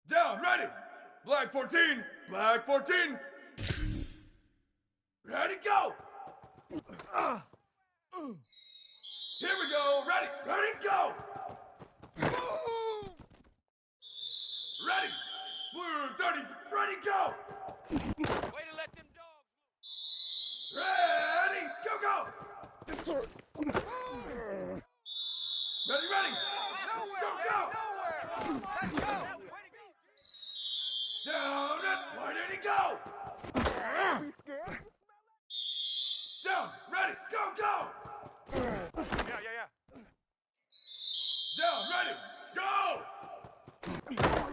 Down, ready. Black 14, black 14. Ready, go. Here we go, ready, go. Ready. Blue 30. Ready, go. Way to let them dogs. Ready, go, go. Ready, ready. Go, go. Let's go. Down it. Why did he go? Down, ready, go, go. Yeah. Down, ready, go.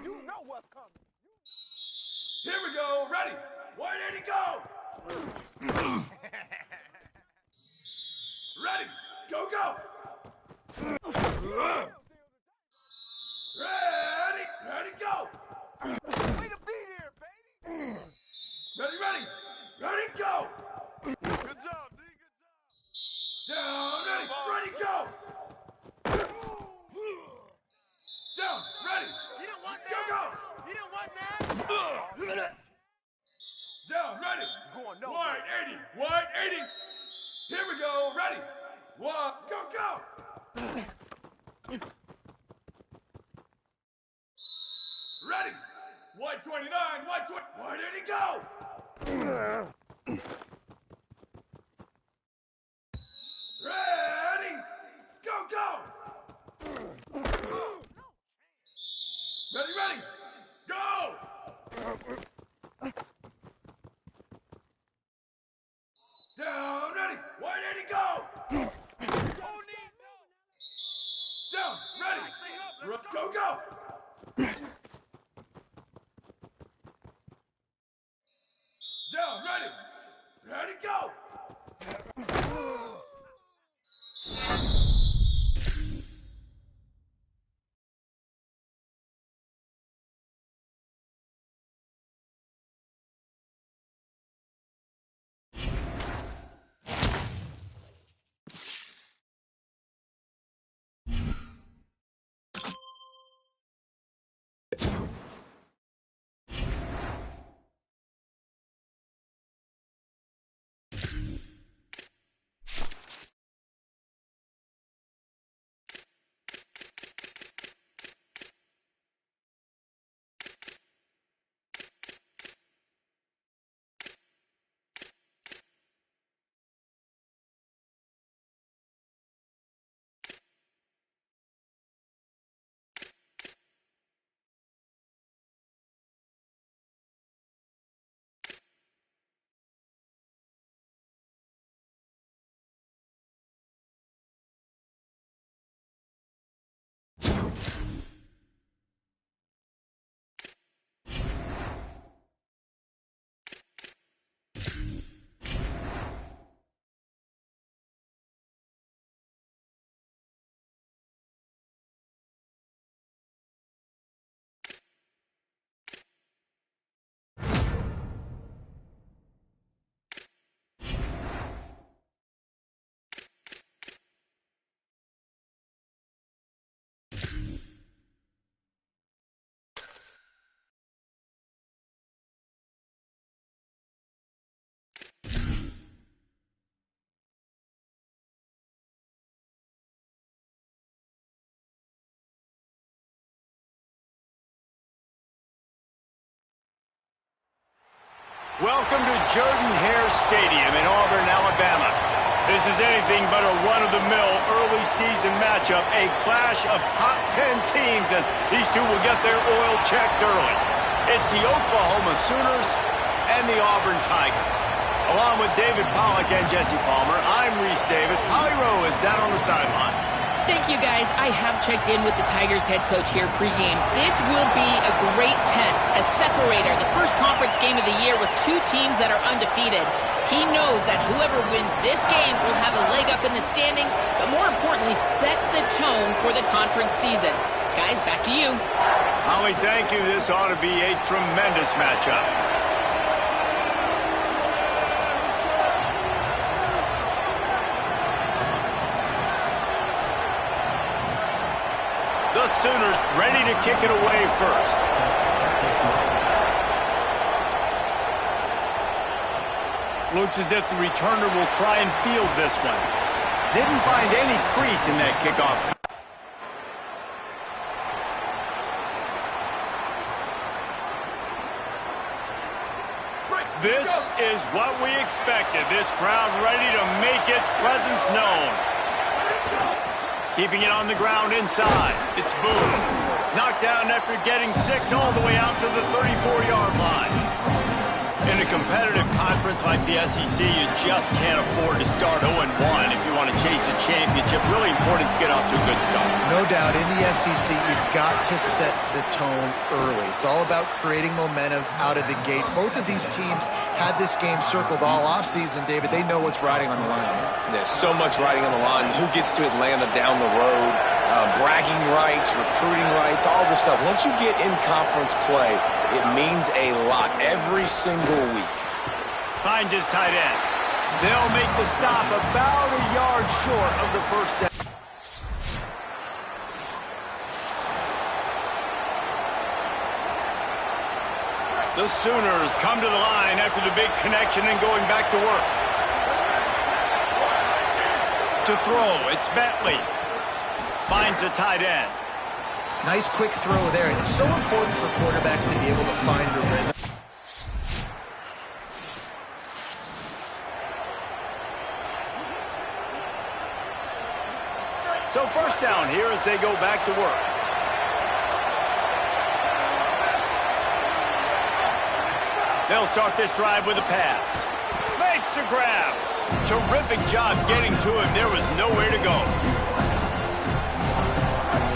You know what's coming. Here we go, ready. Why did he go? Ready, go, go. Ready, go. Way to be here, baby. Ready, go. Good job, D. Good job. Down, ready, go. Down, ready, You don't want go, that. go. You don't want that. Down, ready. Going nowhere. Wide 80. Here we go, ready. One, go, go. Ready. Wide 29, wide 20. Why did he go? Ready. Go, go. Ready. Go. Down, ready. Why did he go? Down, ready. Go, go. Down, ready. Ready, go. Welcome to Jordan-Hare Stadium in Auburn, Alabama. This is anything but a run-of-the-mill early season matchup, a clash of hot 10 teams as these two will get their oil checked early. It's the Oklahoma Sooners and the Auburn Tigers. Along with David Pollack and Jesse Palmer, I'm Reese Davis. Holly Rowe is down on the sideline. Thank you, guys. I have checked in with the Tigers head coach here pregame. This will be a great test, a separator, the first conference game of the year with two teams that are undefeated. He knows that whoever wins this game will have a leg up in the standings, but more importantly, set the tone for the conference season. Guys, back to you. Holly, thank you. This ought to be a tremendous matchup. The Sooners ready to kick it away first. Looks as if the returner will try and field this one. Didn't find any crease in that kickoff. This is what we expected. This crowd ready to make its presence known. Keeping it on the ground inside. It's Boone. Knocked down after getting 6 all the way out to the 34-yard line. In a competitive conference like the SEC, you just can't afford to start 0-1 if you want to chase a championship. Really important to get off to a good start. No doubt, in the SEC, you've got to set the tone early. It's all about creating momentum out of the gate. Both of these teams had this game circled all offseason, David. They know what's riding on the line. There's so much riding on the line. Who gets to Atlanta down the road? Bragging rights, recruiting rights, all this stuff. Once you get in conference play, it means a lot every single week. Finds his tight end. They'll make the stop about a yard short of the first down. The Sooners come to the line after the big connection and going back to work. To throw, it's Bentley. Finds the tight end. Nice quick throw there, and it's so important for quarterbacks to be able to find a rhythm. So first down here as they go back to work. They'll start this drive with a pass. Makes the grab. Terrific job getting to him. There was nowhere to go.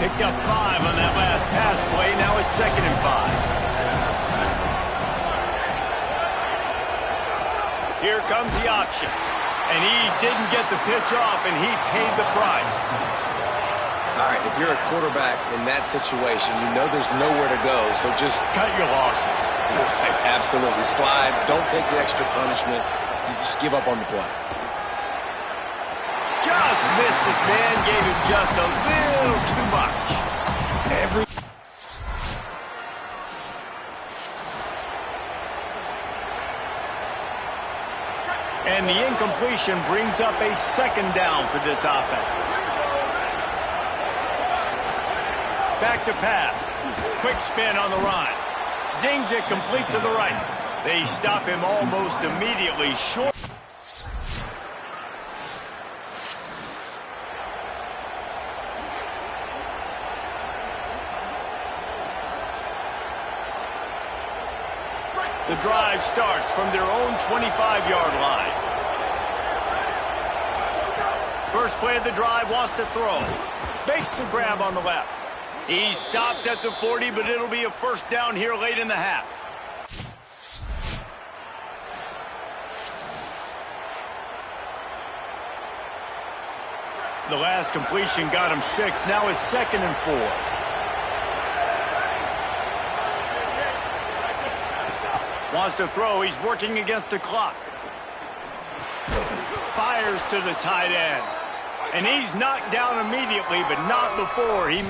Picked up 5 on that last pass play. Now it's 2nd and 5. Here comes the option. And he didn't get the pitch off, and he paid the price. All right, if you're a quarterback in that situation, you know there's nowhere to go, so just cut your losses. Absolutely. Slide. Don't take the extra punishment. You just give up on the play. Just missed his man, gave him just a little too much. And the incompletion brings up a 2nd down for this offense. Back to pass. Quick spin on the run. Zings it complete to the right. They stop him almost immediately short. The drive starts from their own 25-yard line. First play of the drive, wants to throw. Makes the grab on the left. He stopped at the 40, but it'll be a first down here late in the half. The last completion got him 6. Now it's 2nd and 4. Wants to throw. He's working against the clock. Fires to the tight end. And he's knocked down immediately, but not before he...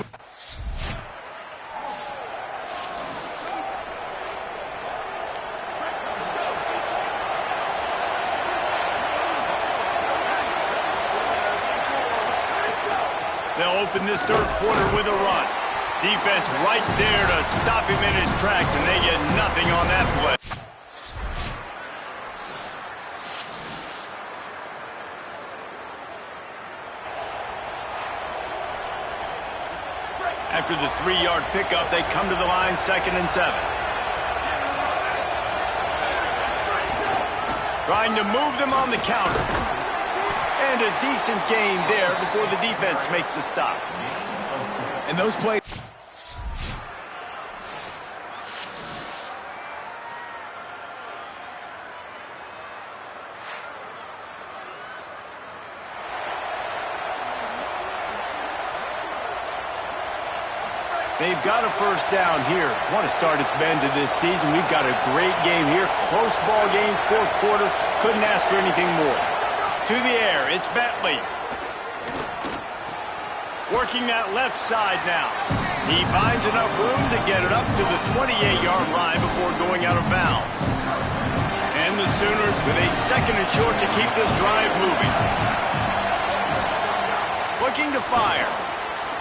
They'll open this 3rd quarter with a run. Defense right there to stop him in his tracks, and they get nothing on that play. After the 3-yard pickup, they come to the line 2nd and 7. Trying to move them on the counter. And a decent gain there before the defense makes the stop. And those plays... They've got a first down here. Want to start its bend to this season. We've got a great game here. Close ball game, 4th quarter. Couldn't ask for anything more. To the air, it's Bentley. Working that left side now. He finds enough room to get it up to the 28-yard line before going out of bounds. And the Sooners with a 2nd and short to keep this drive moving. Looking to fire.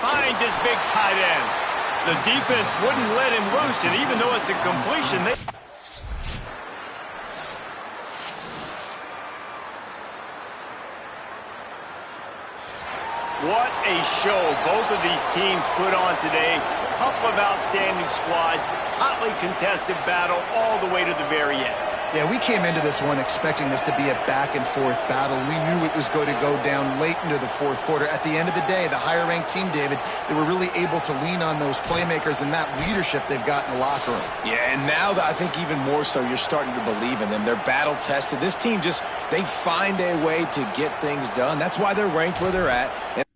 Finds his big tight end. The defense wouldn't let him loose, and even though it's a completion, What a show both of these teams put on today. Couple of outstanding squads, hotly contested battle all the way to the very end. Yeah, we came into this one expecting this to be a back-and-forth battle. We knew it was going to go down late into the fourth quarter. At the end of the day, the higher-ranked team, David, they were really able to lean on those playmakers and that leadership they've got in the locker room. Yeah, and now I think even more so, you're starting to believe in them. They're battle-tested. This team they find a way to get things done. That's why they're ranked where they're at.